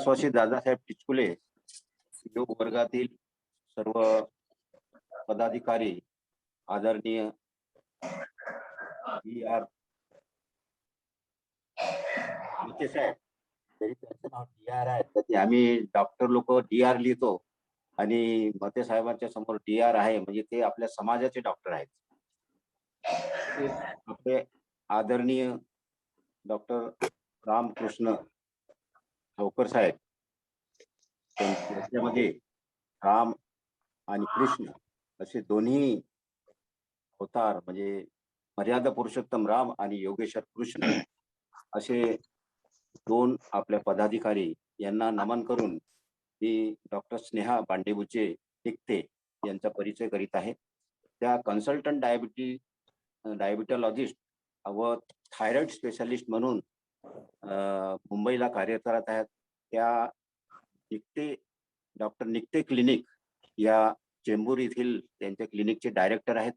कैलासवासी दादासाहेब टिचकुले योग वर्गातील सर्व पदाधिकारी, आदरणीय डी आर साहेब, तरी त्यांचं नाव डी आर आहे, तर आम्ही डॉक्टर लोक डी आर लिहितो आणि मते साहेबांच्या समोर डी आर आहे म्हणजे ते आपल्या समाजाचे डॉक्टर आहेत. आपले आदरणीय डॉक्टर रामकृष्ण ठावकर साहेब, त्याच्यामध्ये राम आणि कृष्ण असे दोन्ही अवतार म्हणजे मर्यादा पुरुषोत्तम राम आणि योगेश्वर कृष्ण असे दोन आपल्या पदाधिकारी यांना नमन करून मी डॉक्टर स्नेहा बांडेबुचे टिकते यांचा परिचय करीत आहे. त्या कन्सल्टंट डायबिटॉलॉजिस्ट व थायरॉइड स्पेशालिस्ट म्हणून मुंबईला कार्यरत आहेत. त्या निकटे डॉक्टर निकटे क्लिनिक या चेंबूर येथील त्यांच्या क्लिनिकचे डायरेक्टर आहेत.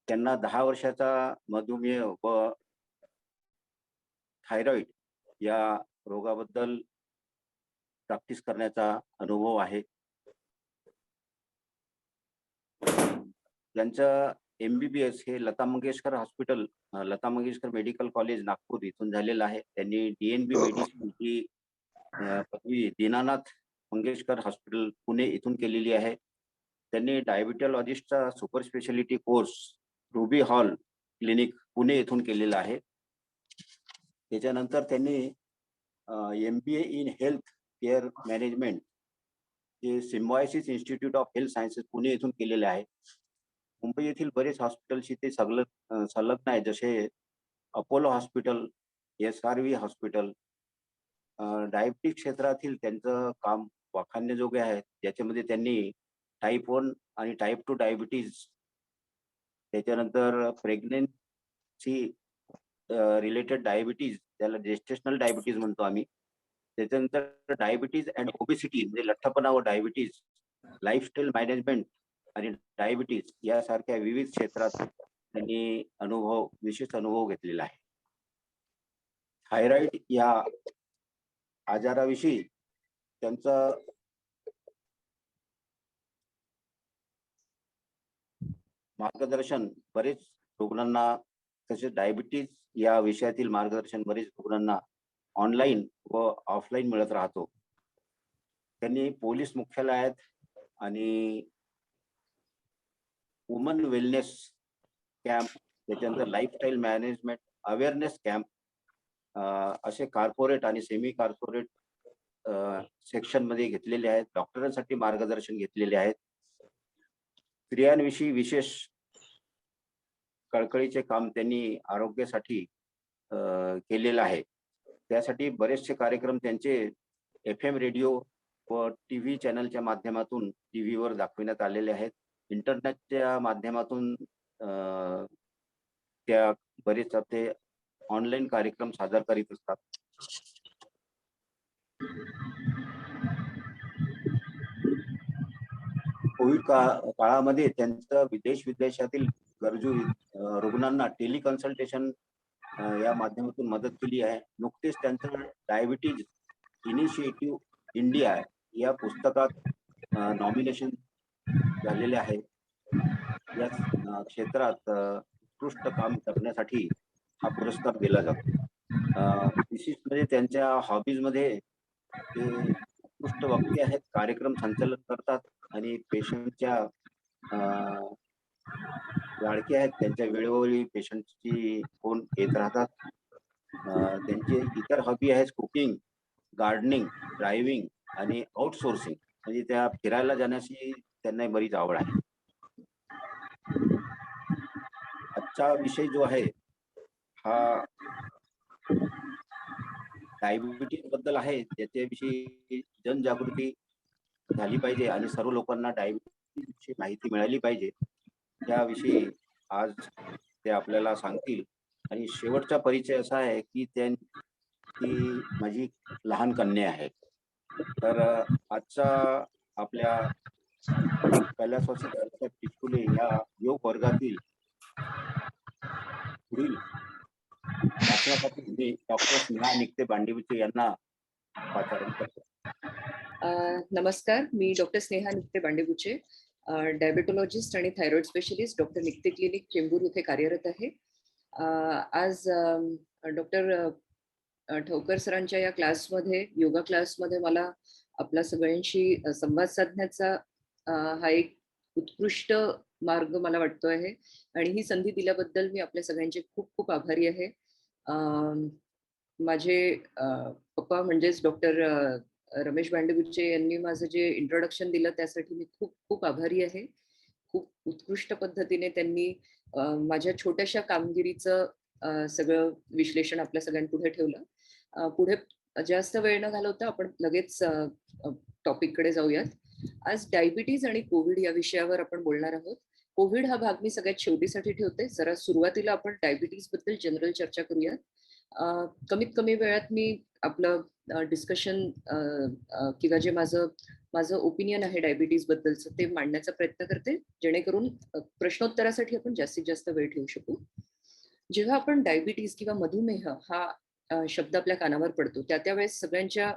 त्यांना 10 वर्षाचा मधुमेह व थायरॉइड या रोगाबद्दल प्रॅक्टिस करण्याचा अनुभव आहे. त्यांचं MBBS हे Lata Mangeshkar hospital, Lata Mangeshkar medical college Nagpur इथून झालेलं आहे. त्यांनी DNB मेडिसिन ही पदवी दीनानाथ मंगेशकर हॉस्पिटल पुणे इथून केलेली आहे. त्यांनी डायबिटॉलॉजिस्टचा super speciality course Ruby Hall Clinic Pune इथून केलेला आहे. त्याच्यानंतर त्यांनी MBA in health care management हे Symbiosis Institute of Health Sciences Pune इथून केलेले आहे. मुंबई येथील बरेच हॉस्पिटलशी ते संलग्न आहे, जसे Apollo hospital, SRV hospital. Diabetic क्षेत्रातील त्यांचं काम वाखाणण्याजोगे आहे, ज्याच्यामध्ये त्यांनी टाईप 1 आणि टाईप 2 डायबिटीज, त्याच्यानंतर प्रेग्नेन्सी रिलेटेड डायबिटीज, त्याला जेस्टेशनल डायबिटीज म्हणतो आम्ही, त्याच्यानंतर डायबिटीज अँड ओबेसिटी म्हणजे लठ्ठपणा व डायबिटीज, लाईफस्टाईल मॅनेजमेंट आणि डायबिटीज यासारख्या विविध क्षेत्रात त्यांनी विशेष अनुभव घेतलेला आहे. थायरॉइड या आजाराविषयी त्यांचं मार्गदर्शन बरेच रुग्णांना, तसेच डायबिटीज या विषयातील मार्गदर्शन बरेच रुग्णांना ऑनलाईन व ऑफलाईन मिळत राहतो. त्यांनी पोलीस मुख्यालयात आणि वुमन वेलनेस कॅम्प, त्याच्यानंतर लाईफस्टाईल मॅनेजमेंट अवेअरनेस कॅम्प असे कॉर्पोरेट आणि सेमी कॉर्पोरेट सेक्शन मध्ये घेतलेले आहेत. डॉक्टरांसाठी मार्गदर्शन घेतलेले आहेत. स्त्रियांविषयी विशेष कळकळीचे काम त्यांनी आरोग्यासाठी केलेलं आहे. त्यासाठी बरेचसे कार्यक्रम त्यांचे FM रेडिओ व TV चॅनलच्या माध्यमातून टीव्हीवर दाखविण्यात आलेले आहेत. इंटरनेटच्या माध्यमातून त्या बरेच ते ऑनलाईन कार्यक्रम सादर करीत असतात. कोविड काळामध्ये त्यांचं विदेशातील गरजू रुग्णांना टेलिकन्सल्टेशन या माध्यमातून मदत केली आहे. नुकतेच त्यांचं डायबिटीज इनिशिएटिव्ह इंडिया या पुस्तकात नॉमिनेशन झालेले आहे. या क्षेत्रात उत्कृष्ट काम करण्यासाठी हा पुरस्कार दिला जातो. विशेष म्हणजे त्यांच्या हॉबीज मध्ये ते उत्कृष्ट वक्ते आहेत, कार्यक्रम संचालन करतात आणि पेशंटच्या लाडके आहेत. त्यांच्या वेळोवेळी पेशंटची फोन येत राहतात. त्यांची इतर हॉबी आहेत कुकिंग, गार्डनिंग, ड्रायव्हिंग आणि आउटसोर्सिंग म्हणजे त्या फिरायला जाण्याची त्यांना बरीच आवड आहे. आजचा विषय जो आहे हा डायबिटीज बद्दल आहे, त्याच्याविषयी जनजागृती झाली पाहिजे आणि सर्व लोकांना डायबिटीजची माहिती मिळाली पाहिजे. त्याविषयी आज ते आपल्याला सांगतील. आणि शेवटचा परिचय असा आहे की ती माझी लहान कन्या आहे. तर आजचा आपल्या कैलासवासी दादासाहेब टिचकुले या योग वर्गातील पुढील भाषणासाठी मी डॉक्टर स्नेहा निकटे बांडेबुचे यांना पाचारण करतो. नमस्कार, मी डॉक्टर स्नेहा निक्ते बांडेबुचे, डायबेटोलॉजिस्ट आणि thyroid specialist doctor Nikte clinic Chembur येथे कार्यरत आहे. आज डॉक्टर ठवकर सरांच्या या क्लासमध्ये, योगा क्लासमध्ये मला आपल्या सगळ्यांशी संवाद साधण्याचा हा एक उत्कृष्ट मार्ग मला वाटतो आहे आणि ही संधी दिल्याबद्दल मी आपल्या सगळ्यांचे खूप खूप आभारी आहे. माझे पप्पा म्हणजेच डॉक्टर रमेश भांडेबुच्चे यांनी माझं जे इंट्रोडक्शन दिलं त्यासाठी मी खूप खूप आभारी आहे. खूप उत्कृष्ट पद्धतीने त्यांनी माझ्या छोट्याशा कामगिरीचं सगळं विश्लेषण आपल्या सगळ्यांपुढे ठेवलं. पुढे जास्त वेळ न घालवता आपण लगेच टॉपिककडे जाऊयात. आज डायबिटीज आणि कोविड या विषयावर आपण बोलणार आहोत. कोविड हा भाग मी सगळ्यात शेवटीसाठी ठेवते. जरा सुरुवातीला आपण डायबिटीज बद्दल जनरल चर्चा करूयात. कमीत कमी वेळात मी आपलं डिस्कशन किंवा जे माझं ओपिनियन आहे डायबिटीज बद्दलचं ते मांडण्याचा प्रयत्न करते, जेणेकरून प्रश्नोत्तरासाठी आपण जास्तीत जास्त वेळ ठेवू शकू. जेव्हा आपण डायबिटीज किंवा मधुमेह हा शब्द आपल्या कानावर पडतो त्यावेळेस सगळ्यांच्या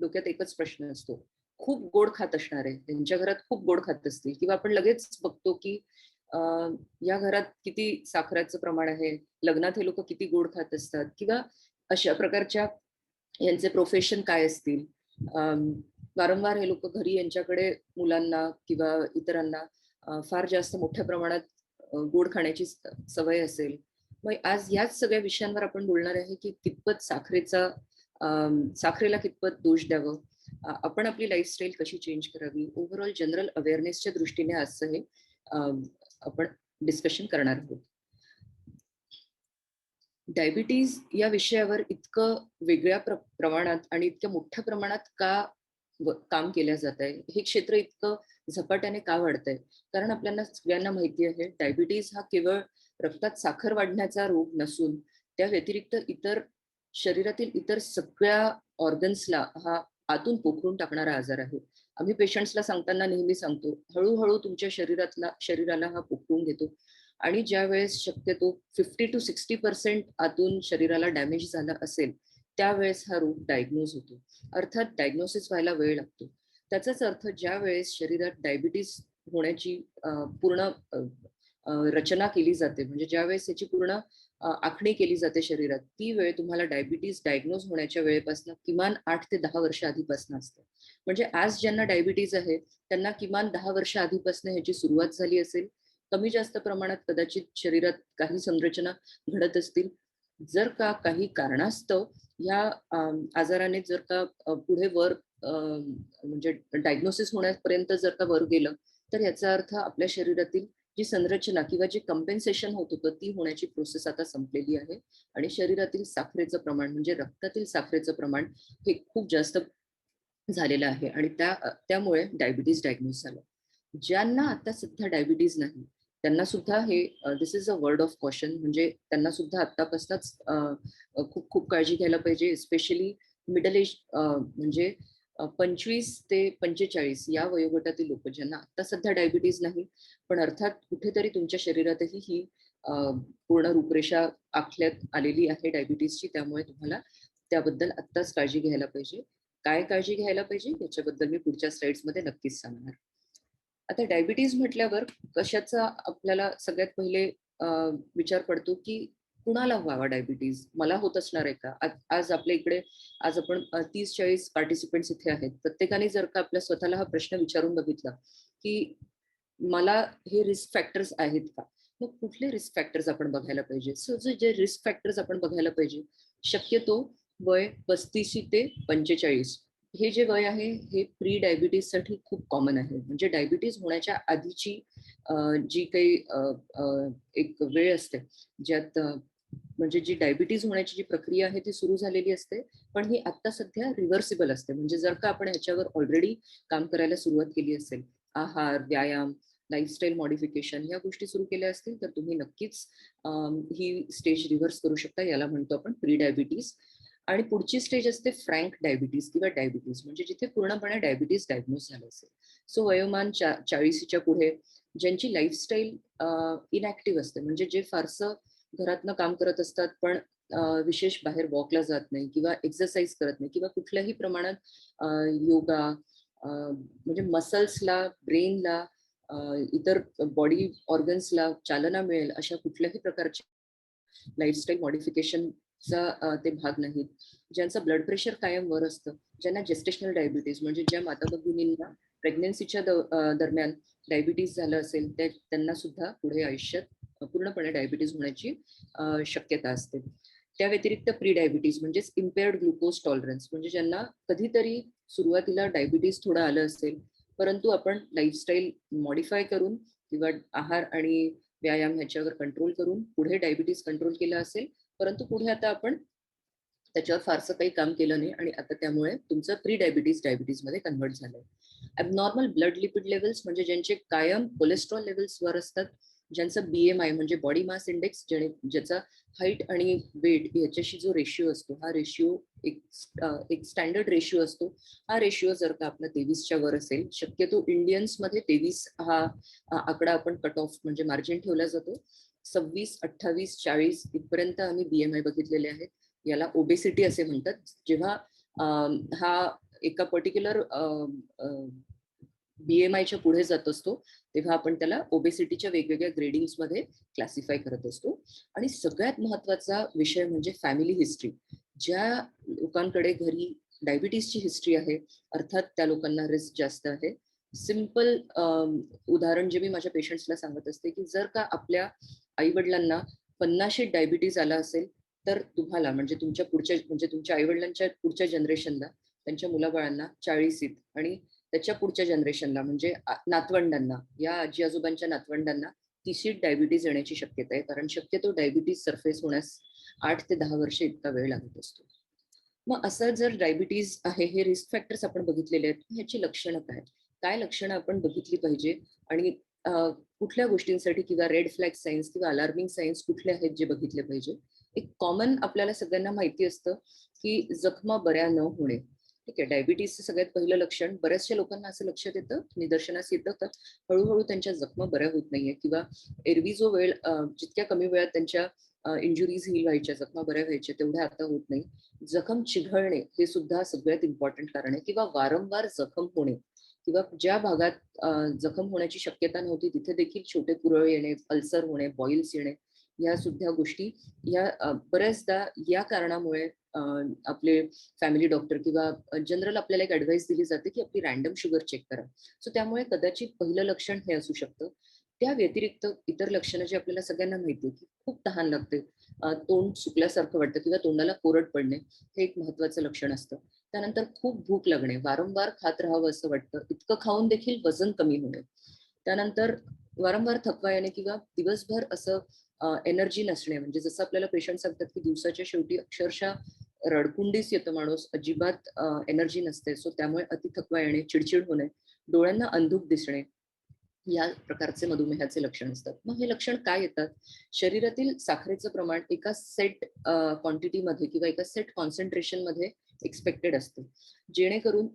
डोक्यात एकच प्रश्न असतो, खूप गोड खात असणारे, त्यांच्या घरात खूप गोड खात असतील, किंवा आपण लगेच बघतो की या घरात किती साखरेचं प्रमाण आहे, लग्नात हे लोक किती गोड खात असतात, किंवा अशा प्रकारच्या यांचे प्रोफेशन काय असतील. वारंवार हे लोक घरी यांच्याकडे मुलांना किंवा इतरांना फार जास्त मोठ्या प्रमाणात गोड खाण्याची सवय असेल. मग आज याच सगळ्या विषयांवर आपण बोलणार आहे की कितपत साखरेला कितपत दोष द्यावं, आपण आपली लाईफस्टाईल कशी चेंज करावी, ओव्हरऑल जनरल अवेअरनेसच्या दृष्टीने आजचं हे आपण डिस्कशन करणार आहोत. डायबिटीज या विषयावर इतकं वेगळ्या प्रमाणात आणि इतक्या मोठ्या प्रमाणात का काम केलं जात आहे, हे क्षेत्र इतकं झपाट्याने का वाढतंय? कारण आपल्याला सगळ्यांना माहिती आहे डायबिटीज हा केवळ रक्तात साखर वाढण्याचा रोग नसून त्या व्यतिरिक्त इतर शरीरातील इतर सगळ्या ऑर्गन्सला हा आतून पोखरून टाकणारा आजार आहे. आम्ही पेशंट्सला सांगताना नेहमी सांगतो, हळूहळू तुमच्या शरीराला हा पोखरून घेतो आणि ज्या वेळेस शक्यतो 50 to 60% आतून शरीराला डॅमेज झाला असेल त्यावेळेस हा रोग डायग्नोज होतो. अर्थात डायग्नोसिस व्हायला वेळ लागतो. त्याचाच अर्थ ज्या वेळेस शरीरात डायबिटीस होण्याची पूर्ण रचना केली जाते, म्हणजे ज्या वेळेस याची पूर्ण आखणी केली जाते शरीरात, ती वेळ तुम्हाला डायबिटीस डायग्नोज होण्याच्या वेळेपासून किमान 8 ते 10 वर्ष आधीपासून असते. म्हणजे आज ज्यांना डायबिटीज आहे त्यांना किमान 10 वर्ष आधीपासून ह्याची सुरुवात झाली असेल. कमी जास्त प्रमाणात कदाचित शरीरात काही संरचना घडत असतील. जर का काही कारणास्तव या आजाराने जर का पुढे वर म्हणजे डायग्नोसिस होण्यापर्यंत जर का वर गेलं, तर याचा अर्थ आपल्या शरीरातील जी संरचना किंवा जे कम्पेन्सेशन होत होतं ती होण्याची प्रोसेस आता संपलेली आहे आणि शरीरातील साखरेचं प्रमाण म्हणजे रक्तातील साखरेचं प्रमाण हे खूप जास्त झालेलं आहे आणि त्यामुळे डायबिटीज डायग्नोज झालं. ज्यांना आता सध्या डायबिटीज नाही त्यांना सुद्धा हे this is a word of caution, म्हणजे त्यांना सुद्धा आतापासूनच खूप खूप काळजी घ्यायला पाहिजे. स्पेशली मिडल एज म्हणजे 25 ते 45 या वयोगटातील लोक ज्यांना आता सध्या डायबिटीज नाही, पण अर्थात कुठेतरी तुमच्या शरीरातही ही पूर्ण रूपरेषा आखल्यात आलेली आहे डायबिटीजची. त्यामुळे तुम्हाला त्याबद्दल आत्ताच काळजी घ्यायला पाहिजे. काय काळजी घ्यायला पाहिजे याच्याबद्दल मी पुढच्या स्लाइड्समध्ये नक्कीच सांगणार. आता डायबिटीज म्हटल्यावर कशाचा आपल्याला सगळ्यात पहिले विचार पडतो की कुणाला व्हावा डायबिटीज, मला होत असणार आहे का? आज आपल्या इकडे आज आपण 30-40 पार्टिसिपेंट्स इथे आहेत. प्रत्येकाने जर का आपल्या स्वतःला हा प्रश्न विचारून बघितला की मला हे रिस्क फॅक्टर्स आहेत का, मग कुठले रिस्क फॅक्टर्स आपण बघायला पाहिजे? सो जे रिस्क फॅक्टर्स आपण बघायला पाहिजे, शक्यतो वय 35 ते 45 हे जे वय आहे हे प्री डायबिटीज साठी खूप कॉमन आहे. म्हणजे डायबिटीज होण्याच्या आधीची जी काही एक वेळ असते ज्यात म्हणजे जी डायबिटीज होण्याची जी प्रक्रिया आहे ती सुरू झालेली असते, पण ही आता सध्या रिव्हर्सिबल असते. म्हणजे जर का आपण ह्याच्यावर ऑलरेडी काम करायला सुरुवात केली असेल, आहार, व्यायाम, लाईफस्टाईल मॉडिफिकेशन या गोष्टी सुरू केल्या असतील तर तुम्ही नक्कीच ही स्टेज रिव्हर्स करू शकता. याला म्हणतो आपण प्री डायबिटीज. आणि पुढची स्टेज असते फ्रँक डायबिटीज किंवा डायबिटीज, म्हणजे जिथे पूर्णपणे डायबिटीज डायग्नोज झालं असेल. सो वयोमान 40च्या पुढे ज्यांची लाईफस्टाईल इनॅक्टिव्ह असते, म्हणजे जे फारसं घरातनं काम करत असतात पण विशेष बाहेर वॉकला जात नाही किंवा एक्सरसाइज करत नाही किंवा कुठल्याही प्रमाणात योगा म्हणजे मसल्सला, ब्रेनला, इतर बॉडी ऑर्गन्सला चालना मिळेल अशा कुठल्याही प्रकारचे लाईफस्टाईल मॉडिफिकेशनचा ते भाग नाहीत. ज्यांचं ब्लड प्रेशर कायम वर असतं, ज्यांना जेस्टेशनल डायबिटीज म्हणजे ज्या माता भगिनींना प्रेग्नन्सीच्या दरम्यान डायबिटीज झालं असेल त्यांना सुद्धा पुढे आयुष्यात पूर्णपणे डायबिटीज होण्याची शक्यता असते. त्या व्यतिरिक्त प्री डायबिटीज म्हणजेच इम्पेअर्ड ग्लुकोज टॉलरन्स म्हणजे ज्यांना कधीतरी सुरुवातीला डायबिटीज थोडं आलं असेल, परंतु आपण लाईफस्टाईल मॉडिफाय करून किंवा आहार आणि व्यायाम ह्याच्यावर कंट्रोल करून पुढे डायबिटीज कंट्रोल केलं असेल, परंतु पुढे आता आपण त्याच्यावर फारसं काही काम केलं नाही आणि आता त्यामुळे तुमचं प्री डायबिटीज मध्ये कन्व्हर्ट झालंय. ॲबनॉर्मल ब्लड लिपिड लेवल्स म्हणजे ज्यांचे कायम कोलेस्ट्रॉल लेवल्स वर असतात, ज्यांचं BMI म्हणजे बॉडी मास इंडेक्स ज्याचा हाईट आणि वेट याच्याशी जो रेशिओ असतो, हा रेशिओ एक स्टँडर्ड रेशिओ असतो. हा रेशिओ जर का आपला 23च्या वर असेल, शक्यतो इंडियन्समध्ये 23 हा आकडा आपण कट ऑफ म्हणजे मार्जिन ठेवला जातो. 26, 28, 40 इथपर्यंत आम्ही BMI बघितलेले आहेत. याला ओबेसिटी असे म्हणतात. जेव्हा हा एका पर्टिक्युलर BMIच्या पुढे जात असतो, तेव्हा आपण त्याला ओबेसिटीच्या वेगवेगळ्या ग्रेडिंग्समध्ये क्लासिफाय करत असतो. आणि सगळ्यात महत्त्वाचा विषय म्हणजे फॅमिली हिस्ट्री. ज्या लोकांकडे घरी डायबिटीसची हिस्ट्री आहे, अर्थात त्या लोकांना रिस्क जास्त आहे. सिंपल उदाहरण जे मी माझ्या पेशंट्सला सांगत असते, की जर का आपल्या आई-वडिलांना 50शीत डायबिटीज आला असेल, तर तुम्हाला म्हणजे तुमच्या आई-वडिलांच्या पुढच्या जनरेशनला, त्यांच्या मुलाबाळांना 40शीत आणि त्याच्या पुढच्या जनरेशनला म्हणजे नातवंडांना, या आजी-आजोबांच्या नातवंडांना 30शीत डायबिटीज येण्याची शक्यता आहे. कारण शक्यतो डायबिटीज सरफेस होण्यास 8 ते 10 वर्ष इतका वेळ लागत असतो. मग असं जर डायबिटीज आहे, हे रिस्क फॅक्टर्स आपण बघितलेले आहेत. ह्याची लक्षणं काय? काय लक्षणं आपण बघितली पाहिजे आणि कुठल्या गोष्टींसाठी किंवा रेड फ्लॅग सायन्स किंवा अलार्मिंग सायन्स कुठले आहेत जे बघितले पाहिजे? एक कॉमन आपल्याला सगळ्यांना माहिती असतं, की जखमा बऱ्या न होणे. ठीक आहे, डायबिटीजचं सगळ्यात पहिलं लक्षण बऱ्याचशा लोकांना असं लक्षात येतं, निदर्शनास येतं का हळूहळू त्यांच्या जखमा बऱ्या होत नाहीये किंवा एरवी जो वेळ जितक्या कमी वेळात त्यांच्या इंजुरीज हील व्हायच्या, जखमा बऱ्या व्हायच्या, तेवढ्या आता होत नाही. जखम चिघळणे हे सुद्धा सगळ्यात इम्पॉर्टंट कारण आहे किंवा वारंवार जखम होणे किंवा ज्या भागात जखम होण्याची शक्यता नव्हती तिथे देखील छोटे पुरळ येणे, अल्सर होणे, बॉईल्स येणे, या सुद्धा गोष्टी या बऱ्याचदा या कारणामुळे आपले फॅमिली डॉक्टर किंवा जनरल आपल्याला एक ऍडवाइस दिली जाते की आपली रॅन्डम शुगर चेक करा. सो त्यामुळे कदाचित पहिलं लक्षण हे असू शकतं. त्या व्यतिरिक्त इतर लक्षणं जी आपल्याला सगळ्यांना माहिती आहे की खूप तहान लागते, तोंड सुकल्यासारखं वाटतं किंवा तोंडाला कोरड पडणे हे एक महत्वाचं लक्षण असतं. त्यानंतर खूप भूक लागणे, वारंवार खात राहावं असं वाटतं, इतकं खाऊन देखील वजन कमी होणे. त्यानंतर वारंवार थकवा येणे किंवा दिवसभर असं एनर्जी नसणे, म्हणजे जसं आपल्याला पेशंट सांगतात की दिवसाच्या शेवटी अक्षरशः रडकुंडीच येतं माणूस, अजिबात एनर्जी नसते. सो त्यामुळे अति थकवा येणे, चिडचिड होणे, डोळ्यांना अंधुक दिसणे, या प्रकारचे मधुमेहाचे लक्षण असतात. मग हे लक्षण काय येतात? शरीरातील साखरेचं प्रमाण एका सेट क्वांटिटीमध्ये किंवा एका सेट कॉन्सन्ट्रेशनमध्ये एक्सपेक्टेड असते, जेणेकरून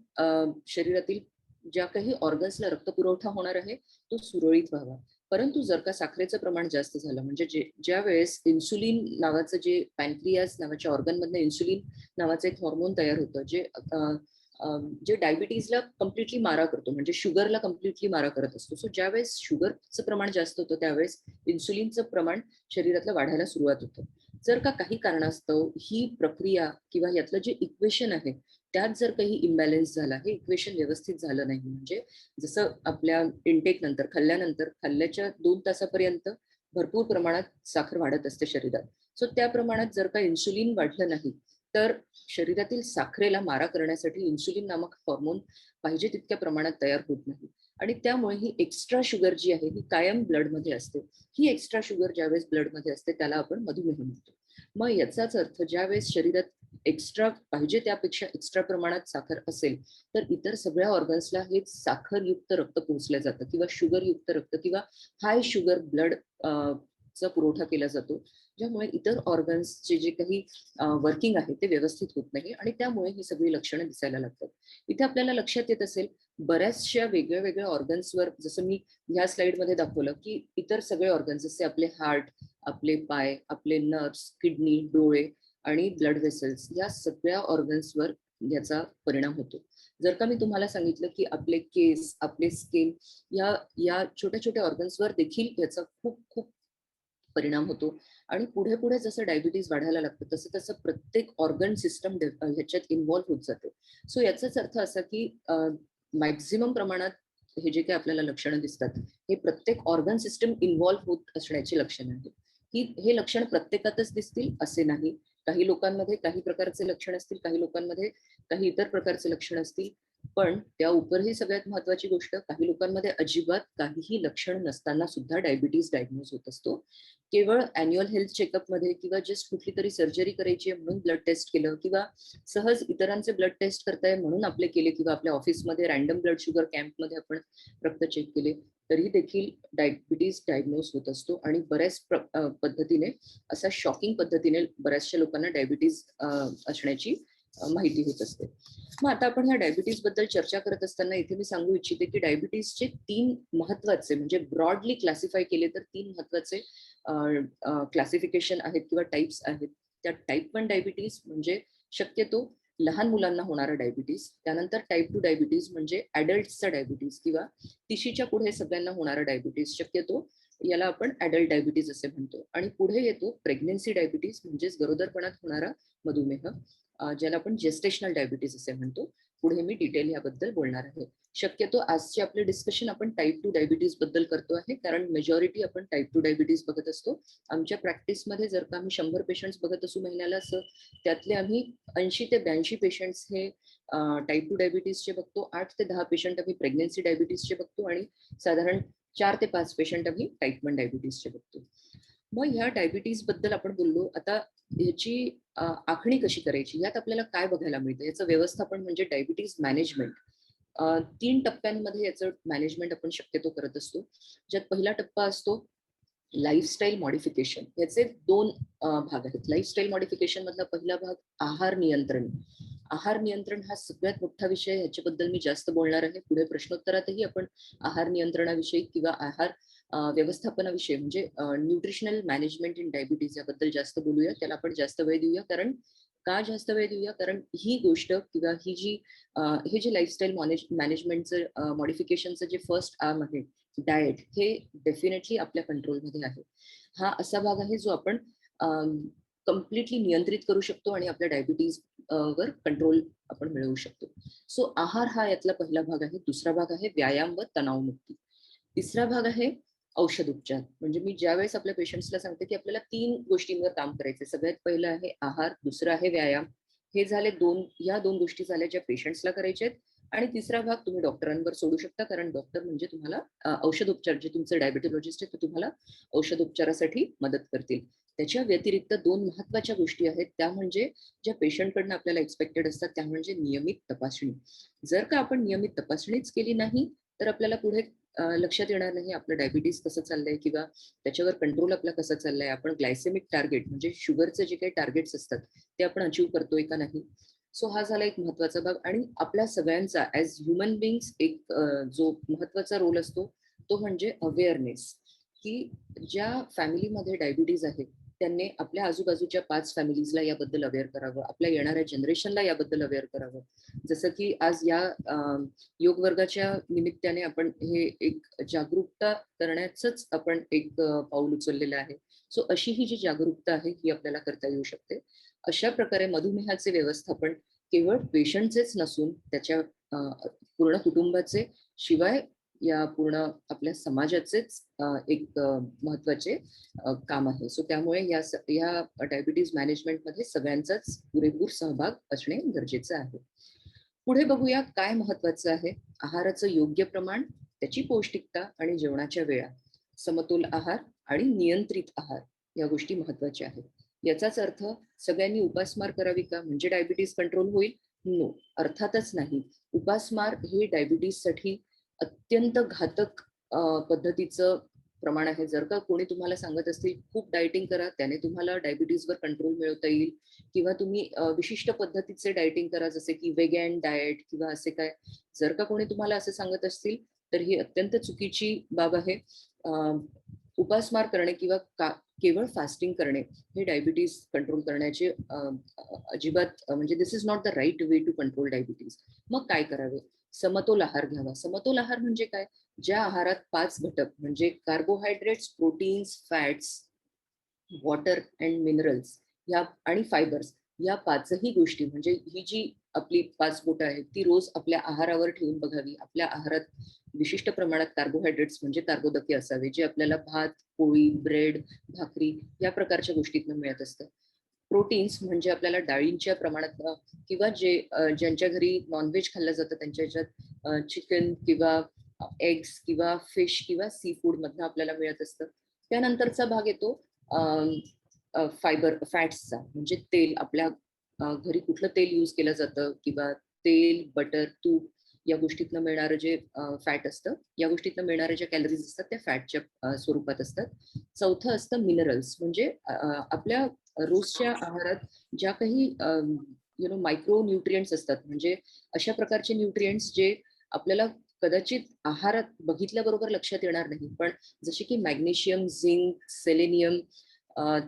शरीरातील ज्या काही ऑर्गन्सला रक्तपुरवठा होणार आहे तो सुरळीत व्हावा. परंतु जर का साखरेचं प्रमाण जास्त झालं, म्हणजे ज्या वेळेस इन्सुलिन नावाचं जे पॅनक्रियास नावाच्या ऑर्गनमधनं इन्सुलिन नावाचं एक हॉर्मोन तयार होतं, जे डायबिटीजला कम्प्लिटली मारा करतो, म्हणजे शुगरला कम्प्लिटली मारा करत असतो. सो ज्यावेळेस शुगरचं प्रमाण जास्त होतं त्यावेळेस इन्सुलिनचं प्रमाण शरीरातलं वाढायला सुरुवात होतं. जर का काही कारणास्तव ही प्रक्रिया किंवा यातलं जे इक्वेशन आहे त्यात जर काही इम्बॅलन्स झाला, हे इक्वेशन व्यवस्थित झालं नाही, म्हणजे जसं आपल्या इनटेक नंतर खाल्ल्याच्या 2 तासापर्यंत भरपूर प्रमाणात साखर वाढत असते शरीरात. सो त्या प्रमाणात जर का इन्सुलिन वाढलं नाही तर शरीरातील साखरेला मारा करण्यासाठी इन्सुलिन नामक हॉर्मोन पाहिजे तितक्या प्रमाणात तयार होत नाही आणि त्यामुळे ही एक्स्ट्रा शुगर जी आहे ही कायम ब्लडमध्ये असते. ही एक्स्ट्रा शुगर ज्यावेळेस ब्लडमध्ये असते त्याला आपण मधुमेह म्हणतो. मग याचाच अर्थ ज्यावेळेस शरीरात एक्स्ट्रा पाहिजे त्यापेक्षा एक्स्ट्रा प्रमाणात साखर असेल तर इतर सगळ्या ऑर्गन्सला हे साखरयुक्त रक्त पोहोचलं जातं किंवा शुगरयुक्त रक्त किंवा हाय शुगर ब्लड चा पुरवठा केला जातो, ज्यामुळे इतर ऑर्गन्सचे जे काही वर्किंग आहे ते व्यवस्थित होत नाही आणि त्यामुळे ही सगळी लक्षणं दिसायला लागतात. इथे आपल्याला लक्षात येत असेल बऱ्याचशा वेगळ्या वेगळ्या ऑर्गन्सवर, जसं मी ह्या स्लाइडमध्ये दाखवलं की इतर सगळे ऑर्गन्स जसे आपले हार्ट, आपले पाय, आपले नर्व्स, किडनी, डोळे आणि ब्लड व्हेसल्स या सगळ्या ऑर्गन्सवर याचा परिणाम होतो. जर का मी तुम्हाला सांगितलं की आपले केस, आपले स्किन या या छोट्या छोट्या ऑर्गन्सवर देखील याचा खूप खूप परिणाम होतो आणि पुढे पुढे जसं डायबिटीज वाढायला लागतं तसं तसं प्रत्येक ऑर्गन सिस्टम ह्याच्यात इन्व्हॉल्व्ह होत जाते. सो याचाच अर्थ असा की मॅक्झिमम प्रमाणात हे जे काही आपल्याला लक्षणं दिसतात हे प्रत्येक ऑर्गन सिस्टम इन्व्हॉल्व्ह होत असण्याची लक्षणं आहेत. की हे लक्षण प्रत्येकातच दिसतील असे नाही. काही लोकांमध्ये काही प्रकारचे लक्षण असतील, काही लोकांमध्ये काही इतर प्रकारचे लक्षण असतील. पण त्या उपरही सगळ्यात महत्वाची गोष्ट, काही लोकांमध्ये अजिबात काहीही लक्षण नसताना सुद्धा डायबिटीज डायग्नोज होत असतो. केवळ अॅन्युअल हेल्थ चेकअपमध्ये किंवा जस्ट कुठली तरी सर्जरी करायची आहे म्हणून ब्लड टेस्ट केलं किंवा सहज इतरांचे ब्लड टेस्ट करताय म्हणून आपले केले किंवा आपल्या ऑफिसमध्ये रँडम ब्लड शुगर कॅम्पमध्ये आपण रक्त चेक केले तरी देखील डायबिटीज डायग्नोज होत असतो आणि बऱ्याच पद्धतीने असा शॉकिंग पद्धतीने बऱ्याचशा लोकांना डायबिटीज असण्याची माहिती होत असते. मग आता आपण ह्या डायबिटीज बद्दल चर्चा करत असताना इथे मी सांगू इच्छिते की डायबिटीजचे 3 महत्वाचे म्हणजे ब्रॉडली क्लासिफाय केले तर 3 महत्वाचे क्लासिफिकेशन आहेत किंवा टाइप्स आहेत. त्या टाइप 1 डायबिटीज म्हणजे शक्यतो लहान मुलांना होणारा डायबिटीज, त्यानंतर टाइप 2 डायबिटीज म्हणजे ॲडल्ट्सचा डायबिटीज किंवा 30च्या पुढे सगळ्यांना होणारा डायबिटीज, शक्यतो याला आपण ॲडल्ट डायबिटीज असे म्हणतो. आणि पुढे येतो प्रेग्नन्सी डायबिटीज म्हणजेच गरोदरपणात होणारा मधुमेह, ज्याला आपण जेस्टेशनल डायबिटीज असे म्हणतो. पुढे मी डिटेल याबद्दल बोलणार आहे. शक्यतो आजचे आपले डिस्कशन आपण टाइप 2 डायबिटीज बद्दल करतो आहे कारण मेजॉरिटी आपण टाइप 2 डायबिटीज बघत असतो. आमच्या प्रॅक्टिसमध्ये जर का आम्ही 100 पेशंट्स बघत असू महिन्याला असं त्यातले आम्ही 80 ते 82 पेशंट्स हे टाइप 2 डायबिटीजचे बघतो, 8 ते 10 पेशंट आम्ही प्रेग्नन्सी डायबिटीजचे बघतो आणि साधारण 4 ते 5 पेशंट आम्ही टाइप 1 डायबिटीजचे बघतो. मग ह्या डायबिटीज बद्दल आपण बोललो. आता ह्याची आखणी कशी करायची यात आपल्याला काय बघायला मिळतं, याचं व्यवस्थापन म्हणजे डायबिटीज मॅनेजमेंट. 3 टप्प्यांमध्ये याचं मॅनेजमेंट आपण शक्यतो करत असतो. ज्यात पहिला टप्पा असतो लाईफस्टाईल मॉडिफिकेशन. याचे 2 भाग आहेत. लाईफस्टाईल मॉडिफिकेशन मधला पहिला भाग आहार नियंत्रण. आहार नियंत्रण हा सगळ्यात मोठा विषय, ह्याच्याबद्दल मी जास्त बोलणार आहे. पुढे प्रश्नोत्तरातही आपण आहार नियंत्रणाविषयी किंवा आहार व्यवस्थापनाविषयी म्हणजे न्यूट्रिशनल मॅनेजमेंट इन डायबिटीज याबद्दल जास्त बोलूया. त्याला आपण जास्त वेळ देऊया. कारण का जास्त वेळ देऊया? कारण ही गोष्ट किंवा ही जी हे जे लाईफस्टाईल मॅनेजमेंटचं मॉडिफिकेशनचं जे फर्स्ट आर्म आहे डाएट, हे डेफिनेटली आपल्या कंट्रोलमध्ये आहे. हा असा भाग आहे जो आपण कम्प्लिटली नियंत्रित करू शकतो आणि आपल्या डायबिटीज वर कंट्रोल आपण मिळवू शकतो. सो आहार हा यातला पहिला भाग आहे. दुसरा भाग आहे व्यायाम व तणावमुक्ती. तिसरा भाग आहे औषध उपचार. म्हणजे मी ज्यावेळेस आपल्या पेशंट्सला सांगते की आपल्याला 3 गोष्टींवर काम करायचे. सगळ्यात पहिलं आहे आहार, दुसरं आहे व्यायाम. हे झाले 2, या 2 गोष्टी झाल्या ज्या पेशंट्सला करायच्या आहेत. आणि तिसरा भाग तुम्ही डॉक्टरांवर सोडू शकता कारण डॉक्टर म्हणजे तुम्हाला औषध उपचार, जे तुमचे डायबिटोलॉजिस्ट आहेत ते तुम्हाला औषध उपचारासाठी मदत करतील. त्याच्या व्यतिरिक्त 2 महत्वाच्या गोष्टी आहेत, त्या म्हणजे ज्या पेशंटकडनं आपल्याला एक्सपेक्टेड असतात, त्या म्हणजे नियमित तपासणी. जर का आपण नियमित तपासणीच केली नाही तर आपल्याला पुढे लक्षात येणार नाही आपलं डायबिटीज कसं चाललंय किंवा त्याच्यावर कंट्रोल आपला कसा चाललाय. आपण ग्लायसेमिक टार्गेट म्हणजे शुगरचे जे काही टार्गेट्स असतात ते आपण अचीव्ह करतोय का नाही. सो हा झाला एक महत्वाचा भाग. आणि आपल्या सगळ्यांचा ऍज ह्युमन बिंग्स एक जो महत्वाचा रोल असतो तो म्हणजे अवेअरनेस. की ज्या फॅमिलीमध्ये डायबिटीज आहे त्यांनी आपल्या आजूबाजूच्या 5 फॅमिलीजला याबद्दल अवेअर करावं, आपल्या येणाऱ्या जनरेशनला याबद्दल अवेअर करावं. जसं की आज या योग वर्गाच्या निमित्ताने आपण हे एक जागरूकता करण्याचंच आपण एक पाऊल उचललेलं आहे. सो अशी ही जी जागरूकता आहे ही आपल्याला करता येऊ शकते. अशा प्रकारे मधुमेहाचे व्यवस्थापन केवळ पेशंटचेच नसून त्याच्या पूर्ण कुटुंबाचे, शिवाय या पूर्ण आपल्या समाजाचेच एक महत्वाचे काम आहे. सो त्यामुळे या डायबिटीज मॅनेजमेंटमध्ये सगळ्यांचाच पुरेपूर सहभाग असणे गरजेचं आहे. पुढे बघूया काय महत्वाचं आहे. आहाराचं योग्य प्रमाण, त्याची पौष्टिकता आणि जेवणाच्या वेळा, समतोल आहार आणि नियंत्रित आहार या गोष्टी महत्वाच्या आहेत. याचाच अर्थ सगळ्यांनी उपासमार करावी का म्हणजे डायबिटीज कंट्रोल होईल? नो, अर्थातच नाही. उपासमार हे डायबिटीजसाठी अत्यंत घातक पद्धतीचं प्रमाण आहे. जर का कोणी तुम्हाला सांगत असतील खूप डायटिंग करा त्याने तुम्हाला डायबिटीजवर कंट्रोल मिळवता येईल किंवा तुम्ही विशिष्ट पद्धतीचे डायटिंग करा जसे की वेगन डाएट किंवा असे काय, जर का कोणी तुम्हाला असं सांगत असतील तर ही अत्यंत चुकीची बाब आहे. उपासमार करणे किंवा केवळ फास्टिंग करणे हे डायबिटीज कंट्रोल करण्याचे अजिबात म्हणजे this is not the right way to control diabetes. मग काय करावे? समतोल आहार घ्यावा. समतोल आहार म्हणजे काय? ज्या आहारात 5 घटक म्हणजे carbohydrates, proteins, fats, water and minerals या आणि फायबर्स या 5ही गोष्टी म्हणजे ही जी आपली 5 बोटं आहेत ती रोज आपल्या आहारावर ठेवून बघावी. आपल्या आहारात विशिष्ट प्रमाणात कार्बोहायड्रेट्स म्हणजे कार्बोदके असावे, जे आपल्याला भात, पोळी, ब्रेड, भाकरी या प्रकारच्या गोष्टीतून मिळत असतं. प्रोटीन्स म्हणजे आपल्याला डाळींच्या प्रमाणात किंवा ज्यांच्या घरी नॉनव्हेज खाल्लं जातं त्यांच्या ह्याच्यात चिकन किंवा एग्स किंवा फिश किंवा सी फूड मधनं आपल्याला मिळत असतं. त्यानंतरचा भाग येतो फायबर फॅट्सचा म्हणजे तेल. आपल्या घरी कुठलं तेल यूज केलं जातं किंवा तेल, बटर, तूप या गोष्टीतनं मिळणारं जे फॅट असतं, या गोष्टीतनं मिळणाऱ्या ज्या कॅलरीज असतात त्या फॅटच्या स्वरूपात असतात. चौथं असतं मिनरल्स म्हणजे आपल्या रोजच्या आहारात ज्या काही मायक्रो न्यूट्रिएंट्स असतात म्हणजे अशा प्रकारचे न्यूट्रिएंट्स जे आपल्याला कदाचित आहारात बघितल्याबरोबर लक्षात येणार नाही, पण जसे की मॅग्नेशियम, झिंक, सेलेनियम,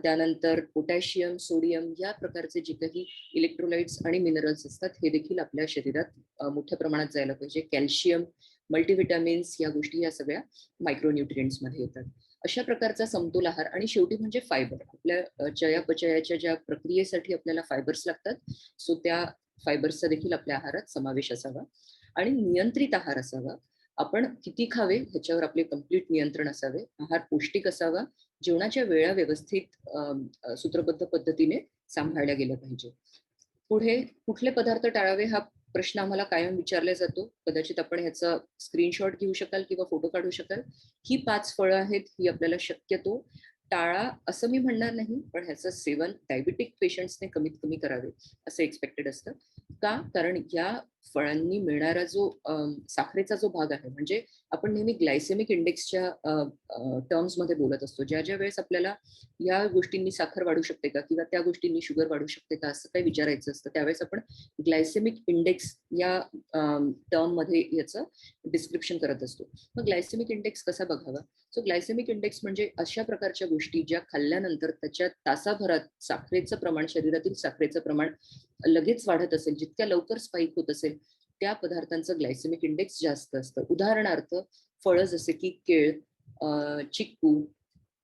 त्यानंतर पोटॅशियम, सोडियम या प्रकारचे जे काही इलेक्ट्रोलाइट्स आणि मिनरल्स असतात हे देखील आपल्या शरीरात मोठ्या प्रमाणात जायला पाहिजे. कॅल्शियम, मल्टीव्हिटॅमिन्स या गोष्टी या सगळ्या मायक्रोन्यूट्रिएंट्स मध्ये येतात. अशा प्रकारचा समतोल आहार आणि शेवटी म्हणजे फायबर. आपल्या चयापचयाच्या ज्या प्रक्रियेसाठी आपल्याला फायबर्स लागतात, सो त्या फायबर्सचा देखील आपल्या आहारात समावेश असावा आणि नियंत्रित आहार असावा. आपण किती खावे ह्याच्यावर आपले कंप्लीट नियंत्रण असावे. आहार पौष्टिक असावा. जेवणाच्या वेळा व्यवस्थित सूत्रबद्ध पद्धतीने सांभाळल्या गेल्या पाहिजे. पुढे कुठले पदार्थ टाळावे हा प्रश्न आम्हाला कायम विचारला जातो. कदाचित आपण ह्याचा स्क्रीनशॉट घेऊ शकाल किंवा फोटो काढू शकाल. ही 5 फळं आहेत, ही आपल्याला शक्यतो टाळा असं मी म्हणणार नाही, पण ह्याचं सेवन डायबिटिक पेशंट्सने कमीत कमी करावे असं एक्सपेक्टेड असतं. का? कारण या फळांनी मिळणारा जो साखरेचा जो भाग आहे म्हणजे आपण नेहमी ग्लायसेमिक इंडेक्सच्या टर्म्समध्ये बोलत असतो. ज्या वेळेस आपल्याला या गोष्टींनी साखर वाढू शकते का किंवा त्या गोष्टींनी शुगर वाढू शकते का असं काही विचारायचं असतं. त्यावेळेस आपण ग्लायसेमिक इंडेक्स या टर्ममध्ये याचं डिस्क्रिप्शन करत असतो. मग ग्लायसेमिक इंडेक्स कसा बघावा? सो ग्लायसेमिक इंडेक्स म्हणजे अशा प्रकारच्या गोष्टी ज्या खाल्ल्यानंतर त्याच्या तासाभरात साखरेचं प्रमाण, शरीरातील साखरेचं प्रमाण लगेच वाढत असेल, जितक्या लवकर स्पाइक होत असेल, त्या पदार्थांचं ग्लायसेमिक इंडेक्स जास्त असतं. उदाहरणार्थ फळं जसे की केळ, चिक्कू,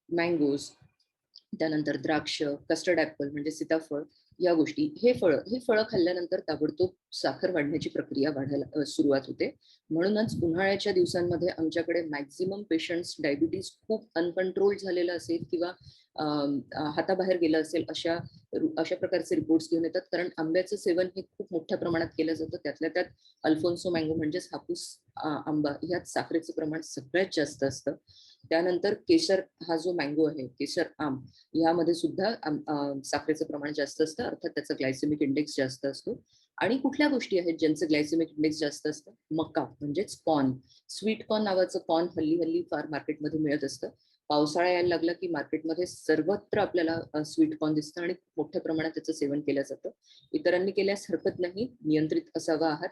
मँगोज, त्यानंतर द्राक्ष, कस्टर्ड ॲपल म्हणजे सीताफळ या गोष्टी. हे फळं खाल्ल्यानंतर ताबडतोब साखर वाढण्याची प्रक्रिया वाढायला सुरुवात होते. म्हणूनच उन्हाळ्याच्या दिवसांमध्ये आमच्याकडे मॅक्झिमम पेशंट्स डायबिटीज खूप अनकंट्रोल झालेलं असेल किंवा हाताबाहेर गेलं असेल अशा प्रकारचे रिपोर्ट्स घेऊन येतात. कारण आंब्याचं सेवन हे खूप मोठ्या प्रमाणात केलं जातं. त्यातल्या त्यात अल्फोन्सो मँगो म्हणजेच हापूस आंबा ह्यात साखरेचं प्रमाण सगळ्यात जास्त असतं. त्यानंतर केशर हा जो मँगो आहे, केशर आम यामध्ये सुद्धा साखरेचं प्रमाण जास्त असतं. अर्थात त्याचा ग्लायसेमिक इंडेक्स जास्त असतो. आणि कुठल्या गोष्टी आहेत ज्यांचं ग्लायसेमिक इंडेक्स जास्त असतं? मका म्हणजेच कॉर्न. स्वीट कॉर्न नावाचं कॉर्न हल्ली हल्ली फार मार्केटमध्ये मिळत असतं. पावसाळा यायला लागला की मार्केटमध्ये सर्वत्र आपल्याला स्वीट कॉर्न दिसतं आणि मोठ्या प्रमाणात त्याचं सेवन केलं जातं. इतरांनी केल्यास हरकत नाही, नियंत्रित असावा आहार.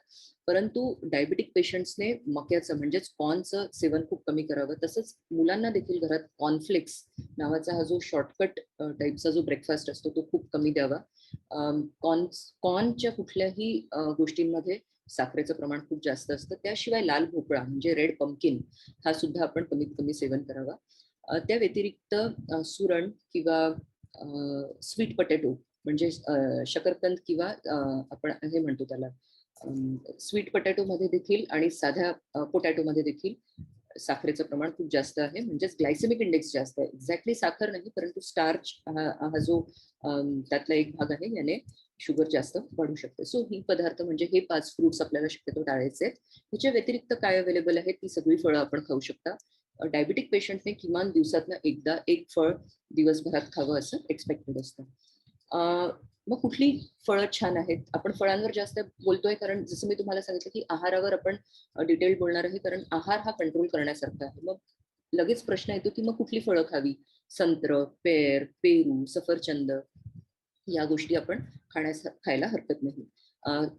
परंतु डायबिटिक पेशंट्सने मक्याचं म्हणजेच कॉर्नचं सेवन खूप कमी करावं. तसंच मुलांना देखील घरात कॉर्नफ्लेक्स नावाचा हा जो शॉर्टकट टाईपचा जो ब्रेकफास्ट असतो तो खूप कमी द्यावा. कॉर्नच्या कुठल्याही गोष्टींमध्ये साखरेचं प्रमाण खूप जास्त असतं. त्याशिवाय लाल भोपळा म्हणजे रेड पंपकिन हा सुद्धा आपण कमीत कमी सेवन करावा. त्या व्यतिरिक्त सुरण किंवा स्वीट पोटॅटो म्हणजे शकरकंद किंवा आपण हे म्हणतो त्याला स्वीट पोटॅटो मध्ये देखील आणि साध्या पोटॅटो मध्ये देखील साखरेचं प्रमाण खूप जास्त आहे. म्हणजेच ग्लायसेमिक इंडेक्स जास्त आहे. एक्झॅक्टली साखर नाही, परंतु स्टार्च हा जो त्यातला एक भाग आहे याने शुगर जास्त वाढू शकते. सो ही पदार्थ म्हणजे हे 5 फ्रुट्स आपल्याला शक्यतो टाळायचे आहेत. ह्याच्या व्यतिरिक्त काय अवेलेबल आहे ती सगळी फळं आपण खाऊ शकता. डायबिटिक पेशंटने किमान दिवसातनं एकदा एक फळ दिवसभरात खावं असं एक्सपेक्टेड असतं. मग कुठली फळं छान आहेत? आपण फळांवर जास्त बोलतोय कारण जसं मी तुम्हाला सांगितलं की आहारावर आपण डिटेल बोलणार आहे कारण आहार हा कंट्रोल करण्यासारखा आहे. मग लगेच प्रश्न येतो की मग कुठली फळं खावी? संत्र, पेर, पेरू, सफरचंद या गोष्टी आपण खायला हरकत नाही.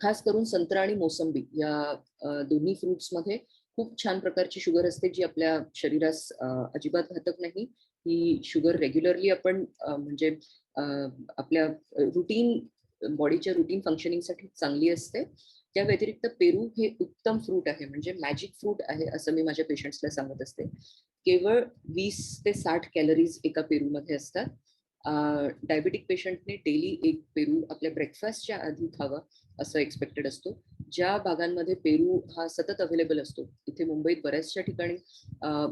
खास करून संत्रा आणि मोसंबी या दोन्ही फ्रुट्समध्ये खूप छान प्रकारची शुगर असते जी आपल्या शरीरास अजिबात घातक नाही. ही शुगर रेग्युलरली आपण म्हणजे आपल्या बॉडीच्या रुटीन फंक्शनिंगसाठी चांगली असते. त्या व्यतिरिक्त पेरू हे उत्तम फ्रूट आहे, म्हणजे मॅजिक फ्रूट आहे असं मी माझ्या पेशंट्सला सांगत असते. केवळ 20 ते 60 कॅलरीज एका पेरूमध्ये असतात. डायबेटिक पेशंटने डेली एक पेरू आपल्या ब्रेकफास्टच्या आधी खावा असं एक्सपेक्टेड असतो. ज्या भागांमध्ये पेरू हा सतत अवेलेबल असतो, इथे मुंबईत बऱ्याचशा ठिकाणी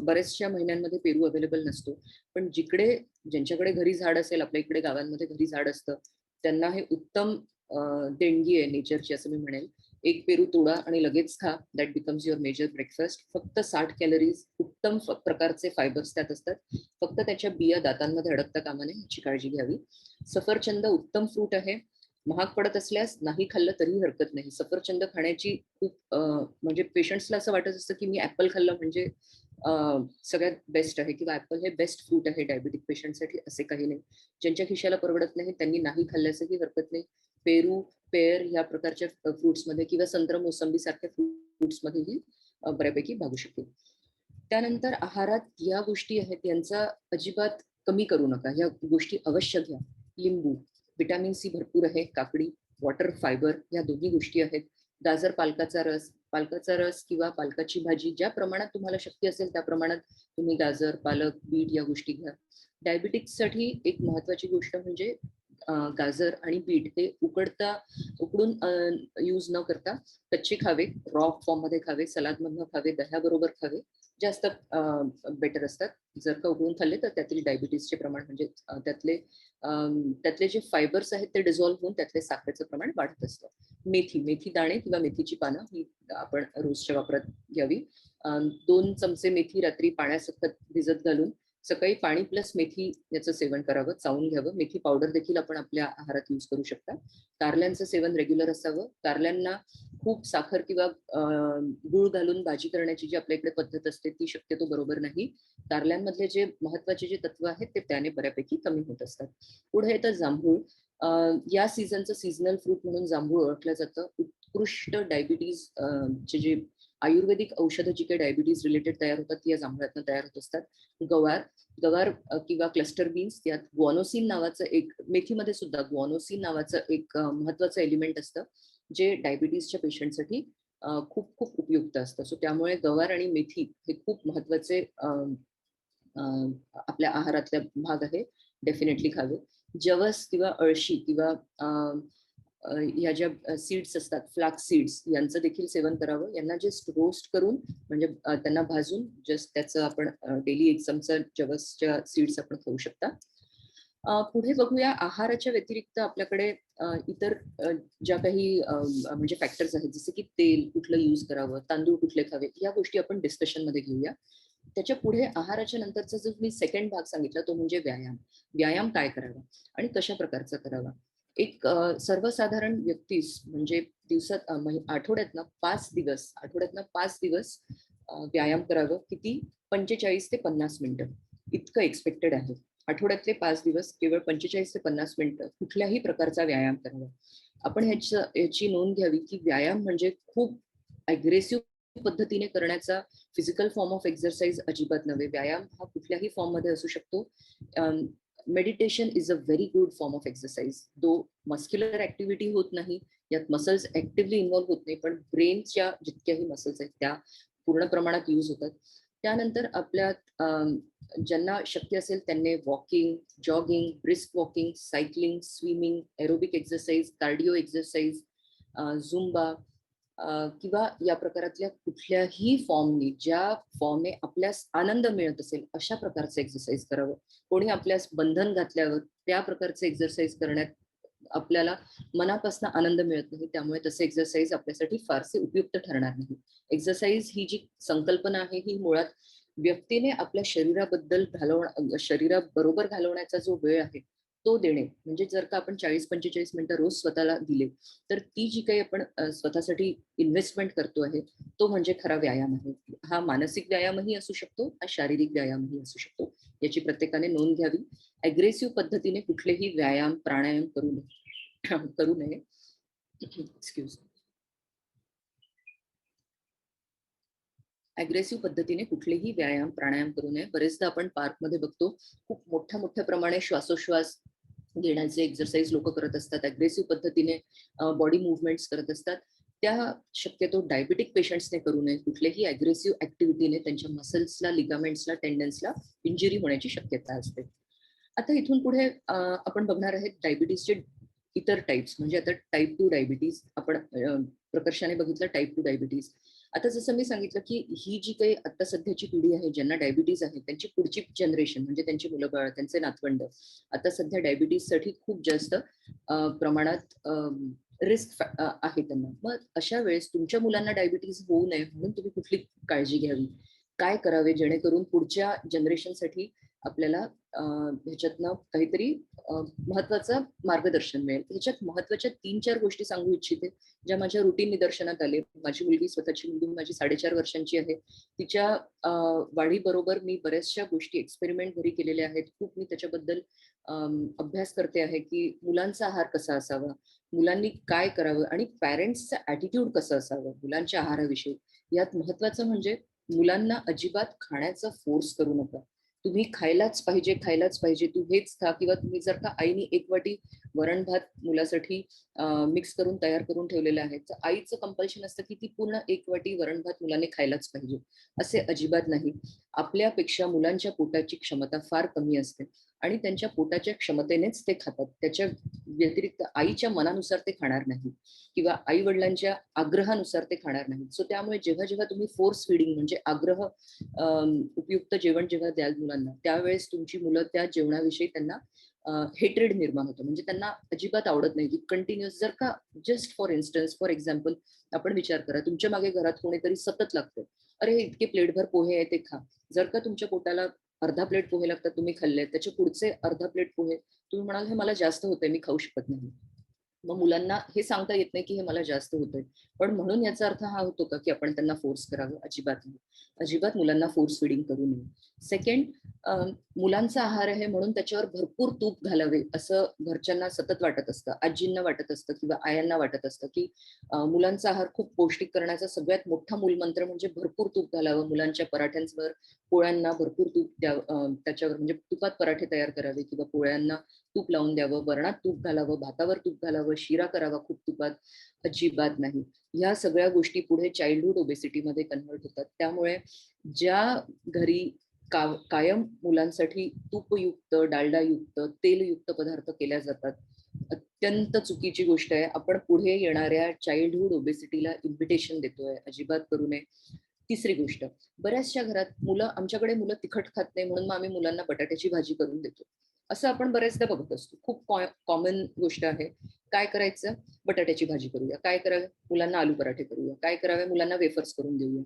बऱ्याचशा महिन्यांमध्ये पेरू अवेलेबल नसतो. पण ज्यांच्याकडे घरी झाड असेल, आपल्या इकडे गावांमध्ये घरी झाड असतं, त्यांना हे उत्तम देणगी आहे नेचरची असं मी म्हणेल. एक पेरू तोडा आणि लगेच खा. That becomes your major breakfast. फक्त 60 कॅलरीज, उत्तम प्रकारचे फायबर्स त्यात असतात. फक्त त्याच्या बिया दातांमध्ये अडकता कामा नये याची काळजी घ्यावी. सफरचंद उत्तम फ्रूट आहे. महाग पडत असल्यास नाही खाल्लं तरी हरकत नाही. सफरचंद खाण्याची खूप म्हणजे पेशंट्सला असं वाटत असतं की मी ऍपल खाल्लं म्हणजे सगळ्यात बेस्ट आहे किंवा ऍपल हे बेस्ट फ्रूट आहे डायबेटिक पेशंटसाठी. असे काही नाही. ज्यांच्या खिशाला परवडत नाही त्यांनी नाही खाल्ल्यासही हरकत नाही. पेरू, पेर या प्रकारच्या फ्रुट्समध्ये किंवा संत्र, मोसंबी सारख्या फ्रुट्समध्येही बऱ्यापैकी भागू शकेल. त्यानंतर आहारात या गोष्टी आहेत यांचा अजिबात कमी करू नका. या गोष्टी अवश्य घ्या. लिंबू, व्हिटॅमिन सी भरपूर आहे. काकडी, वॉटर, फायबर या दोन्ही गोष्टी आहेत. गाजर, पालकाचा रस किंवा पालकाची भाजी ज्या प्रमाणात तुम्हाला शक्य असेल त्या प्रमाणात तुम्ही गाजर, पालक, बीट या गोष्टी घ्या. डायबिटिक्ससाठी एक महत्वाची गोष्ट म्हणजे गाजर आणि बीट हे उकडून यूज न करता कच्चे खावे, रॉ फॉर्म मध्ये खावे, सलाद मधनं खावे, दह्याबरोबर खावे, जास्त बेटर असतात. जर का उकडून खाल्ले तर त्यातील डायबिटीसचे प्रमाण म्हणजे त्यातले जे फायबर्स आहेत ते डिझॉल्व्ह होऊन त्यातले साखरेचं प्रमाण वाढत असतं. मेथी दाणे किंवा मेथीची पानं ही आपण रोजच्या वापरात घ्यावी. 2 चमचे मेथी रात्री पाण्यासकट भिजत घालून सकाळी पाणी प्लस मेथी याचं सेवन करावं, चावून घ्यावं. मेथी पावडर देखील आपण आपल्या आहारात यूज करू शकता. कारल्यांचं सेवन रेग्युलर असावं. कारल्यांना खूप साखर किंवा गूळ घालून भाजी करण्याची जी आपल्या इकडे पद्धत असते ती शक्यतो बरोबर नाही. कारल्यांमधले जे महत्वाचे जे तत्व आहेत ते त्याने बऱ्यापैकी कमी होत असतात. पुढे येतं जांभूळ. या सीझनचं सीझनल फ्रूट म्हणून जांभूळ ओळखलं जातं. उत्कृष्ट डायबिटीज चे जे आयुर्वेदिक औषधं जी काही डायबिटीज रिलेटेड तयार होतात ती या जांभळातनं तयार होत असतात. गवार किंवा क्लस्टर बीन्स, यात ग्वानोसिन नावाचं एक, मेथीमध्ये सुद्धा ग्वानोसिन नावाचं एक महत्वाचं एलिमेंट असतं जे डायबिटीजच्या पेशंटसाठी खूप खूप उपयुक्त असतं. सो त्यामुळे गवार आणि मेथी हे खूप महत्वाचे आपल्या आहारातला भाग आहे. डेफिनेटली खावे. जवस किंवा अळशी किंवा ह्या ज्या सीड्स असतात, फ्लाक्स सीड्स, यांचं देखील सेवन करावं. यांना जस्ट रोस्ट करून म्हणजे त्यांना भाजून जस्ट त्याचं आपण डेली 1 चमचा जवसच्या सीड्स आपण खाऊ शकता. पुढे बघूया आहाराच्या व्यतिरिक्त आपल्याकडे इतर ज्या काही म्हणजे फॅक्टर्स आहेत, जसे की तेल कुठलं यूज करावं, तांदूळ कुठले खावे, या गोष्टी आपण डिस्कशन मध्ये घेऊया. त्याच्या पुढे आहाराच्या नंतरचा जो मी सेकंड भाग सांगितला तो म्हणजे व्यायाम. व्यायाम काय करावा आणि कशा प्रकारचा करावा. एक सर्वसाधारण व्यक्तीस म्हणजे आठवड्यातनं 5 दिवस व्यायाम करावं. किती? 45 ते 50 मिनिटं इतकं एक्सपेक्टेड आहे. आठवड्यातले 5 दिवस केवळ 45 ते 50 मिनिटं कुठल्याही प्रकारचा व्यायाम करावा. आपण याची नोंद घ्यावी की व्यायाम म्हणजे खूप अग्रेसिव्ह पद्धतीने करण्याचा फिजिकल फॉर्म ऑफ एक्सरसाइज अजिबात नव्हे. व्यायाम हा कुठल्याही फॉर्म मध्ये असू शकतो. Meditation is a very good form of exercise. दो मस्क्युलर ऍक्टिव्हिटी होत नाही, यात मसल्स ऍक्टिव्हली इन्व्हॉल्व्ह होत नाही, पण ब्रेनच्या जितक्याही मसल्स आहेत त्या पूर्ण प्रमाणात यूज होतात. त्यानंतर आपल्यात ज्यांना शक्य असेल त्यांनी walking, jogging, brisk walking, cycling, swimming, aerobic exercise, cardio exercise, Zumba किंवा या प्रकारातल्या कुठल्याही फॉर्मनी, ज्या फॉर्मने आपल्यास आनंद मिळत असेल अशा प्रकारचं एक्सरसाइज करावं. कोणी आपल्यास बंधन घातल्यावर त्या प्रकारचे एक्सरसाइज करण्यात आपल्याला मनापासून आनंद मिळत नाही, त्यामुळे तसे एक्सरसाइज आपल्यासाठी फारसे उपयुक्त ठरणार नाही. एक्सरसाइज ही जी संकल्पना आहे ही मुळात व्यक्तीने आपल्या शरीराबरोबर घालवण्याचा जो वेळ आहे तो देणे. म्हणजे जर का आपण 40-45 मिनिटं रोज स्वतःला दिले तर ती जी काही आपण स्वतःसाठी इन्व्हेस्टमेंट करतो आहे तो म्हणजे खरा व्यायाम आहे. हा मानसिक व्यायामही असू शकतो, हा शारीरिक व्यायामही असू शकतो. याची प्रत्येकाने नोंद घ्यावी. अग्रेसिव्ह पद्धतीने कुठलेही व्यायाम, प्राणायाम करू नये. एक्सक्यूज. अग्रेसिव्ह पद्धतीने कुठलेही व्यायाम, प्राणायाम करू नये. बरेचदा आपण पार्कमध्ये बघतो, खूप मोठ्या प्रमाणे श्वासोश्वास घेण्याचे एक्सरसाइज लोकं करत असतात. अग्रेसिव्ह पद्धतीने बॉडी मूव्हमेंट्स करत असतात. त्या शक्यतो डायबिटिक पेशंट्सने करू नये. कुठल्याही अग्रेसिव्ह ॲक्टिव्हिटीने त्यांच्या मसल्सला, लिगामेंट्सला, टेंडन्सला इंजुरी होण्याची शक्यता असते. आता इथून पुढे आपण बघणार आहेत डायबिटीजचे इतर टाइप्स. म्हणजे आता टाइप 2 डायबिटीज आपण प्रकर्षाने बघितलं टाइप 2 डायबिटीज. आता जसं मी सांगितलं, की ही जी काही आता सध्याची पिढी आहे, ज्यांना डायबिटीज आहे, त्यांची पुढची जनरेशन म्हणजे त्यांची मुलं-बाळं, त्यांचे नातवंड, आता सध्या डायबिटीजसाठी खूप जास्त प्रमाणात रिस्क आहे त्यांना. मग अशा वेळेस तुमच्या मुलांना डायबिटीज होऊ नये म्हणून तुम्ही कुठली काळजी घ्यावी? काय करावे जेणेकरून पुढच्या जनरेशनसाठी आपल्याला ह्याच्यातनं काहीतरी महत्त्वाचं मार्गदर्शन मिळेल. ह्याच्यात महत्त्वाच्या 3-4 गोष्टी सांगू इच्छिते, ज्या माझ्या रुटीन निदर्शनात आले. माझी मुलगी, स्वतःची मुलगी माझी 4.5 वर्षांची आहे. तिच्या वाढीबरोबर मी बऱ्याचशा गोष्टी एक्सपेरिमेंट घरी केलेल्या आहेत. खूप मी त्याच्याबद्दल अभ्यास करते आहे, की मुलांचा आहार कसा असावा, मुलांनी काय करावं आणि पॅरेंट्सचा ॲटिट्यूड कसं असावं मुलांच्या आहाराविषयी. यात महत्त्वाचं म्हणजे मुलांना अजिबात खाण्याचा फोर्स करू नका. तुम्ही खायलाच पाहिजे, खायलाच पाहिजे, तू हेच खा, किंवा तुम्ही जर का आईने 1 वाटी वरण-भात मुलासाठी मिक्स करून तयार करून ठेवलेलं आहे, तर आईचं कंपल्शन असतं, की ती पूर्ण 1 वाटी वरण-भात मुलाने खायलाच पाहिजे. असे अजिबात नाही. आपल्यापेक्षा मुलांच्या पोटाची क्षमता फार कमी असते आणि त्यांच्या पोटाच्या क्षमतेनेच ते खातात. त्याच्या व्यतिरिक्त आईच्या मनानुसार ते खाणार नाही किंवा आई-वडिलांच्या आग्रहानुसार ते खाणार नाही. सो त्यामुळे जेव्हा तुम्ही फोर्स फीडिंग म्हणजे आग्रह उपयुक्त जेवण जेव्हा द्याल मुलांना, त्यावेळेस तुमची मुलं त्या जेवणाविषयी त्यांना हेट्रेड निर्माण होतं. म्हणजे त्यांना अजिबात आवडत नाही, की कंटिन्युअस जर का just for instance, for example आपण विचार करा, तुमच्या मागे घरात कोणीतरी सतत लागतंय. "अरे, इतके प्लेटभर पोहे आहे, ते खा." जर का तुमच्या पोटाला अर्धा प्लेट पोहे लागतात, तुम्ही खाल्ले, त्याच्या पुढचे अर्धा प्लेट पोहे तुम्ही म्हणाल, "हे मला जास्त होतंय, मी खाऊ शकत नाही." मग मुलांना हे सांगता येत नाही, की हे मला जास्त होतंय. पण म्हणून याचा अर्थ हा होतो का, की आपण त्यांना फोर्स करावं? अजिबात नाही. अजिबात मुलांना फोर्स फीडिंग करू नये. सेकंड, मुलांचा आहार आहे म्हणून त्याच्यावर भरपूर तूप घालावे असं घरच्यांना सतत वाटत असतं. आजींना वाटत असतं किंवा आयांना वाटत असतं, की मुलांचा आहार खूप पौष्टिक करण्याचा सगळ्यात मोठा मूलमंत्र म्हणजे भरपूर तूप घालावं. मुलांच्या पराठ्यांवर, पोळ्यांना भरपूर तूप द्यावं, त्याच्यावर म्हणजे तुपात पराठे तयार करावे किंवा पोळ्यांना तूप लावून द्यावं, वरणात तूप घालावं, भातावर तूप घालावं, शिरा करावा खूप तुपात. अजिबात नाही. ह्या सगळ्या गोष्टी पुढे चाइल्डहूड ओबेसिटीमध्ये कन्व्हर्ट होतात. त्यामुळे ज्या घरी कायम मुलांसाठी तूपयुक्त, डालडायुक्त, तेलयुक्त पदार्थ केल्या जातात, अत्यंत चुकीची गोष्ट आहे. आपण पुढे येणाऱ्या चाइल्डहूड ओबेसिटीला इन्व्हिटेशन देतोय. अजिबात करू नये. तिसरी गोष्ट, बऱ्याचशा घरात आमच्याकडे मुलं तिखट खात नाही म्हणून मग आम्ही मुलांना बटाट्याची भाजी करून देतो. असं आपण बरेचदा बघत असतो. खूप कॉमन गोष्ट आहे. काय करायचं? बटाट्याची भाजी करूया. काय करावे? मुलांना आलू पराठे करूया. काय करावे? मुलांना वेफर्स करून देऊया.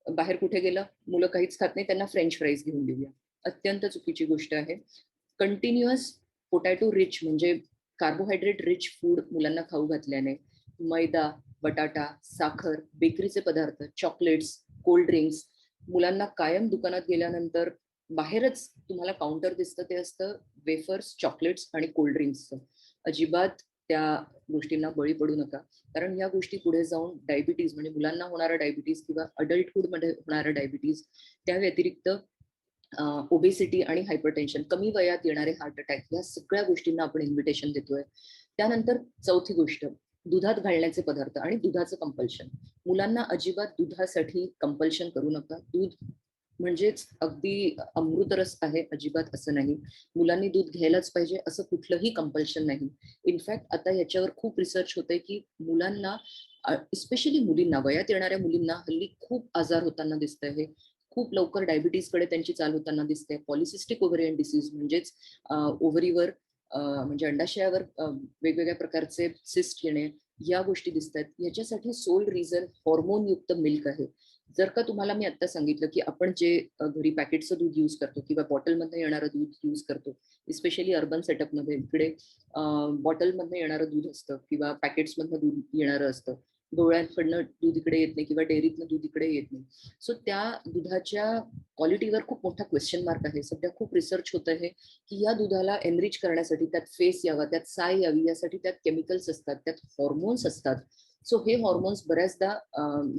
बाहेर कुठे गेलं? मुलं काहीच खात नाही, त्यांना फ्रेंच फ्राईज घेऊन देऊया. अत्यंत चुकीची गोष्ट आहे. कंटिन्युअस पोटॅटो रिच म्हणजे कार्बोहायड्रेट रिच फूड मुलांना खाऊ घातल्याने मैदा, बटाटा, साखर, बेकरीचे पदार्थ, चॉकलेट्स, कोल्ड ड्रिंक्स, मुलांना कायम दुकानात गेल्यानंतर बाहेरच तुम्हाला काउंटर दिसतं, ते असतं वेफर्स, चॉकलेट्स आणि कोल्ड ड्रिंक्सचं. अजिबात त्या गोष्टींना बळी पडू नका. कारण या गोष्टी पुढे जाऊन डायबिटीज म्हणजे मुलांना होणारा डायबिटीज किंवा अडल्टहूडमध्ये होणारा डायबिटीज, त्या व्यतिरिक्त ओबेसिटी आणि हायपरटेन्शन, कमी वयात येणारे हार्ट अटॅक, या सगळ्या गोष्टींना आपण इन्व्हिटेशन देतोय. त्यानंतर चौथी गोष्ट, दुधात घालण्याचे पदार्थ आणि दुधाचं कंपल्शन. मुलांना अजिबात दुधासाठी कंपल्शन करू नका. दूध म्हणजेच अगदी अमृतरस आहे, अजिबात असं नाही. मुलांनी दूध घ्यायलाच पाहिजे असं कुठलंही कंपल्शन नाही. इनफॅक्ट आता याच्यावर खूप रिसर्च होतंय, की मुलांना स्पेशली मुलींना, वयात येणाऱ्या मुलींना हल्ली खूप आजार होताना दिसतंय. हे खूप लवकर डायबिटीजकडे त्यांची चाल होताना दिसते. पॉलिसिस्टिक ओव्हरियन डिसीज म्हणजेच ओव्हरीवर म्हणजे अंडाशयावर वेगवेगळ्या प्रकारचे सिस्ट येणे, या गोष्टी दिसतात. याच्यासाठी सोल रिझन हॉर्मोनयुक्त मिल्क आहे. जर का तुम्हाला मी आता सांगितलं, की आपण जे घरी पॅकेटचं दूध यूज करतो किंवा बॉटलमधनं येणारं दूध यूज करतो, स्पेशली अर्बन सेटअपमध्ये इकडे बॉटलमधनं येणारं दूध असतं किंवा पॅकेट्समधनं दूध येणारं असतं. डोळ्यांकडनं दूध इकडे येत नाही किंवा डेअरीतनं दूध इकडे येत नाही. सो त्या दुधाच्या क्वालिटीवर खूप मोठा क्वेश्चन मार्क आहे. सध्या खूप रिसर्च होत आहे, की या दुधाला एनरिच करण्यासाठी, त्यात फेस यावा, त्यात साय यावी, यासाठी त्यात केमिकल्स असतात, त्यात हॉर्मोन्स असतात, सो हे हॉर्मोन्स बऱ्याचदा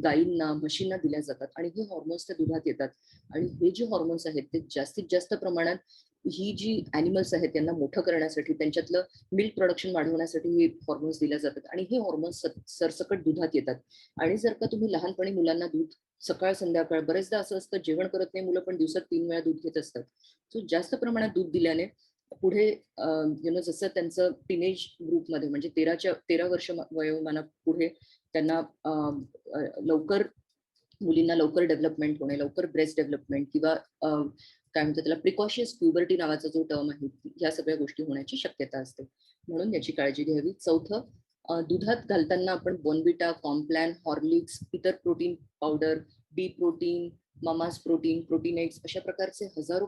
गायींना, म्हशींना दिल्या जातात आणि हे हॉर्मोन्स त्या दुधात येतात. आणि हे जे हॉर्मोन्स आहेत ते जास्तीत जास्त प्रमाणात ही जी ॲनिमल्स आहेत त्यांना मोठं करण्यासाठी, त्यांच्यातलं मिल्क प्रोडक्शन वाढवण्यासाठी हे हॉर्मोन्स दिल्या जातात आणि हे हॉर्मोन्स सरसकट दुधात येतात. आणि जर का तुम्ही लहानपणी मुलांना दूध सकाळ संध्याकाळ, बरेचदा असं असतं जेवण करत नाही मुलं पण दिवसात 3 वेळा दूध घेत असतात. सो जास्त प्रमाणात दूध दिल्याने पुढे जसं त्यांचं टीनेज ग्रुपमध्ये म्हणजे 13 वर्ष वयोमाना पुढे त्यांना लवकर, मुलींना लवकर डेव्हलपमेंट होणे, लवकर ब्रेस्ट डेव्हलपमेंट किंवा काय म्हणतात त्याला प्रिकॉशियस प्युबर्टी नावाचा जो टर्म आहे, या सगळ्या गोष्टी होण्याची शक्यता असते. म्हणून याची काळजी घ्यावी. चौथं, दुधात घालताना आपण बॉर्नव्हिटा, कॉम्प्लॅन, हॉर्लिक्स, इतर प्रोटीन पावडर, बी प्रोटीन, मामाज प्रोटीन, प्रोटीन एग्स अशा प्रकारचे हजारो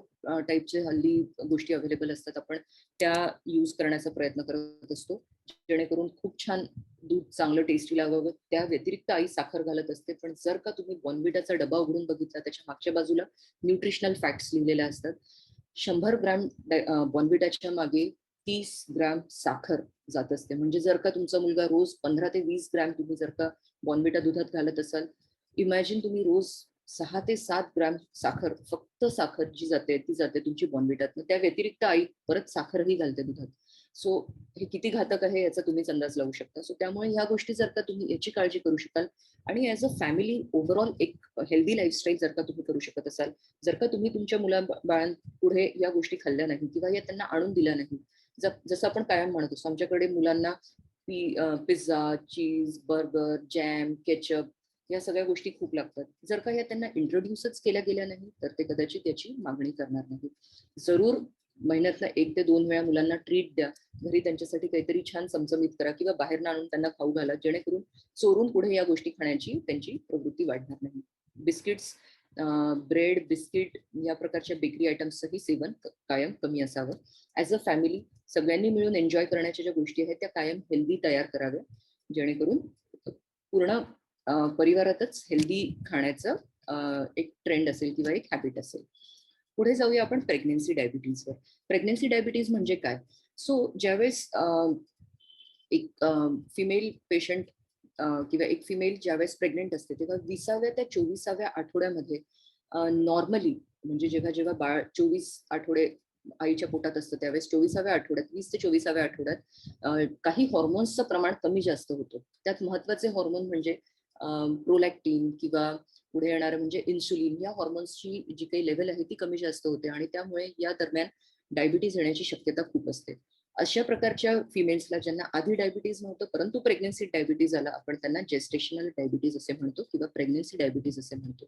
टाईपचे हल्ली गोष्टी अवेलेबल असतात. आपण त्या यूज करण्याचा प्रयत्न करत असतो, जेणेकरून खूप छान दूध चांगलं टेस्टी लागावं. त्या व्यतिरिक्त आई साखर घालत असते. पण जर का तुम्ही बॉर्नव्हिटाचा डबा उघडून बघितला, त्याच्या मागच्या बाजूला न्यूट्रिशनल फॅक्ट्स लिहिलेल्या असतात. 100 ग्रॅम बॉर्नव्हिटाच्या मागे 30 ग्रॅम साखर जात असते. म्हणजे जर का तुमचा मुलगा रोज 15 ते 20 ग्रॅम तुम्ही जर का बॉर्नव्हिटा दुधात घालत असाल, इमॅजिन तुम्ही रोज 6 ते 7 ग्रॅम साखर, फक्त साखर जी जाते ती जाते तुमची बॉर्नव्हिटातनं. त्या व्यतिरिक्त आई परत साखरही घालते दुधात. सो हे किती घातक आहे याचा तुम्हीच अंदाज लावू शकता. सो त्यामुळे ह्या गोष्टी जर का तुम्ही याची काळजी करू शकाल आणि ॲज अ फॅमिली ओव्हरऑल एक हेल्दी लाईफस्टाईल जर का तुम्ही करू शकत असाल, जर का तुम्ही तुमच्या बाळांपुढे या गोष्टी खाल्ल्या नाही किंवा या त्यांना आणून दिल्या नाही, जसं आपण कायम म्हणत असतो, आमच्याकडे मुलांना पिझ्झा, चीज, बर्गर, जॅम, केचप या सगळ्या गोष्टी खूप लागतात. जर का या त्यांना इंट्रोड्यूसच केल्या गेल्या नाही, तर ते कदाचित याची मागणी करणार नाही. जरूर महिन्यातनं 1 ते 2 वेळा मुलांना ट्रीट द्या. घरी त्यांच्यासाठी काहीतरी छान चमचमीत करा किंवा बाहेरनं आणून त्यांना खाऊ घाला, जेणेकरून चोरून पुढे या गोष्टी खाण्याची त्यांची प्रवृत्ती वाढणार नाही. बिस्किट्स, ब्रेड, बिस्किट या प्रकारच्या बेकरी आयटम्सचंही सेवन कायम कमी असावं. ॲज अ फॅमिली सगळ्यांनी मिळून एन्जॉय करण्याच्या ज्या गोष्टी आहेत त्या कायम हेल्दी तयार कराव्या, जेणेकरून पूर्ण परिवारातच हेल्दी खाण्याचं एक ट्रेंड असेल किंवा एक हॅबिट असेल. पुढे जाऊया आपण प्रेग्नन्सी डायबिटीजवर. प्रेग्नन्सी डायबिटीज म्हणजे काय? सो ज्यावेळेस एक फिमेल पेशंट किंवा एक फिमेल ज्यावेळेस प्रेग्नेंट असते, तेव्हा 20व्या ते 24व्या आठवड्यामध्ये नॉर्मली, म्हणजे जेव्हा जेव्हा बाळ 24 आठवडे आईच्या पोटात असतं, त्यावेळेस 24व्या आठवड्यात, 20 ते 24व्या आठवड्यात काही हॉर्मोन्सचं प्रमाण कमी जास्त होतं. त्यात महत्वाचे हॉर्मोन म्हणजे प्रोलॅक्टिन किंवा पुढे येणारं म्हणजे इन्सुलिन. या हॉर्मोन्सची जी काही लेव्हल आहे ती कमी जास्त होते आणि त्यामुळे या दरम्यान डायबिटीज येण्याची शक्यता खूप असते. अशा प्रकारच्या फिमेल्सला ज्यांना आधी डायबिटीज नव्हतं परंतु प्रेग्नन्सी डायबिटीज आला, आपण त्यांना जेस्टेशनल डायबिटीज असे म्हणतो किंवा प्रेग्नन्सी डायबिटीज असे म्हणतो.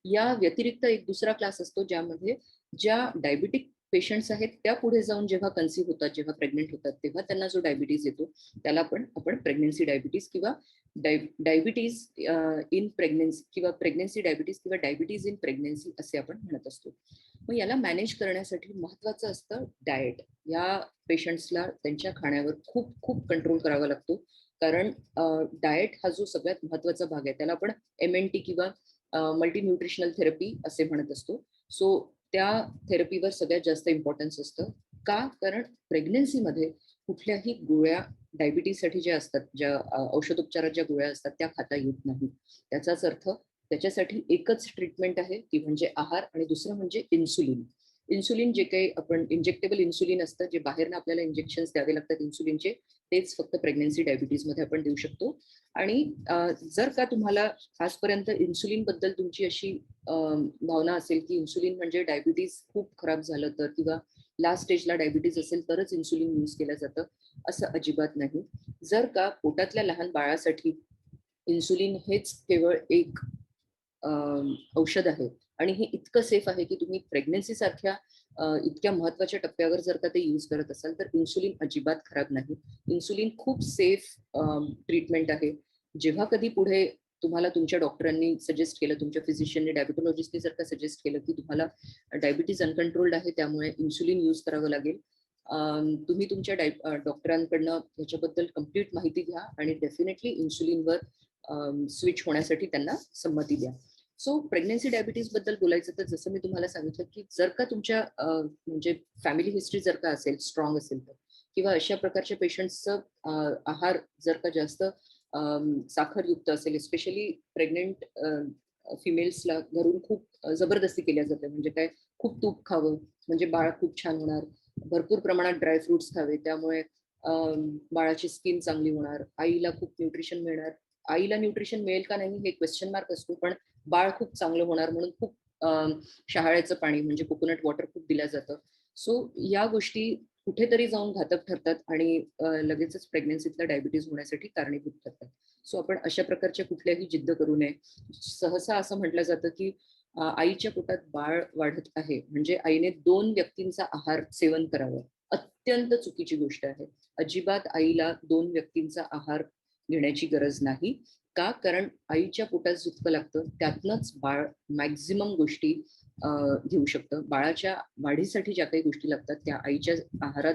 या व्यतिरिक्त एक दुसरा क्लास असतो ज्यामध्ये ज्या डायबिटिक पेशंट्स आहेत त्या पुढे जाऊन जेव्हा कन्सीव्ह होतात, जेव्हा प्रेग्नेंट होतात, तेव्हा त्यांना जो डायबिटीज येतो त्याला पण आपण प्रेग्नन्सी डायबिटीज किंवा डायबिटीज इन प्रेग्नन्सी किंवा प्रेग्नन्सी डायबिटीज किंवा डायबिटीज इन प्रेग्नन्सी असे आपण म्हणत असतो. मग याला मॅनेज करण्यासाठी महत्वाचं असतं डाएट. या पेशंट्सला त्यांच्या खाण्यावर खूप खूप कंट्रोल करावा लागतो, कारण डाएट हा जो सगळ्यात महत्वाचा भाग आहे त्याला आपण MNT किंवा मल्टी न्यूट्रिशनल थेरपी असे म्हणत असतो. सो त्या थेरपीवर सगळ्यात जास्त इम्पॉर्टन्स असतं. का? कारण प्रेग्नन्सीमध्ये कुठल्याही गोळ्या डायबिटीजसाठी ज्या असतात, ज्या औषधोपचारात ज्या गोळ्या असतात त्या खाता येत नाहीत. त्याचाच अर्थ त्याच्यासाठी एकच ट्रीटमेंट आहे, ती म्हणजे आहार आणि दुसरं म्हणजे इन्सुलिन. इन्सुलिन जे काही आपण इंजेक्टेबल इन्सुलिन असतं, जे बाहेरनं आपल्याला इंजेक्शन्स द्यावे लागतात इन्सुलिनचे, तेच फक्त प्रेग्नन्सी डायबिटीजमध्ये आपण देऊ शकतो. आणि जर का तुम्हाला आजपर्यंत इन्सुलिन बद्दल तुमची अशी भावना असेल की इन्सुलिन म्हणजे डायबिटीज खूप खराब झालं तर किंवा लास्ट स्टेजला डायबिटीज असेल तरच इन्सुलिन यूज केलं जातं, असं अजिबात नाही. जर का पोटातल्या लहान बाळासाठी इन्सुलिन हेच केवळ एक औषध आहे आणि हे इतकं सेफ आहे की तुम्ही प्रेग्नन्सी सारख्या इतक्या महत्वाच्या टप्प्यावर जर का ते यूज करत असाल तर इन्सुलिन अजिबात खराब नाही. इन्सुलिन खूप सेफ ट्रीटमेंट आहे. जेव्हा कधी पुढे तुम्हाला तुमच्या डॉक्टरांनी सजेस्ट केलं, तुमच्या फिजिशियनने, डायबिटोलॉजिस्टने जर का सजेस्ट केलं की तुम्हाला डायबिटीज अनकंट्रोल्ड आहे त्यामुळे इन्सुलिन यूज करावं लागेल, तुम्ही तुमच्या डॉक्टरांकडनं ह्याच्याबद्दल कम्प्लीट माहिती घ्या आणि डेफिनेटली इन्सुलिनवर स्विच होण्यासाठी त्यांना संमती द्या. सो प्रेग्नन्सी डायबिटीज बद्दल बोलायचं तर जसं मी तुम्हाला सांगितलं की जर का तुमच्या म्हणजे फॅमिली हिस्ट्री जर का असेल, स्ट्रॉंग असेल तर, किंवा अशा प्रकारच्या पेशंट्सचं आहार जर का जास्त साखरयुक्त असेल, स्पेशली प्रेग्नेंट फिमेल्सला घरून खूप जबरदस्ती केल्या जाते. म्हणजे काय, खूप तूप खावं म्हणजे बाळ खूप छान होणार, भरपूर प्रमाणात ड्रायफ्रुट्स खावे त्यामुळे बाळाची स्किन चांगली होणार, आईला खूप न्यूट्रिशन मिळणार. आईला न्यूट्रिशन मिळेल का नाही हे क्वेश्चन मार्क असतो, पण बाळ खूप चांगलं होणार म्हणून खूप शहाळ्याचं पाणी म्हणजे कोकोनट वॉटर खूप दिलं जातं. सो या गोष्टी कुठेतरी जाऊन घातक ठरतात आणि लगेचच प्रेग्नन्सीतला डायबिटीज होण्यासाठी कारणीभूत ठरतात. सो आपण अशा प्रकारच्या कुठल्याही जिद्द करू नये. सहसा असं म्हटलं जातं की आईच्या पोटात बाळ वाढत आहे म्हणजे आईने 2 व्यक्तींचा आहार सेवन करावं. अत्यंत चुकीची गोष्ट आहे. अजिबात आईला 2 व्यक्तींचा आहार घेण्याची गरज नाही. का? कारण आईच्या पोटात जितकं लागतं त्यातनंच बाळ मॅक्झिमम गोष्टी घेऊ शकतं. बाळाच्या वाढीसाठी ज्या काही गोष्टी लागतात त्या आईच्या आहारात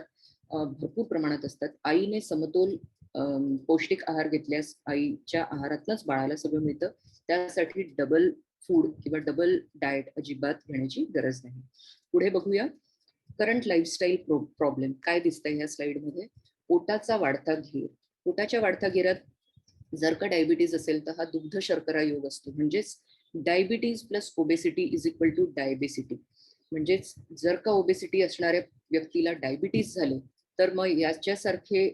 भरपूर प्रमाणात असतात. आईने समतोल पौष्टिक आहार घेतल्यास आईच्या आहारातनंच बाळाला सगळं मिळतं. त्यासाठी डबल फूड किंवा डबल डाएट अजिबात घेण्याची गरज नाही. पुढे बघूया. करंट लाईफस्टाईल प्रॉब्लेम काय दिसतंय ह्या स्लाइडमध्ये? पोटाचा वाढता घेर. पोटाच्या वाढत्या घेरात जर का डायबिटीज असेल तर हा दुग्ध शर्करा योग असतो. म्हणजेच diabetes plus obesity is equal to diabesity. म्हणजेच जर का ओबेसिटी असणाऱ्या व्यक्तीला डायबिटीज झाले तर मग याच्यासारखे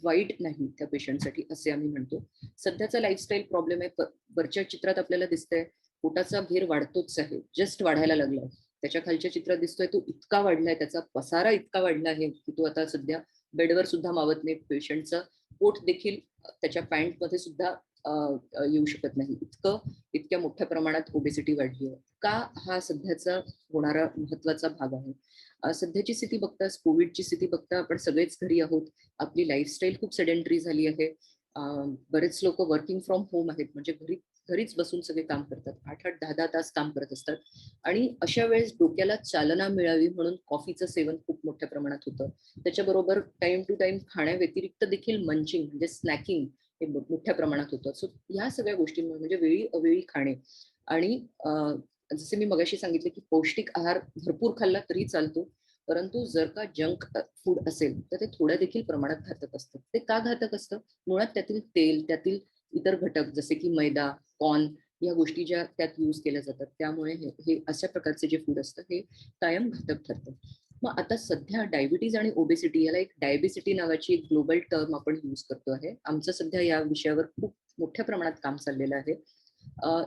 वाईट नाही त्या पेशंटसाठी असे आम्ही म्हणतो. सध्याचा लाईफस्टाईल प्रॉब्लेम आहे. वरच्या चित्रात आपल्याला दिसतंय पोटाचा घेर वाढतोच आहे, जस्ट वाढायला लागलाय. त्याच्या खालच्या चित्रात दिसतोय तो इतका वाढलाय, त्याचा पसारा इतका वाढला आहे की तो आता सध्या बेडवर सुद्धा मावत नाही. पेशंटचं पोट देखील त्याच्या पॅन्टमध्ये सुद्धा येऊ शकत नाही. इतक्या मोठ्या प्रमाणात ओबेसिटी वाढली आहे. का? हा सध्याचा होणारा महत्वाचा भाग आहे. सध्याची स्थिती बघता, कोविडची स्थिती बघता आपण सगळेच घरी आहोत. आपली लाईफस्टाईल खूप सेडेंटरी झाली आहे. बरेच लोक वर्किंग फ्रॉम होम आहेत म्हणजे घरीच बसून सगळे काम करतात. 8-8, 10-10 तास काम करत असतात आणि अशा वेळेस डोक्याला चालना मिळावी म्हणून कॉफीचं सेवन खूप मोठ्या प्रमाणात होतं. त्याच्याबरोबर टाइम टू टाइम खाण्याव्यतिरिक्त देखील मंचिंग म्हणजे स्नॅकिंग हे मोठ्या प्रमाणात होतं. सो ह्या सगळ्या गोष्टींमुळे म्हणजे वेळी अवेळी खाणे आणि जसे मी मगाशी सांगितले की पौष्टिक आहार भरपूर खाल्ला तरी चालतो, परंतु जर का जंक फूड असेल तर ते थोड्या देखील प्रमाणात घातक असतं. ते का घातक असतं? मुळात त्यातील तेल, त्यातील इतर घटक जसे की मैदा, कॉर्न या गोष्टी ज्या त्यात यूज केल्या जातात त्यामुळे हे अशा प्रकारचे जे फूड असतं हे कायम घातक ठरतं. मग आता सध्या डायबिटीज आणि ओबेसिटी याला एक डायबेसिटी नावाची एक ग्लोबल टर्म आपण यूज करतो आहे. आमचं सध्या या विषयावर खूप मोठ्या प्रमाणात काम चाललेलं आहे.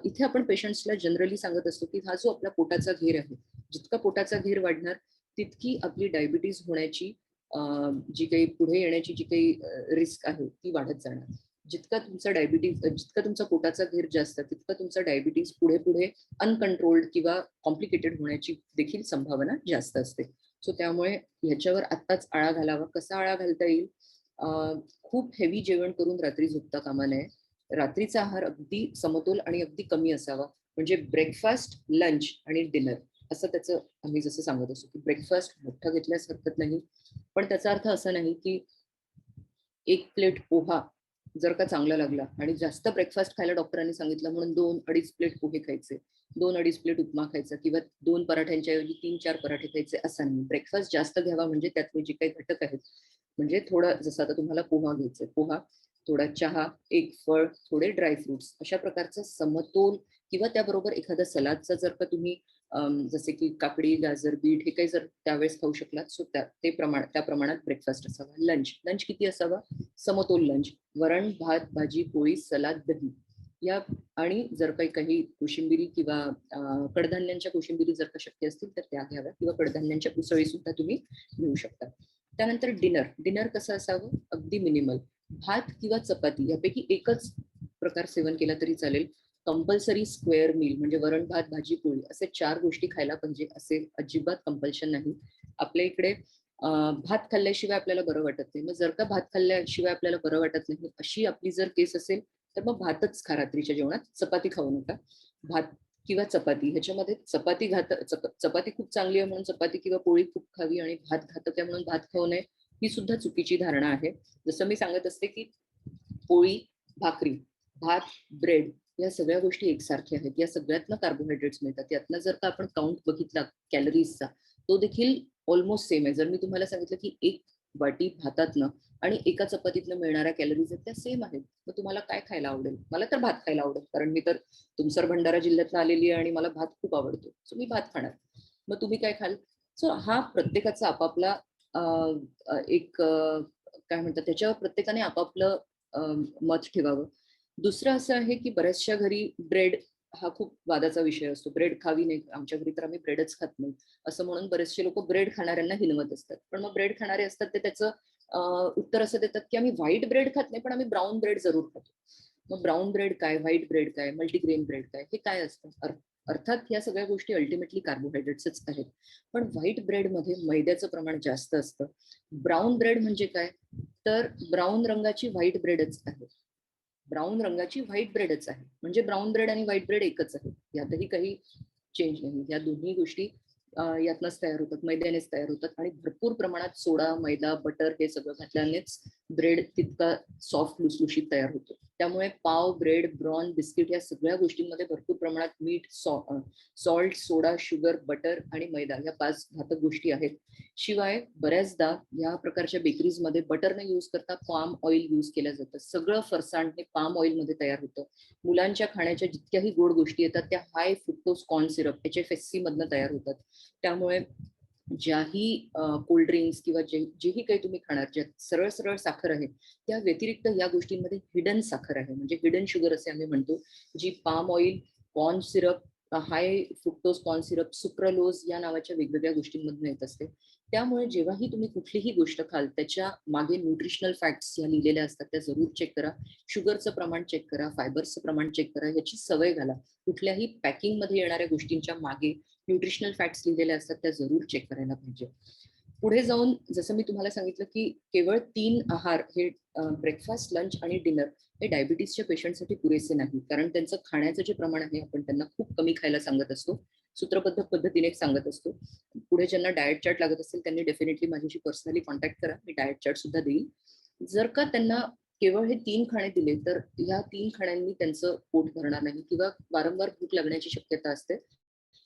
इथे आपण पेशंट्सला जनरली सांगत असतो की हा जो आपला पोटाचा घेर आहे, जितका पोटाचा घेर वाढणार तितकी आपली डायबिटीज होण्याची जी काही पुढे येण्याची जी काही रिस्क आहे ती वाढत जाणार. जितका तुमचा पोटाचा घेर जास्त तितका तुमचा डायबिटीज पुढे पुढे अनकंट्रोल्ड किंवा कॉम्प्लिकेटेड होण्याची देखील संभावना जास्त असते. सो त्यामुळे ह्याच्यावर आत्ताच आळा घालावा. कसा आळा घालता येईल? खूप हेवी जेवण करून रात्री झोपता कामा नये. रात्रीचा आहार अगदी समतोल आणि अगदी कमी असावा. म्हणजे ब्रेकफास्ट, लंच आणि डिनर असं त्याचं आम्ही जसं सांगत असतो की ब्रेकफास्ट मोठा घेतल्यास हरकत नाही, पण त्याचा अर्थ असा नाही की 1 प्लेट पोहा जर का चांगला लागला आणि जास्त ब्रेकफास्ट खायला डॉक्टरांनी सांगितलं म्हणून 2-2.5 प्लेट पोहे खायचे, 2-2.5 प्लेट उपमा खायचा किंवा 2 पराठ्यांच्या ऐवजी 3-4 पराठे खायचे असं नाही. ब्रेकफास्ट जास्त घ्यावा म्हणजे त्यातले जे काही घटक आहेत म्हणजे थोडं जसं आता तुम्हाला पोहा घ्यायचा, पोहा, थोडा चहा, 1 फळ, थोडे ड्रायफ्रुट्स अशा प्रकारचा समतोल किंवा त्याबरोबर एखादा सलादचा जर का तुम्ही जसे की काकडी, गाजर, बीट हे काही जर त्यावेळेस खाऊ शकलात सो त्या प्रमाणात ब्रेकफास्ट असावा. लंच किती असावा? समतोल लंच. वरण, भात, भाजी, पोळी, सलाद, दही या आणि जर काही कोशिंबिरी किंवा कडधान्यांच्या कोशिंबिरी जर का शक्य असतील तर त्या घ्याव्या किंवा कडधान्यांच्या उसळी सुद्धा तुम्ही घेऊ शकता. त्यानंतर डिनर कसं असावं? अगदी मिनिमल. भात किंवा चपाती यापैकी एकच प्रकार सेवन केला तरी चालेल. कंपल्सरी स्क्वेअर मील म्हणजे वरण, भात, भाजी, पोळी असे 4 गोष्टी खायला पाहिजे असे अजिबात कंपल्शन नाही. आपल्या इकडे भात खाल्ल्याशिवाय आपल्याला बरं वाटत नाही. मग जर का भात खाल्ल्याशिवाय आपल्याला बरं वाटत नाही अशी आपली जर केस असेल तर मग भातच खा रात्रीच्या जेवणात. चपाती खाऊ नका. भात किंवा चपाती ह्याच्यामध्ये चपाती खूप चांगली आहे म्हणून चपाती किंवा पोळी खूप खावी आणि भात घातक आहे म्हणून भात खाऊ नये ही सुद्धा चुकीची धारणा आहे. जसं मी सांगत असते की पोळी, भाकरी, भात, ब्रेड या सगळ्या गोष्टी एकसारख्या आहेत. या सगळ्यातनं कार्बोहायड्रेट्स मिळतात. यातनं जर का आपण काउंट बघितला कॅलरीजचा तो देखील ऑलमोस्ट सेम आहे. जर मी तुम्हाला सांगितलं की 1 वाटी भातातनं आणि एका चपातीतनं मिळणाऱ्या कॅलरीज आहेत त्या सेम आहेत. मग तुम्हाला काय खायला आवडेल? मला तर भात खायला आवडेल, कारण मी तर तुमसर भंडारा जिल्ह्यातनं आलेली आहे आणि मला भात खूप आवडतो. सो मी भात खाणार. मग तुम्ही काय खाल? सो हा प्रत्येकाचा आपापला अ, अ, एक काय म्हणतात त्याच्यावर प्रत्येकाने आपापलं मत ठेवावं. दुसरं असं आहे, की बऱ्याचशा घरी ब्रेड हा खूप वादाचा विषय असतो. ब्रेड खावी नाही. आमच्या घरी तर आम्ही ब्रेडच खात नाही. असं म्हणून बरेचसे लोकं ब्रेड खाणाऱ्यांना हिणवत असतात. पण मग ब्रेड खाणारे असतात ते त्याचं अ, उत्तर असं देतात, की आम्ही व्हाईट ब्रेड खात नाही, पण आम्ही ब्राउन ब्रेड जरूर खातो. मग ब्राउन ब्रेड काय? व्हाईट ब्रेड काय? मल्टीग्रेन ब्रेड काय? हे काय असतं? अर्थात या सगळ्या गोष्टी अल्टिमेटली कार्बोहायड्रेट्सच आहेत. पण व्हाईट ब्रेडमध्ये मैद्याचं प्रमाण जास्त असतं. ब्राउन ब्रेड म्हणजे काय? तर ब्राउन रंगाची व्हाईट ब्रेडच आहे. ब्राउन रंगाची व्हाईट ब्रेडच आहे. म्हणजे ब्राउन ब्रेड आणि व्हाईट ब्रेड एकच आहे. यातही काही चेंज नाही. या दोन्ही गोष्टी यातनंच तयार होतात, मैद्यानेच तयार होतात आणि भरपूर प्रमाणात सोडा, मैदा, बटर हे सगळं घातल्यानेच ब्रेड तितका सॉफ्ट लुसलुशीत तयार होतो. त्यामुळे पाव, ब्रेड, ब्रॉन, बिस्किट या सगळ्या गोष्टींमध्ये भरपूर प्रमाणात मीठ, सॉल्ट, सोडा, शुगर, बटर आणि मैदा या 5 घातक गोष्टी आहेत. शिवाय बऱ्याचदा या प्रकारच्या बेकरीजमध्ये बटर न यूज करता पाम ऑइल यूज केलं जातं. सगळं फरसाण हे पाम ऑइलमध्ये तयार होतं. मुलांच्या खाण्याच्या जितक्याही गोड गोष्टी येतात त्या हाय फ्रुक्टोज कॉर्न सिरप HFSC मधनं तयार होतात. त्यामुळे ज्याही कोल्ड ड्रिंक्स किंवा जेही काही तुम्ही खाणार, ज्यात सरळ सरळ साखर आहे, त्या व्यतिरिक्त या गोष्टींमध्ये हिडन साखर आहे, म्हणजे हिडन शुगर असे आम्ही म्हणतो, जी पाम ऑइल, कॉर्न सिरप, हाय फ्रुक्टोज कॉर्न सिरप, सुक्रालोज या नावाच्या वेगवेगळ्या गोष्टींमधून येत असते. त्यामुळे जेव्हाही तुम्ही कुठलीही गोष्ट खाल, त्याच्या मागे न्यूट्रिशनल फॅक्ट्स या लिहिलेल्या असतात त्या जरूर चेक करा. शुगरचं प्रमाण चेक करा, फायबर्सचं प्रमाण चेक करा, याची सवय घाला. कुठल्याही पॅकिंगमध्ये येणाऱ्या गोष्टींच्या मागे न्यूट्रिशनल फॅक्ट्स लिहिलेल्या असतात त्या जरूर चेक करायला पाहिजे. पुढे जाऊन जसं मी तुम्हाला सांगितलं, की केवळ 3 आहार हे ब्रेकफास्ट, लंच आणि डिनर हे डायबिटीसच्या पेशंटसाठी पुरेसे नाही. कारण त्यांचं खाण्याचं जे प्रमाण आहे आपण त्यांना खूप कमी खायला सांगत असतो. सूत्रबद्ध पद्धतीने सांगत असतो. पुढे ज्यांना डाएट चार्ट लागत असेल त्यांनी डेफिनेटली माझ्याशी पर्सनली कॉन्टॅक्ट करा. मी डाएट चार्ट सुद्धा देईल. जर का त्यांना केवळ हे 3 खाणे दिले, तर ह्या 3 खाण्यांनी त्यांचं पोट भरणार नाही किंवा वारंवार भूक लागण्याची शक्यता असते.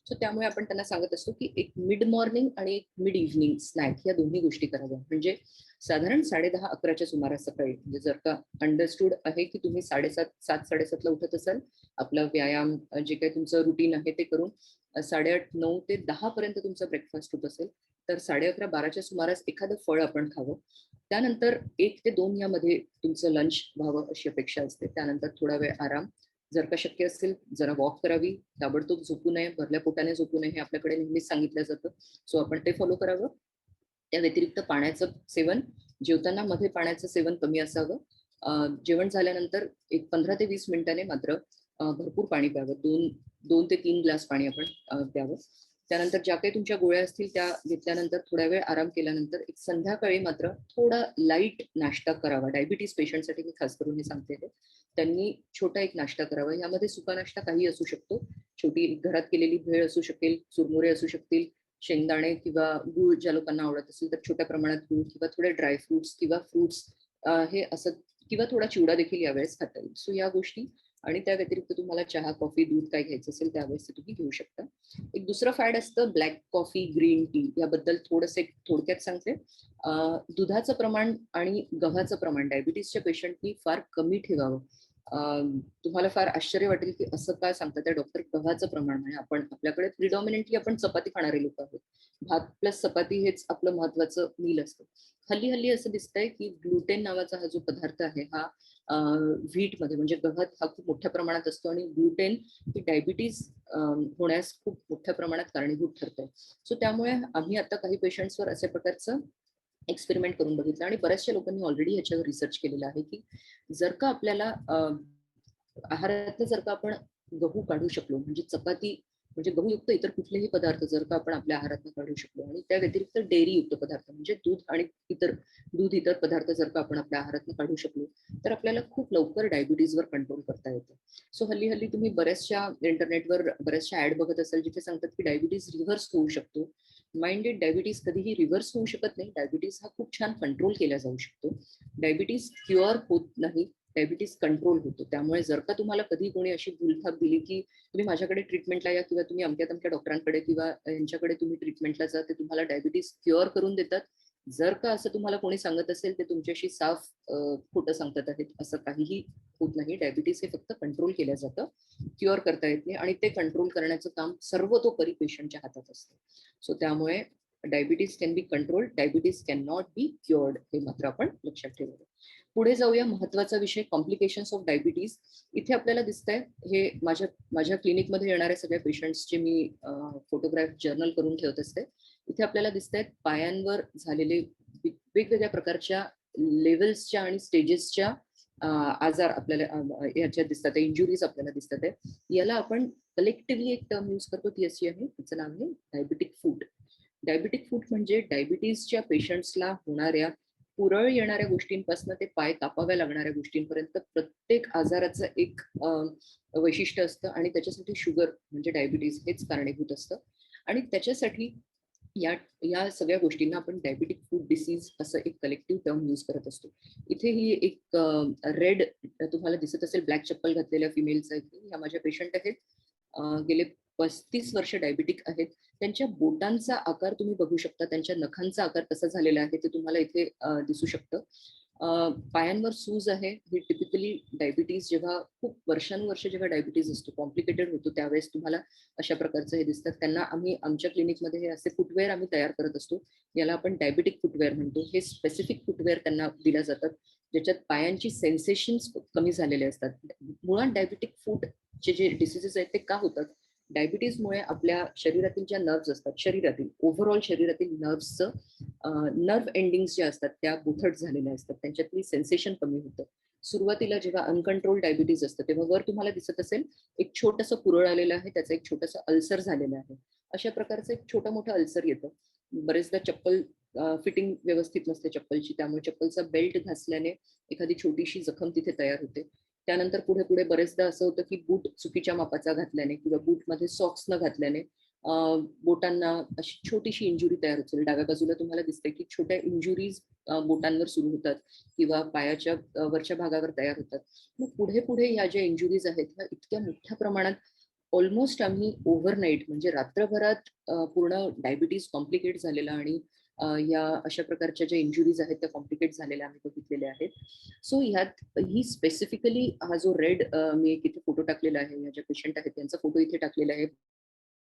सो त्यामुळे आपण त्यांना सांगत असतो, की एक मिड मॉर्निंग आणि एक मिड इव्हनिंग स्नॅक या दोन्ही गोष्टी कराव्या. म्हणजे साधारण 10:30-11च्या सुमारास सकाळी, म्हणजे जर का अंडरस्टूड आहे, की तुम्ही 7:30 7:30ला उठत असाल, आपला व्यायाम जे काही तुमचं रुटीन आहे ते करून 8:30 9 ते 10 पर्यंत तुमचा ब्रेकफास्ट होत असेल, तर 11:30-12च्या सुमारास एखादं फळ आपण खावं. त्यानंतर 1 ते 2 यामध्ये तुमचं लंच व्हावं अशी अपेक्षा असते. त्यानंतर थोडा वेळ आराम. जर का शक्य असेल जरा वॉक करावी, ताबडतोब झोपू नये, भरल्या पोटाने झोपू नये हे आपल्याकडे नेहमीच सांगितलं जातं. सो आपण ते फॉलो करावं. त्या व्यतिरिक्त पाण्याचं सेवन, जेवताना मध्ये पाण्याचं सेवन कमी असावं. जेवण झाल्यानंतर एक 15 ते 20 मिनिटांनी मात्र भरपूर पाणी प्यावं. 2 ते 3 ग्लास पाणी आपण प्यावं. त्यानंतर ज्या काही तुमच्या गोळ्या असतील त्या घेतल्यानंतर थोडा वेळ आराम केल्यानंतर एक संध्याकाळी मात्र थोडा लाईट नाश्ता करावा. डायबिटीज पेशंटसाठी मी खास करून हे सांगते आहे. त्यांनी छोटा एक नाश्ता करावा. यामध्ये सुका नाश्ता काही असू शकतो. छोटी घरात केलेली भेळ असू शकेल, चुरमुरे असू शकतील, शेंगदाणे किंवा गूळ ज्या लोकांना आवडत असेल तर छोट्या प्रमाणात गूळ किंवा थोडे ड्राय फ्रुट्स किंवा फ्रुट्स हे असं किंवा थोडा चिवडा देखील यावेळेस खाता येईल. सो या गोष्टी आणि त्या व्यतिरिक्त तुम्हाला चहा, कॉफी, दूध काय घ्यायचं असेल त्यावेळेस ते तुम्ही घेऊ शकता. एक दुसरं फॅड असतं ब्लॅक कॉफी, ग्रीन टी याबद्दल थोडंसं एक थोडक्यात सांगते. दुधाचं प्रमाण आणि गव्हाचं प्रमाण डायबिटीसच्या पेशंटनी फार कमी ठेवावं. तुम्हाला फार आश्चर्य वाटेल, की असं काय सांगतात त्या डॉक्टर. गव्हाचं प्रमाण म्हणजे आपण आपल्याकडे प्रिडॉमिनेंटली आपण चपाती खाणारे लोक आहोत. भात प्लस चपाती हेच आपलं महत्वाचं मील असतं. हल्ली असं दिसतंय, की ग्लुटेन नावाचा हा जो पदार्थ आहे हा व्हीटमध्ये म्हणजे गव्हात हा खूप मोठ्या प्रमाणात असतो आणि ग्लुटेन ही डायबिटीज होण्यास खूप मोठ्या प्रमाणात कारणीभूत ठरतंय. सो त्यामुळे आम्ही आता काही पेशंट्सवर अशा प्रकारचं एक्सपेरिमेंट करून बघितलं आणि बऱ्याचशा लोकांनी ऑलरेडी ह्याच्यावर रिसर्च केलेला आहे, की जर का आपल्याला आहारातनं जर का आपण गहू काढू शकलो, म्हणजे चपाती म्हणजे गहूयुक्त इतर कुठलेही पदार्थ जर का आपण आपल्या आहारातनं काढू शकलो आणि त्या व्यतिरिक्त डेअरीयुक्त पदार्थ म्हणजे दूध इतर पदार्थ जर का आपण आपल्या आहारातनं काढू शकलो, तर आपल्याला खूप लवकर डायबिटीजवर कंट्रोल करता येतं. सो हल्ली तुम्ही बऱ्याचशा इंटरनेटवर बऱ्याचशा ऍड बघत असाल जिथे सांगतात की डायबिटीज रिव्हर्स होऊ शकतो. माइंडेड डायबिटीज कधीही रिव्हर्स होऊ शकत नाही. डायबिटीज हा खूप छान कंट्रोल केला जाऊ शकतो. डायबिटीज क्युअर होत नाही. डायबिटीज कंट्रोल होतो. त्यामुळे जर का तुम्हाला कधी कोणी अशी भूलथाप दिली, की तुम्ही माझ्याकडे ट्रीटमेंटला या किंवा तुम्ही अमक्या-तमक्या डॉक्टरांकडे किंवा यांच्याकडे तुम्ही ट्रीटमेंटला जा, ते तुम्हाला डायबिटीज क्युअर करून देतात. जर का असं तुम्हाला कोणी सांगत असेल ते तुमच्याशी साफ खोटं सांगतात आहेत, असं काहीही होत नाही. डायबिटीज हे फक्त कंट्रोल केलं जातं, क्युअर करता येत नाही आणि ते कंट्रोल करण्याचं काम सर्वतोपरी पेशंटच्या हातात असतं. सो त्यामुळे diabetes can be controlled, diabetes can not be क्युअर्ड, हे मात्र आपण लक्षात ठेवावं. पुढे जाऊया. महत्वाचा विषय कॉम्प्लिकेशन्स ऑफ डायबिटीज. इथे आपल्याला दिसतंय, हे माझ्या क्लिनिकमध्ये येणाऱ्या सगळ्या पेशंट्सचे मी फोटोग्राफ जर्नल करून ठेवत असते. इथे आपल्याला दिसतायत पायांवर झालेले वेगवेगळ्या प्रकारच्या लेवल्सच्या आणि स्टेजेसच्या आजार आपल्याला याच्यात दिसतात, इंजुरीज आपल्याला दिसतात आहे. याला आपण कलेक्टिव्हली एक टर्म यूज करतो, ती अशी आहे, तिचं नाव आहे डायबिटिक फूट. डायबिटिक फूट म्हणजे डायबिटीजच्या पेशंट्सला होणाऱ्या पुरळ येणाऱ्या गोष्टींपासून ते पाय कापाव्या लागणाऱ्या गोष्टींपर्यंत प्रत्येक आजाराचं एक वैशिष्ट्य असतं आणि त्याच्यासाठी शुगर म्हणजे डायबिटीज हेच कारणीभूत असतं. आणि त्याच्यासाठी या या सगळ्या गोष्टींना आपण डायबिटिक फूट डिसीज असं एक कलेक्टिव्ह टर्म यूज करत असतो. इथे ही एक रेड तुम्हाला दिसत असेल, ब्लॅक चप्पल घातलेल्या फिमेलचा ह्या माझ्या पेशंट आहेत. गेले 35 वर्ष डायबिटिक आहेत. त्यांच्या बोटांचा आकार तुम्ही बघू शकता, त्यांच्या नखांचा आकार कसा झालेला आहे ते तुम्हाला इथे दिसू शकतं. पायांवर सूज आहे. ही टिपिकली डायबिटीज जेव्हा खूप वर्षानुवर्ष जेव्हा डायबिटीज असतो, कॉम्प्लिकेटेड होतो, त्यावेळेस तुम्हाला अशा प्रकारचे हे दिसतात. त्यांना आम्ही आमच्या क्लिनिकमध्ये हे असे फुटवेअर आम्ही तयार करत असतो. याला आपण डायबिटिक फुटवेअर म्हणतो. हे स्पेसिफिक फुटवेअर त्यांना दिल्या जातात, ज्याच्यात पायांची सेन्सेशन्स कमी झालेले असतात. मुळात डायबिटिक फूटचे जे डिसीजेस आहेत ते का होतात? डायबिटीजमुळे आपल्या शरीरातील ज्या नर्व्स असतात, शरीरातील ओव्हरऑल शरीरातील नर्व्ह एंडिंग्स ज्या असतात त्या बोथट झालेल्या असतात, त्यांच्यातली सेन्सेशन कमी होतं. सुरुवातीला जेव्हा अनकंट्रोल डायबिटीज असतं तेव्हा वर तुम्हाला दिसत असेल एक छोटंसं पुरळ आलेलं आहे, त्याचं एक छोटंसं अल्सर झालेलं आहे. अशा प्रकारचं एक छोटं मोठं अल्सर येतं. बरेचदा चप्पल फिटिंग व्यवस्थित नसते चप्पलची, त्यामुळे चप्पलचा बेल्ट घासल्याने एखादी छोटीशी जखम तिथे तयार होते. त्यानंतर पुढे पुढे बरेचदा असं होतं की बूट चुकीच्या मापाचा घातल्याने किंवा बूटमध्ये सॉक्स न घातल्याने बोटांना अशी छोटीशी इंजुरी तयार होते. डाव्या बाजूला तुम्हाला दिसते की छोट्या इंजुरीज बोटांवर सुरू होतात किंवा पायाच्या वरच्या भागावर तयार होतात. मग पुढे पुढे ह्या ज्या इंजुरीज आहेत ह्या इतक्या मोठ्या प्रमाणात ऑलमोस्ट आम्ही ओव्हरनाईट म्हणजे रात्रभरात पूर्ण डायबिटीज कॉम्प्लिकेट झालेला आणि या अशा प्रकारच्या ज्या इंजुरीज आहेत त्या कॉम्प्लिकेट झालेल्या आम्ही बघितलेल्या आहेत. सो ह्यात ही स्पेसिफिकली हा जो रेड मी एक इथे फोटो टाकलेला आहे, या ज्या पेशंट आहेत त्यांचा फोटो इथे टाकलेला आहे,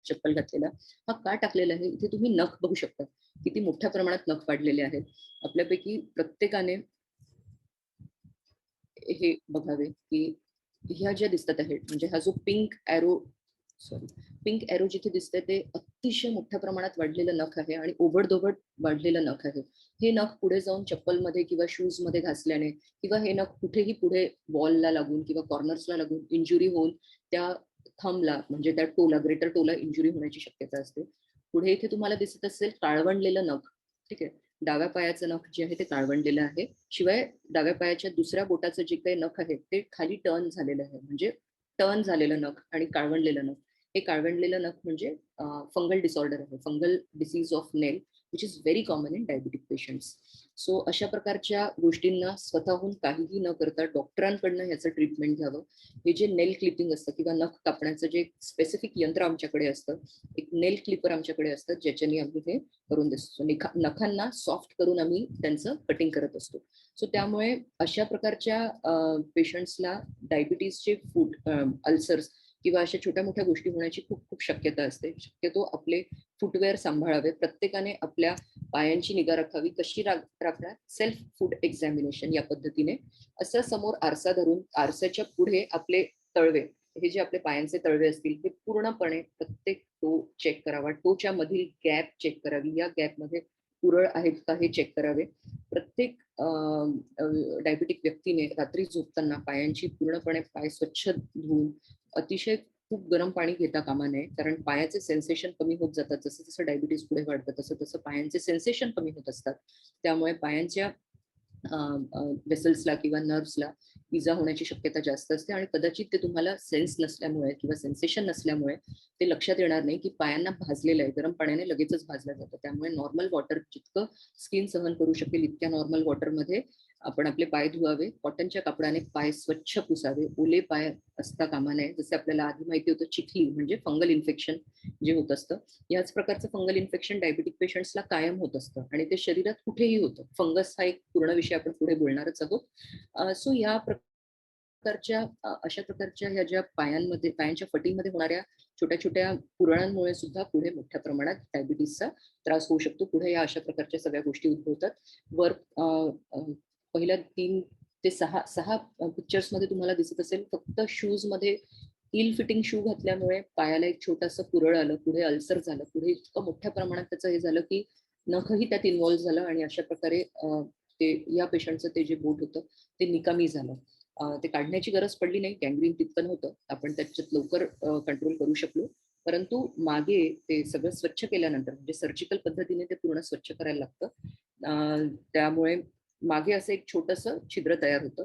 चप्पल घातलेला, हा का टाकलेला आहे? इथे तुम्ही नख बघू शकता, किती मोठ्या प्रमाणात नख वाढलेले आहेत. आपल्यापैकी प्रत्येकाने हे बघावे की ह्या ज्या दिसतात आहेत, म्हणजे हा जो पिंक एरो जिथे दिसतंय ते अतिशय मोठ्या प्रमाणात वाढलेलं नख आहे आणि ओबडधोबड वाढलेलं नख आहे. हे नख पुढे जाऊन चप्पलमध्ये किंवा शूज मध्ये घासल्याने किंवा हे नख कुठेही पुढे वॉलला लागून किंवा कॉर्नर्सला लागून इंजुरी होऊन त्या थंबला म्हणजे त्या टोला, ग्रेटर टोला इंजुरी होण्याची शक्यता असते. पुढे इथे तुम्हाला दिसत असेल काळवंडलेलं नख. ठीक आहे, डाव्या पायाचं नख जे आहे ते काळवंडलेलं आहे. शिवाय डाव्या पायाच्या दुसऱ्या बोटाचं जे काही नख आहे ते खाली टर्न झालेलं आहे, म्हणजे टर्न झालेलं नख आणि काळवंडलेलं नख. हे काळवंडलेलं नख म्हणजे फंगल डिसऑर्डर आहे, fungal disease of nail, which is very common in diabetic patients. So अशा प्रकारच्या गोष्टींना स्वतःहून काहीही न करता डॉक्टरांकडनं ह्याचं ट्रीटमेंट घ्यावं. हे जे नेल क्लिपिंग असतं किंवा नख कापण्याचं जे स्पेसिफिक यंत्र आमच्याकडे असतं, एक नेल क्लिपर आमच्याकडे असतं, ज्याच्याने आम्ही हे करून देतो. नखांना सॉफ्ट करून आम्ही त्यांचं कटिंग करत असतो. सो त्यामुळे अशा प्रकारच्या पेशंट्सला डायबिटीजचे फूड अल्सर्स किंवा अशा छोट्या मोठ्या गोष्टी होण्याची खूप खूप शक्यता असते. शक्यतो आपले फुटवेअर सांभाळावे. प्रत्येकाने आपल्या पायांची निगा राखावी. कशी राखणार? सेल्फ फूड एक्झामिनेशन या पद्धतीने. असं समोर आरसा धरून आरशाच्या पुढे आपले तळवे, हे जे आपले पायांचे तळवे असतील ते पूर्णपणे प्रत्येक टो चेक करावा. टोच्या मधील गॅप चेक करावी. या गॅपमध्ये पुरळ आहेत का हे चेक करावे. प्रत्येक डायबिटिक व्यक्तीने रात्री झोपताना पायांची पूर्णपणे पाय स्वच्छ धुवून अतिशय खूप गरम पाणी घेता कामा नये, कारण पायाचे सेन्सेशन कमी होत जातात. जसं जसं डायबिटीज पुढे वाढतं तसं तसं पायांचे सेन्सेशन कमी होत असतात. त्यामुळे पायांच्या वेसल्सला किंवा नर्व्सला इजा होण्याची शक्यता जास्त असते आणि कदाचित ते तुम्हाला सेन्स नसल्यामुळे किंवा सेन्सेशन नसल्यामुळे ते लक्षात येणार नाही की पायांना भाजलेलं आहे. गरम पाण्याने लगेचच भाजलं जातं. त्यामुळे नॉर्मल वॉटर जितकं स्किन सहन करू शकेल इतक्या नॉर्मल वॉटरमध्ये आपण आपले पाय धुवावे, कॉटनच्या कपड्याने पाय स्वच्छ पुसावे, ओले पाय असता कामा नये. जसे आपल्याला आधी माहिती होतं चिखली म्हणजे फंगल इन्फेक्शन जे होत असतं, याच प्रकारचं फंगल इन्फेक्शन डायबिटिक पेशंट्सला कायम होत असतं आणि ते शरीरात कुठेही होतं. फंगस हा एक पूर्ण विषय आपण पुढे बोलणारच आहोत. सो या अशा प्रकारच्या ह्या ज्या पायांच्या फटीमध्ये होणाऱ्या छोट्या-छोट्या पुरळांमुळे सुद्धा पुढे मोठ्या प्रमाणात डायबिटीसचा त्रास होऊ शकतो. पुढे या अशा प्रकारच्या सगळ्या गोष्टी उद्भवतात. वर अ, अ, पहिल्या 3 ते 6 पिक्चर्समध्ये तुम्हाला दिसत असेल फक्त शूजमध्ये इल फिटिंग शू घातल्यामुळे पायाला एक छोटंसं पुरळ आलं, पुढे अल्सर झालं, पुढे इतकं मोठ्या प्रमाणात त्याचं हे झालं, की नखही त्यात इन्व्हॉल्व झालं आणि अशा प्रकारे ते या पेशंटचं ते जे बोट होतं ते निकामी झालं. ते काढण्याची गरज पडली नाही, गँग्रीन तितकं नव्हतं. आपण त्याच्यात लवकर कंट्रोल करू शकलो. परंतु मागे ते सगळं स्वच्छ केल्यानंतर म्हणजे सर्जिकल पद्धतीने ते पूर्ण स्वच्छ करायला लागतं. त्यामुळे मागे असं एक छोटंसं छिद्र तयार होतं.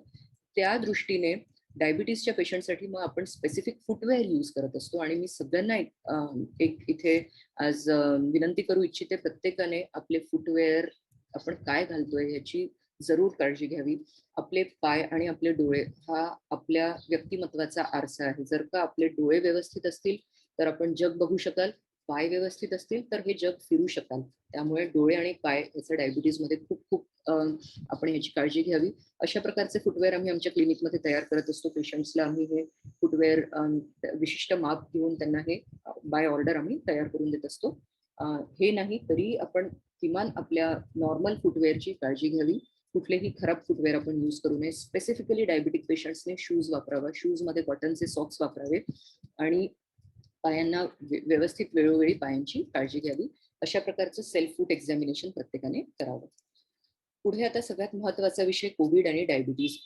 त्या दृष्टीने डायबिटीसच्या पेशंटसाठी मग आपण स्पेसिफिक फुटवेअर यूज करत असतो आणि मी सगळ्यांना एक इथे आज विनंती करू इच्छिते, प्रत्येकाने आपले फुटवेअर आपण काय घालतोय याची जरूर काळजी घ्यावी. आपले पाय आणि आपले डोळे हा आपल्या व्यक्तिमत्वाचा आरसा आहे. जर का आपले डोळे व्यवस्थित असतील, तर आपण जग बघू शकाल. पाय व्यवस्थित असतील, तर हे जग फिरू शकाल. त्यामुळे डोळे आणि पाय याचं डायबिटीजमध्ये खूप खूप आपण ह्याची काळजी घ्यावी. अशा प्रकारचे फुटवेअर आम्ही आमच्या क्लिनिकमध्ये तयार करत असतो. पेशंट्सला आम्ही हे फुटवेअर विशिष्ट माप घेऊन त्यांना हे बाय ऑर्डर आम्ही तयार करून देत असतो. हे नाही तरी आपण किमान आपल्या नॉर्मल फुटवेअरची काळजी घ्यावी. कुठलेही खराब फुटवेअर आपण यूज करू नये. स्पेसिफिकली डायबिटिक पेशंट्सने शूज वापरावा. शूजमध्ये कॉटनचे सॉक्स वापरावे आणि पायांना व्यवस्थित वेळोवेळी पायांची काळजी घ्यावी. अशा प्रकारचं सेल्फ फूट एक्झामिनेशन प्रत्येकाने करावं. पुढे आता सगळ्यात महत्त्वाचा विषय कोविड आणि डायबिटीज.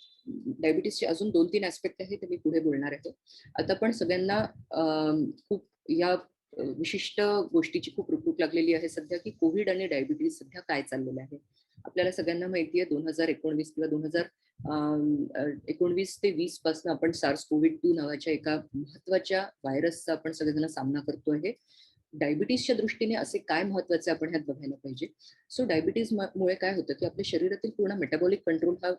डायबिटीजचे अजून 2-3 ॲस्पेक्ट आहेत ते मी पुढे बोलणार आहे. आता पण सगळ्यांना खूप या विशिष्ट गोष्टीची खूप रुकूक लागलेली आहे सध्या, की कोविड आणि डायबिटीज सध्या काय चाललेलं आहे. आपल्याला सगळ्यांना माहिती आहे 2019 किंवा 19 ते 20 पासून आपण SARS-CoV-2 नावाच्या एका महत्त्वाच्या व्हायरसचा आपण सगळेजण सामना करतो आहे. डायबिटीजच्या दृष्टीने असे काय महत्त्वाचे आपण ह्यात बघायला पाहिजे. सो डायबिटीज मुळे काय होतं, की आपल्या शरीरातील पूर्ण मेटाबॉलिक कंट्रोल हा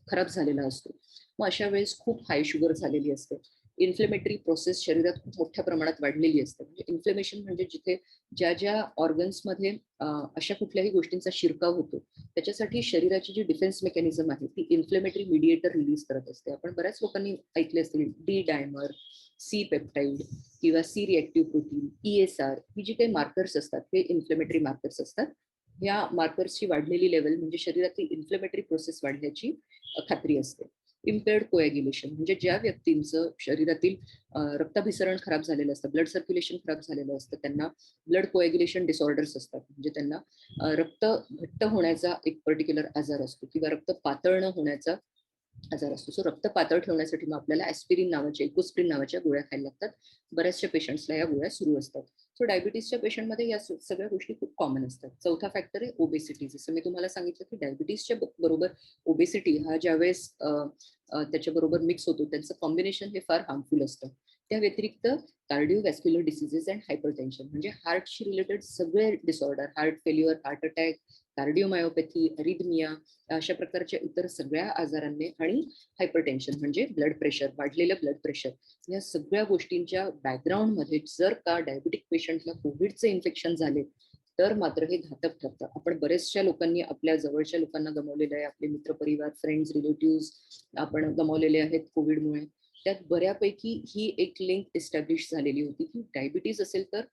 खराब झालेला असतो. मग अशा वेळेस खूप हाय शुगर झालेली असते. इन्फ्लेमेटरी प्रोसेस शरीरात खूप मोठ्या प्रमाणात वाढलेली असते. म्हणजे इन्फ्लेमेशन म्हणजे जिथे ज्या ऑर्गन्समध्ये अशा कुठल्याही गोष्टींचा शिरकाव होतो, त्याच्यासाठी शरीराची जी डिफेन्स मेकॅनिझम आहे ती इन्फ्लेमेटरी मीडिएटर रिलीज करत असते. आपण बऱ्याच लोकांनी ऐकले असतील डी डायमर, सी पेप्टाइड किंवा सी रिएक्टिव्ह प्रोटीन, ESR ही जी काही मार्कर्स असतात हे इन्फ्लेमेटरी मार्कर्स असतात. या मार्कर्सची वाढलेली लेवल म्हणजे शरीरातील इन्फ्लेमेटरी प्रोसेस वाढण्याची खात्री असते. इम्पेअर्ड कोॲग्युलेशन म्हणजे ज्या व्यक्तींचं शरीरातील रक्ताभिसरण खराब झालेलं असतं, ब्लड सर्क्युलेशन खराब झालेलं असतं, त्यांना ब्लड कोॲग्युलेशन डिसऑर्डर्स असतात. म्हणजे त्यांना रक्त घट्ट होण्याचा एक पर्टिक्युलर आजार असतो किंवा रक्त पातळ न होण्याचा आजार असतो. सो रक्त पातळ ठेवण्यासाठी मग आपल्याला ॲस्पिरिन नावाच्या, इकोस्प्रिन नावाच्या गोळ्या खायला लागतात. बऱ्याचशा पेशंट्सला या गोळ्या सुरू असतात. सो डायबिटीसच्या पेशंटमध्ये या सगळ्या गोष्टी खूप कॉमन असतात. चौथा फॅक्टर आहे ओबेसिटी. जसं मी तुम्हाला सांगितलं की डायबिटीसच्या बरोबर ओबेसिटी हा ज्यावेळेस त्याच्याबरोबर मिक्स होतो त्यांचं कॉम्बिनेशन हे फार हार्मफुल असतं. त्या व्यतिरिक्त कार्डिओव्हॅस्क्युलर डिसीजेस अँड हायपरटेन्शन म्हणजे हार्टशी रिलेटेड सगळे disorder, heart failure, heart attack, cardiomyopathy, arrhythmia अशा प्रकारच्या इतर सगळ्या आजारांनी आणि हायपरटेन्शन म्हणजे ब्लड प्रेशर, वाढलेलं ब्लड प्रेशर या सगळ्या गोष्टींच्या बॅकग्राऊंडमध्ये जर का डायबिटिक पेशंटला कोविडचं इन्फेक्शन झाले तर मात्र हे घातक ठरतं. आपण बरेचशा लोकांनी आपल्या जवळच्या लोकांना गमावलेलं आहे. आपले मित्रपरिवार, फ्रेंड्स, रिलेटिव्स आपण गमावलेले आहेत कोविडमुळे. त्यात बऱ्यापैकी ही एक लिंक एस्टॅब्लिश झालेली होती की डायबिटीज असेल तर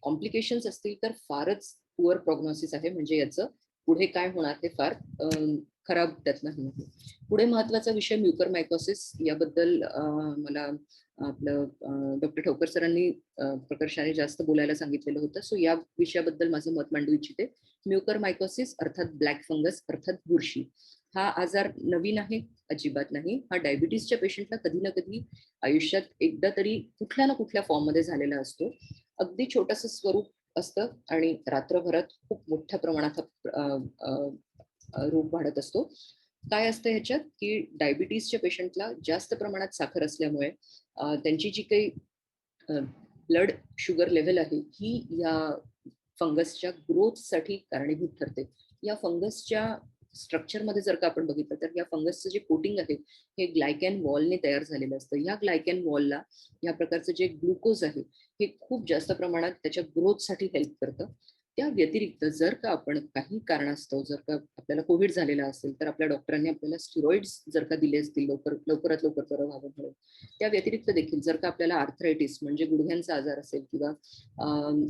कॉम्प्लिकेशन्स असतील तर फारच पुअर प्रॉग्नोसिस आहे. म्हणजे याचं पुढे काय होणार हे फार खराब त्यातनं हे आहे. पुढे महत्वाचा विषय म्युकरमायकोसिस याबद्दल मला आपलं डॉक्टर ठोकर सरांनी प्रकर्षाने जास्त बोलायला सांगितलेलं होतं. सो या विषयाबद्दल माझं मत मांडू इच्छिते. म्युकरमायकोसिस अर्थात ब्लॅक फंगस अर्थात बुरशी हा आजार नवीन आहे अजिबात नाही. हा डायबिटीसच्या पेशंटला कधी ना कधी आयुष्यात एकदा तरी कुठल्या ना कुठल्या फॉर्ममध्ये झालेला असतो. अगदी छोटंसं स्वरूप असतं आणि रात्रभरात खूप मोठ्या प्रमाणात रोग वाढत असतो. काय असतं ह्याच्यात की डायबिटीसच्या पेशंटला जास्त प्रमाणात साखर असल्यामुळे त्यांची जी काही ब्लड शुगर लेव्हल आहे ही या फंगसच्या ग्रोथसाठी कारणीभूत ठरते. या फंगसच्या स्ट्रक्चरमध्ये जर का आपण बघितलं तर या फंगसचं जे कोटिंग आहे हे ग्लायकॅन वॉलने तयार झालेलं असतं. या ग्लायकॅन वॉलला या प्रकारचं जे ग्लुकोज आहे हे खूप जास्त प्रमाणात त्याच्या ग्रोथसाठी हेल्प करतं. त्या व्यतिरिक्त जर का आपण काही कारणास्तव जर का आपल्याला कोविड झालेला असेल तर आपल्या डॉक्टरांनी आपल्याला स्टिरॉइड्स जर का दिले असतील लवकरात लवकर बरं व्हावं म्हणून, त्या व्यतिरिक्त देखील जर का आपल्याला आर्थरायटिस म्हणजे गुडघ्यांचा आजार असेल किंवा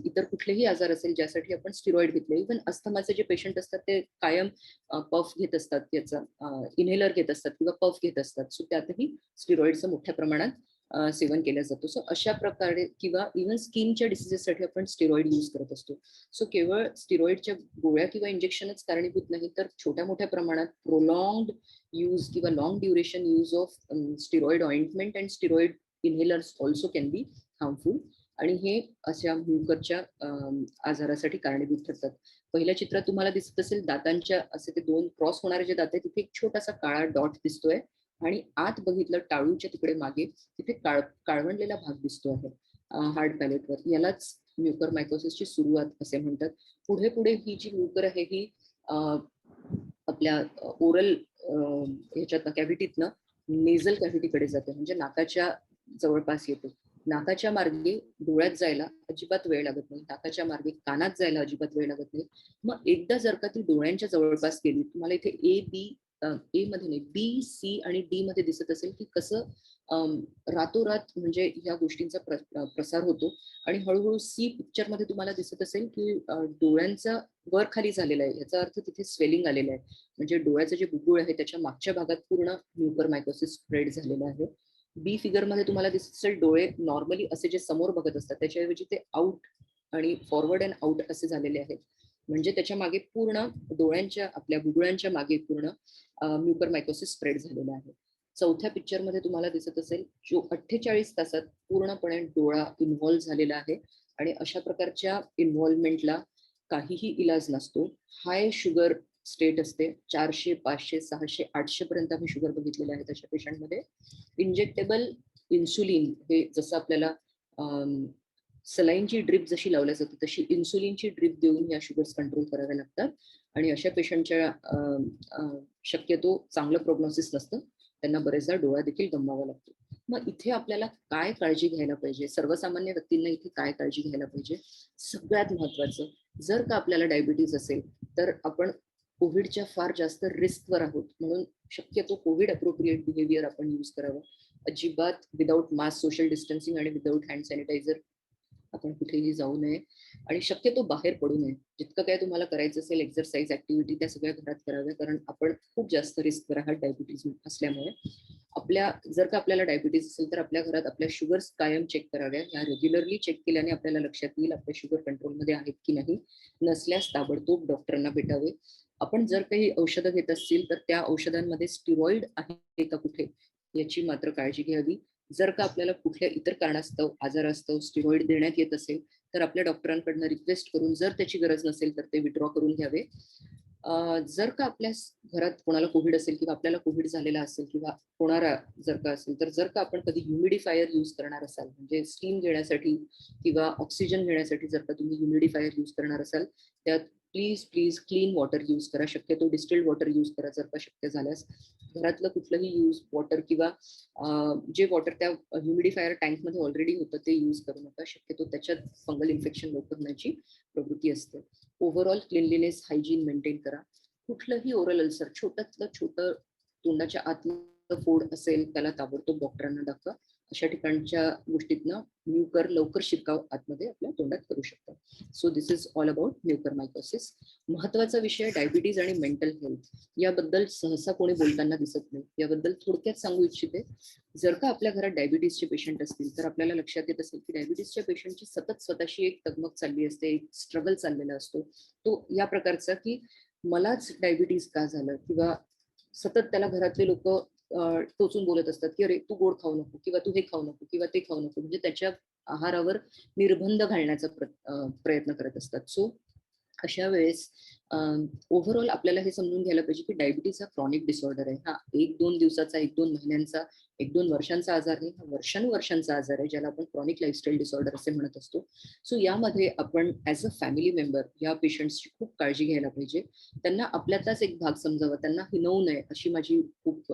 इतर कुठलेही आजार असेल ज्यासाठी आपण स्टिरॉइड घेतले, इव्हन अस्थमाचे जे पेशंट असतात ते कायम पफ घेत असतात, त्याचा इन्हेलर घेत असतात किंवा पफ घेत असतात, सो त्यातही स्टिरॉइडचं मोठ्या प्रमाणात सेवन केलं जातं. सो अशा प्रकारे किंवा इव्हन स्किनच्या डिसिजेससाठी आपण स्टिरॉइड यूज करत असतो. सो केवळ स्टिरॉइडच्या गोळ्या किंवा इंजेक्शनच कारणीभूत नाही, तर छोट्या मोठ्या प्रमाणात प्रोलॉंग्ड यूज किंवा long duration use of steroid ointment and steroid inhalers also can be harmful, आणि हे अशा म्युकरच्या आजारासाठी कारणीभूत ठरतात. पहिल्या चित्रात तुम्हाला दिसत असेल दातांच्या असे ते दोन क्रॉस होणारे जे दात आहेत तिथे एक छोटासा काळा डॉट दिसतोय, आणि आत बघितलं टाळूच्या तिकडे मागे तिथे काळवंडलेला भाग दिसतो आहे हार्ड पॅलेटवर. यालाच म्युकर मायकोसिसची सुरुवात असे म्हणतात. पुढे पुढे ही जी म्युकर आहे ही आपल्या ओरल ह्याच्यातनं कॅव्हिटीतनं नेझल कॅव्हिटीकडे जाते, म्हणजे नाकाच्या जवळपास येते. नाकाच्या मार्गे डोळ्यात जायला अजिबात वेळ लागत नाही, नाकाच्या मार्गे कानात जायला अजिबात वेळ लागत नाही. मग एकदा जर का ती डोळ्यांच्या जवळपास गेली, तुम्हाला इथे ए मध्ये नाही बी सी आणि डी मध्ये दिसत असेल की कसं रातोरात म्हणजे या गोष्टींचा प्रसार होतो, आणि हळूहळू सी पिक्चर मध्ये तुम्हाला दिसत असेल की डोळ्यांचा वर खाली झालेला आहे, याचा अर्थ तिथे स्वेलिंग आलेलं आहे, म्हणजे डोळ्याचं जे बुबुळ आहे त्याच्या मागच्या भागात पूर्ण म्युकर मायकोसिस स्प्रेड झालेलं आहे. बी फिगर मध्ये तुम्हाला दिसत असेल डोळे नॉर्मली असे जे समोर बघत असतात त्याच्याऐवजी ते आउट आणि फॉरवर्ड अँड आउट असे झालेले आहेत, म्हणजे त्याच्या मागे पूर्ण डोळ्यांच्या आपल्या बुबुळांच्या मागे पूर्ण म्युकर मायकोसिस स्प्रेड झालेला आहे. चौथ्या पिक्चर मध्ये तुम्हाला दिसत असेल जो 48 तासात पूर्णपणे डोळा इन्व्हॉल्व्ह झालेला आहे, आणि अशा प्रकारच्या इन्व्हॉल्वमेंटला काहीही इलाज नसतो. हाय शुगर स्टेट असते, 400 500 600 800 पर्यंत आम्ही शुगर बघितलेले आहेत अशा पेशंटमध्ये. इंजेक्टेबल इन्सुलिन हे जसं आपल्याला सलाईनची ड्रिप जशी लावल्या जाते तशी इन्सुलिनची ड्रिप देऊन या शुगर्स कंट्रोल कराव्या लागतात, आणि अशा पेशंटच्या शक्यतो चांगलं प्रोग्नोसिस नसतं, त्यांना बरेचदा डोळा देखील गमवावा लागतो. मग इथे आपल्याला काय काळजी घ्यायला पाहिजे, सर्वसामान्य व्यक्तींना इथे काय काळजी घ्यायला पाहिजे? सगळ्यात महत्वाचं, जर का आपल्याला डायबिटीज असेल तर आपण कोविडच्या फार जास्त रिस्कवर आहोत, म्हणून शक्यतो कोविड अप्रोप्रिएट बिहेवियर आपण यूज करावं. अजिबात विदाऊट मास्क, सोशल डिस्टन्सिंग आणि विदाऊट हँड सॅनिटायझर आपण कुठेही जाऊ नये, आणि शक्यतो बाहेर पडू नये. जितकं काय तुम्हाला करायचं असेल एक्सरसाइज ऍक्टिव्हिटी त्या सगळ्या घरात कराव्या, कारण आपण खूप जास्त रिस्कवर आहात डायबिटीज असल्यामुळे. जर का आपल्याला डायबिटीज असेल तर आपल्या घरात आपल्या शुगर्स कायम चेक कराव्या. या रेग्युलरली चेक केल्याने आपल्याला लक्षात येईल आपल्या शुगर कंट्रोलमध्ये आहेत की नाही. नसल्यास ताबडतोब डॉक्टरांना भेटावे. आपण जर काही औषधं घेत असतील तर त्या औषधांमध्ये स्टिरॉइड आहे का कुठे याची मात्र काळजी घ्यावी. जर का आपल्याला कुठल्या इतर कारणास्तव आजारास्तव स्टिरॉइड देण्यात येत असेल तर आपल्या डॉक्टरांकडनं रिक्वेस्ट करून जर त्याची गरज नसेल तर ते विड्रॉ करून घ्यावे. जर का आपल्या घरात कोणाला कोविड असेल किंवा आपल्याला कोविड झालेला असेल किंवा होणारा जर का असेल तर जर का आपण कधी ह्युमिडिफायर यूज करणार असाल, म्हणजे स्टीम घेण्यासाठी किंवा ऑक्सिजन घेण्यासाठी जर का तुम्ही ह्युमिडिफायर यूज करणार असाल, त्यात प्लीज क्लीन वॉटर यूज करा. शक्यतो डिस्टिल्ड वॉटर यूज करा जर का शक्य झाल्यास. घरातलं कुठलंही यूज वॉटर किंवा जे वॉटर त्या ह्युमिडिफायर टँकमध्ये ऑलरेडी होतं ते यूज करू नका. शक्यतो त्याच्यात फंगल इन्फेक्शन लवकर होण्याची प्रवृत्ती असते. ओव्हरऑल क्लिनलीनेस हायजीन मेंटेन करा. कुठलंही ओरल अल्सर, छोट्यातलं छोटं तोंडाच्या आतलं फोड असेल त्याला ताबडतोब डॉक्टरांना दाखवा. अशा ठिकाणच्या गोष्टीतनं म्युकर लवकर शिरकाव आतमध्ये आपल्या तोंडात करू शकतात. So this is all about Mucor mycosis. महत्वाचा विषय डायबिटीज आणि मेंटल हेल्थ, याबद्दल सहसा कोणी बोलताना दिसत नाही. याबद्दल थोडक्यात सांगू इच्छिते. जर का आपल्या घरात डायबिटीजचे पेशंट असतील तर आपल्याला लक्षात येत असेल की डायबिटीजच्या पेशंटची सतत स्वतःशी एक तगमग चालली असते, एक स्ट्रगल चाललेला असतो. तो या प्रकारचा की मलाच डायबिटीज का झालं, किंवा सतत त्याला घरातले लोक टोचून बोलत असतात की अरे तू गोड खाऊ नको, किंवा तू हे खाऊ नको, किंवा ते खाऊ नको, म्हणजे त्याच्या आहारावर निर्बंध घालण्याचा प्रयत्न करत असतात. सो अशा वेळेस ओव्हरऑल आपल्याला हे समजून घ्यायला पाहिजे की डायबिटीज हा क्रॉनिक डिसऑर्डर आहे. हा 1-2 दिवसाचा, 1-2 महिन्यांचा, 1-2 वर्षांचा आजार नाही, हा वर्षानुवर्षांचा आजार आहे, ज्याला आपण क्रॉनिक लाईफस्टाईल डिसऑर्डर असे म्हणत असतो. सो यामध्ये आपण ॲज अ फॅमिली मेंबर या पेशंट्सची खूप काळजी घ्यायला पाहिजे. त्यांना आपल्यातलाच एक भाग समजावा, त्यांना हिणवू नये अशी माझी खूप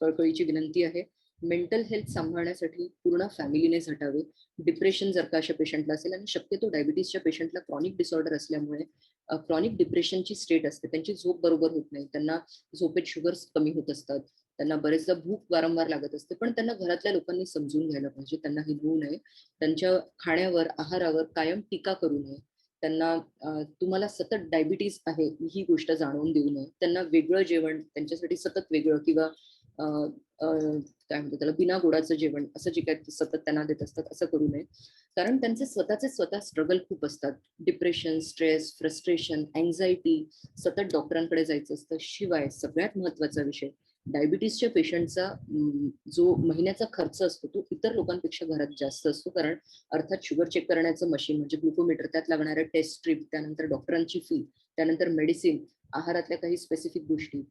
कळकळीची विनंती आहे. मेंटल हेल्थ सांभाळण्यासाठी पूर्ण फॅमिलीने झटावे. डिप्रेशन जर का अशा पेशंटला असेल आणि शक्यतो डायबिटीजच्या पेशंटला क्रॉनिक डिसऑर्डर असल्यामुळे क्रॉनिक डिप्रेशनची स्टेट असते, त्यांची झोप बरोबर होत नाही, त्यांना झोपेत शुगर्स कमी होत असतात, त्यांना बरेचदा भूक वारंवार लागत असते, पण त्यांना घरातल्या लोकांनी समजून घ्यायला पाहिजे, त्यांना हिणवू नये, त्यांच्या खाण्यावर, आहारावर कायम टीका करू नये, त्यांना तुम्हाला सतत डायबिटीज आहे ही गोष्ट जाणवून देऊ नये, त्यांना वेगळं जेवण त्यांच्यासाठी सतत वेगळं किंवा काय म्हणतो त्याला बिना गोडाचं जेवण असं जे काही सतत त्यांना देत असतात असं करू नये. कारण त्यांचे स्वतः स्ट्रगल खूप असतात. डिप्रेशन, स्ट्रेस, फ्रस्ट्रेशन, अँझायटी, सतत डॉक्टरांकडे जायचं असतं. शिवाय सगळ्यात महत्त्वाचा विषय, डायबिटीसच्या पेशंटचा जो महिन्याचा खर्च असतो तो इतर लोकांपेक्षा घरात जास्त असतो. कारण अर्थात शुगर चेक करण्याचं मशीन म्हणजे ग्लुकोमीटर, त्यात लागणाऱ्या टेस्ट स्ट्रीप, त्यानंतर डॉक्टरांची फी, त्यानंतर मेडिसिन, आहारातल्या काही स्पेसिफिक गोष्टी,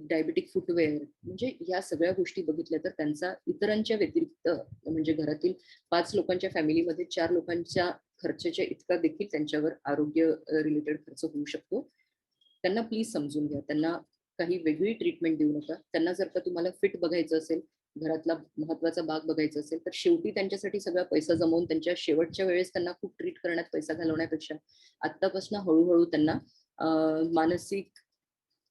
डायबिटिक फुटवेअर, म्हणजे या सगळ्या गोष्टी बघितल्या तर त्यांचा इतरांच्या व्यतिरिक्त म्हणजे घरातील 5 लोकांच्या फॅमिलीमध्ये 4 लोकांच्या खर्चाच्या इतका देखील त्यांच्यावर आरोग्य रिलेटेड खर्च होऊ शकतो. त्यांना प्लीज समजून घ्या. त्यांना काही वेगळी ट्रीटमेंट देऊ नका. त्यांना जर का तुम्हाला फिट बघायचं असेल, घरातला महत्त्वाचा भाग बघायचा असेल, तर शेवटी त्यांच्यासाठी सगळा पैसा जमवून त्यांच्या शेवटच्या वेळेस त्यांना खूप ट्रीट करण्यात पैसा घालवण्यापेक्षा आत्तापासून हळू त्यांना मानसिक,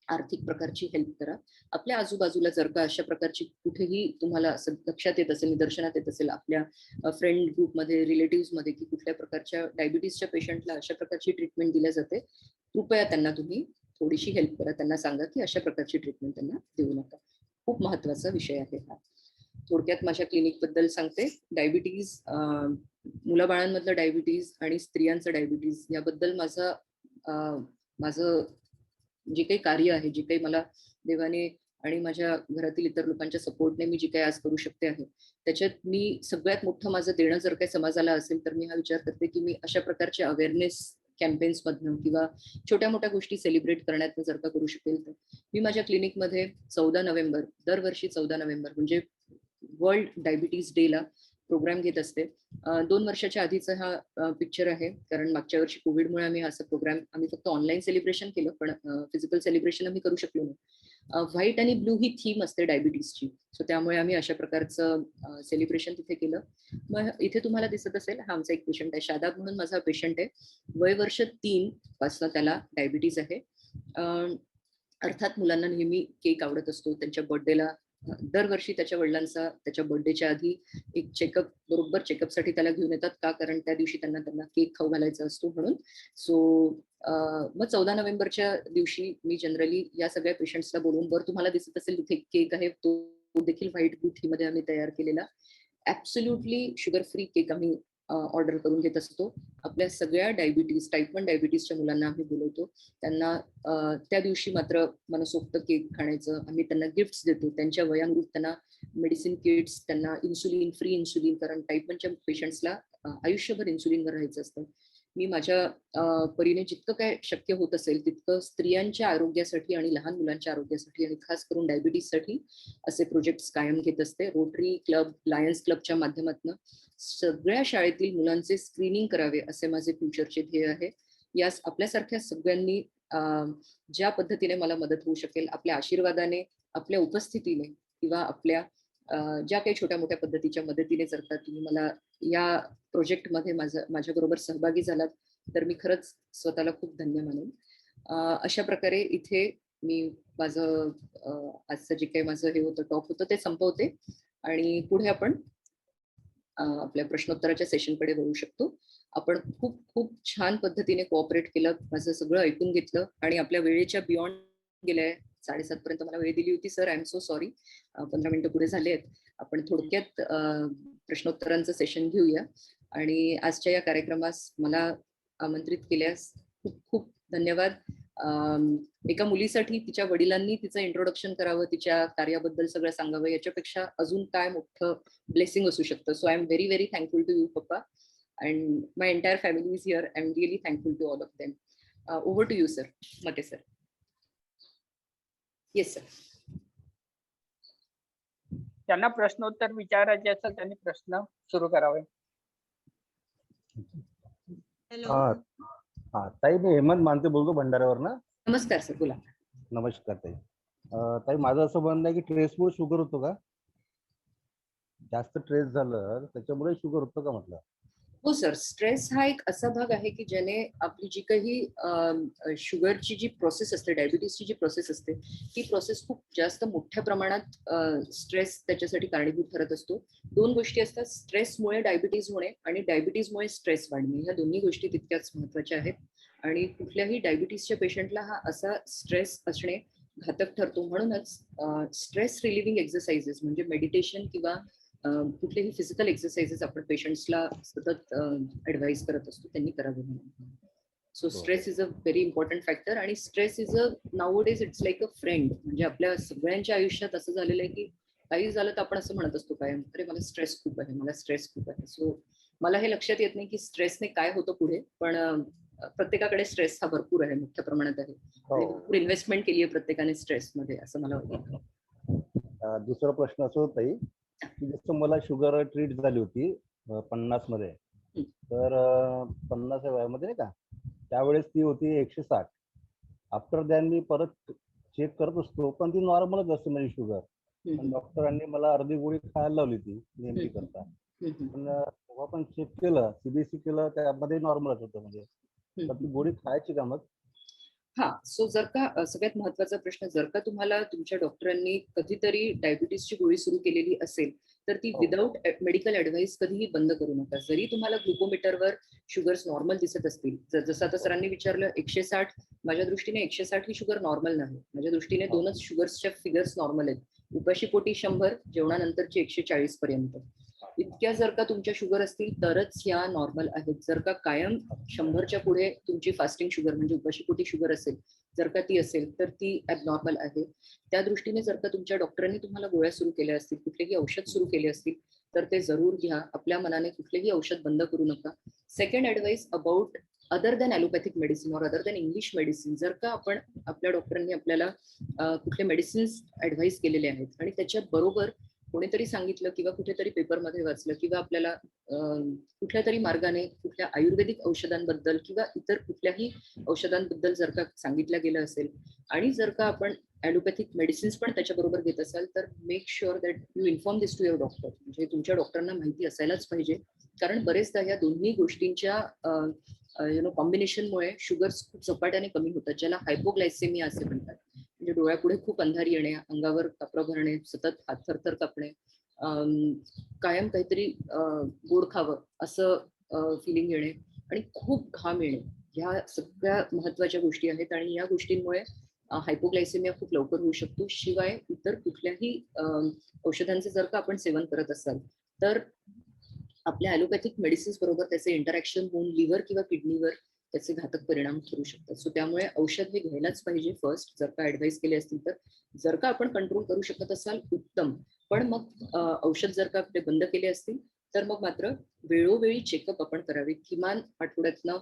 आर्थिक प्रकारची हेल्प करा. आपल्या आजूबाजूला जर का अशा प्रकारची कुठेही तुम्हाला असं लक्षात येत असेल, निदर्शनात येत असेल आपल्या फ्रेंड ग्रुपमध्ये, रिलेटिव्हजमध्ये की कुठल्या प्रकारच्या डायबिटीसच्या पेशंटला अशा प्रकारची ट्रीटमेंट दिल्या जाते, कृपया त्यांना तुम्ही थोडीशी हेल्प करा. त्यांना सांगा की अशा प्रकारची ट्रीटमेंट त्यांना देऊ नका. खूप महत्त्वाचा विषय आहे हा. थोडक्यात माझ्या क्लिनिकबद्दल सांगते. डायबिटीज, मुलाबाळांमधलं डायबिटीज आणि स्त्रियांचं डायबिटीज याबद्दल माझं जे काही कार्य आहे, जे काही मला देवाने आणि माझ्या घरातील इतर लोकांच्या सपोर्टने मी जे काही आज करू शकते आहे, त्याच्यात मी सगळ्यात मोठं माझं देणं जर काही समाजाला असेल, तर मी हा विचार करते की मी अशा प्रकारच्या अवेअरनेस कॅम्पेन्स मधनं किंवा छोट्या मोठ्या गोष्टी सेलिब्रेट करण्यात जर का करू शकेल, तर मी माझ्या क्लिनिकमध्ये 14 नोव्हेंबर, दरवर्षी 14 नोव्हेंबर म्हणजे वर्ल्ड डायबिटीज डे ला प्रोग्राम घेत असते. 2 वर्षाच्या आधीचा हा पिक्चर आहे, कारण मागच्या वर्षी कोविडमुळे आम्ही असं प्रोग्राम फक्त ऑनलाईन सेलिब्रेशन केलं, पण फिजिकल सेलिब्रेशन आम्ही करू शकलो नाही. व्हाईट आणि ब्लू ही थीम असते डायबिटीजची, सो त्यामुळे आम्ही अशा प्रकारचं सेलिब्रेशन तिथे केलं. मग इथे तुम्हाला दिसत असेल, हा आमचा एक पेशंट आहे, शादाब म्हणून माझा पेशंट आहे. वय वर्ष 3 पासून त्याला डायबिटीज आहे. अर्थात मुलांना नेहमी केक आवडत असतो. त्यांच्या बर्थडेला दरवर्षी त्याच्या वडिलांचा त्याच्या बर्थडेच्या आधी एक चेकअप, बरोबर चेकअपसाठी त्याला घेऊन येतात. का? कारण त्या दिवशी त्यांना केक खाऊ घालायचा असतो म्हणून. सो मग 14 नोव्हेंबरच्या दिवशी मी जनरली या सगळ्या पेशंट्सला बोलवून, वर तुम्हाला दिसत असेल इथे केक आहे, तो देखील व्हाईट ब्लू थीम मध्ये आम्ही तयार केलेला. ऍब्सोल्युटली शुगर फ्री केक आम्ही ऑर्डर करून घेत असतो. आपल्या सगळ्या डायबिटीज, टाईप 1 डायबिटीजच्या मुलांना आम्ही बोलवतो. त्यांना त्या दिवशी मात्र मनसोक्त केक खाण्याचं आम्ही त्यांना गिफ्ट्स देतो. त्यांच्या वयानुरूप त्यांना मेडिसिन किट्स, त्यांना इन्सुलिन, फ्री इन्सुलिन, कारण टाईप 1च्या पेशंट्सला आयुष्यभर इन्सुलिनवर राहायचं असतं. मी माझ्या परीने जितकं काय शक्य होत असेल तितकं स्त्रियांच्या आरोग्यासाठी आणि लहान मुलांच्या आरोग्यासाठी आणि खास करून डायबिटीजसाठी असे प्रोजेक्ट्स कायम घेत असते. रोटरी क्लब, लायन्स क्लबच्या माध्यमातून सगळ्या शाळेतील मुलांचे स्क्रीनिंग करावे असे माझे फ्युचरचे ध्येय आहे. यास आपल्यासारख्या सगळ्यांनी ज्या पद्धतीने मला मदत होऊ शकेल, आपल्या आशीर्वादाने, आपल्या उपस्थितीने किंवा आपल्या ज्या काही छोट्या मोठ्या पद्धतीच्या मदतीने जर का तुम्ही मला या प्रोजेक्टमध्ये माझ्याबरोबर सहभागी झालात, तर मी खरंच स्वतःला खूप धन्य मानेन. अशा प्रकारे इथे मी माझं आजचं जे काही माझं हे होतं, टॉक होतं, ते संपवते आणि पुढे आपण आपल्या प्रश्नोत्तराच्या सेशनकडे वळू शकतो. आपण खूप खूप छान पद्धतीने कोऑपरेट केलं, माझं सगळं ऐकून घेतलं आणि आपल्या वेळेच्या बियॉन्ड गेलंय. 7:30 पर्यंत मला वेळ दिली होती. Sir, I am so sorry. 15 मिनिटं पुढे झाले आहेत. आपण थोडक्यात प्रश्नोत्तरांचं सेशन घेऊया आणि आजच्या या कार्यक्रमास मला आमंत्रित केल्यास खूप खूप धन्यवाद. एका मुलीसाठी तिच्या वडिलांनी तिचं इंट्रोडक्शन करावं, तिच्या कार्याबद्दल सगळं सांगावं, याच्यापेक्षा अजून काय मोठं ब्लेसिंग असू शकतं. So I am very very thankful to you papa, and my entire family is here. I'm really thankful to all of them. Over to you sir. मते सर. Yes sir. त्यांना प्रश्नोत्तर विचारायचे असेल त्यांनी प्रश्न सुरू करावे. ताई मी हेमंत मानते बोलतो भंडाऱ्यावरनं. नमस्कार सर, बोला. नमस्कार ताई. ताई माझं असं म्हणणं आहे की ट्रेसमुळे शुगर होतो का? जास्त ट्रेस झालं त्याच्यामुळे शुगर होतं का म्हटलं? हो सर, स्ट्रेस हा एक असा भाग आहे की ज्याने आपली जी काही शुगरची जी प्रोसेस असते, डायबिटीसची जी प्रोसेस असते, ती प्रोसेस खूप जास्त मोठ्या प्रमाणात स्ट्रेस त्याच्यासाठी कारणीभूत ठरत असतो. 2 गोष्टी असतात, स्ट्रेसमुळे डायबिटीज होणे आणि डायबिटीजमुळे स्ट्रेस वाढणे. ह्या दोन्ही गोष्टी तितक्याच महत्त्वाच्या आहेत. आणि कुठल्याही डायबिटीसच्या पेशंटला हा असा स्ट्रेस असणे घातक ठरतो. म्हणूनच स्ट्रेस रिलिव्हिंग एक्सरसाइजेस म्हणजे मेडिटेशन किंवा कुठलेही फिजिकल एक्सरसाइजेस आपण पेशंट्सला सतत ऍडवाइस करत असतो, त्यांनी करावे म्हणून. So stress is a very important factor आणि stress is a nowadays it's like a friend. म्हणजे आपल्या सगळ्यांच्या आयुष्यात असं झालेलं आहे की काही झालं तर आपण असं म्हणत असतो कायम, अरे मला स्ट्रेस खूप आहे, मला स्ट्रेस खूप आहे. सो मला हे लक्षात येत नाही की स्ट्रेसने काय होतं पुढे, पण प्रत्येकाकडे स्ट्रेस हा भरपूर आहे, मोठ्या प्रमाणात आहे. आणि भरपूर इन्व्हेस्टमेंट केली आहे प्रत्येकाने स्ट्रेसमध्ये, असं मला वाटतं. दुसरा प्रश्न असं होता की जसं मला शुगर ट्रीट झाली होती 50 मध्ये, तर 50व्या वयामध्ये नाही का, त्यावेळेस ती होती 160. आफ्टर दॅन मी परत चेक करत असतो पण ती नॉर्मलच असते माझी शुगर. पण डॉक्टरांनी मला अर्धी गोळी खायला लावली ती नेमकी करता. पण जेव्हा पण चेक केलं, सीबीसी केलं, त्यामध्ये नॉर्मलच होतं. म्हणजे तर ती गोळी खायची का मग? हा, सो जर का सगळ्यात महत्वाचा प्रश्न, जर का तुम्हाला तुमच्या डॉक्टरांनी कधीतरी डायबिटीसची गोळी सुरू केलेली असेल तर ती विदाऊट मेडिकल ऍडवाइस कधीही बंद करू नका. जरी तुम्हाला ग्लुकोमीटरवर शुगर्स नॉर्मल दिसत असतील, जसं आता सरांनी विचारलं 160, माझ्या दृष्टीने 160 ही शुगर नॉर्मल नाही. माझ्या दृष्टीने 2च शुगर्सच्या फिगर्स नॉर्मल आहेत. उपाशी पोटी 100, जेवणानंतरची 140 पर्यंत. इतक्या जर का तुमच्या शुगर असतील तरच या नॉर्मल आहेत. जर का कायम 100च्या पुढे तुमची फास्टिंग शुगर म्हणजे उपाशीपोटी शुगर असेल, जर का ती असेल तर ती ॲबनॉर्मल आहे. त्या दृष्टीने जर का तुमच्या डॉक्टरांनी तुम्हाला गोळ्या सुरू केल्या असतील, कुठलेही औषध सुरू केले असतील तर ते जरूर घ्या. आपल्या मनाने कुठलेही औषध बंद करू नका. Second advice about other than allopathic medicine or other than English medicine, जर का आपण आपल्या डॉक्टरांनी आपल्याला कुठले मेडिसिन्स ॲडवाइस केलेले आहेत आणि त्याच्या बरोबर कोणीतरी सांगितलं किंवा कुठेतरी पेपरमध्ये वाचलं किंवा आपल्याला कुठल्या तरी मार्गाने कुठल्या आयुर्वेदिक औषधांबद्दल किंवा इतर कुठल्याही औषधांबद्दल जर का सांगितलं गेलं असेल आणि जर का आपण ॲलोपॅथिक मेडिसिन्स पण त्याच्याबरोबर घेत असाल तर make sure that you inform this to your doctor. म्हणजे तुमच्या डॉक्टरांना माहिती असायलाच पाहिजे, कारण बरेचदा या दोन्ही गोष्टींच्या कॉम्बिनेशनमुळे शुगर्स खूप झपाट्याने कमी होतात, ज्याला हायपोग्लायसेमिया असे म्हणतात. म्हणजे डोळ्यापुढे खूप अंधारी येणे, अंगावर कापरं भरणे, सतत हात थरथर कापणे, कायम काहीतरी गोड खावं असं फिलिंग येणे आणि खूप घाम येणे, ह्या सगळ्या महत्वाच्या गोष्टी आहेत. आणि या गोष्टींमुळे हायपोग्लायसेमिया खूप लवकर होऊ शकतो. शिवाय इतर कुठल्याही औषधांचे जर का आपण सेवन करत असाल तर आपल्या ॲलोपॅथिक मेडिसिन्स बरोबर त्याचे इंटरॅक्शन होऊन लिव्हर किंवा किडनीवर त्याचे घातक परिणाम करू शकतात. सो त्यामुळे औषध हे घ्यायलाच पाहिजे फर्स्ट, जर का ऍडवाइस केले असतील तर. जर का आपण कंट्रोल करू शकत असाल उत्तम, पण मग औषध जर का आपले बंद केले असतील तर मग मात्र वेळोवेळी चेकअप आपण करावे. किमान आठवड्यातनं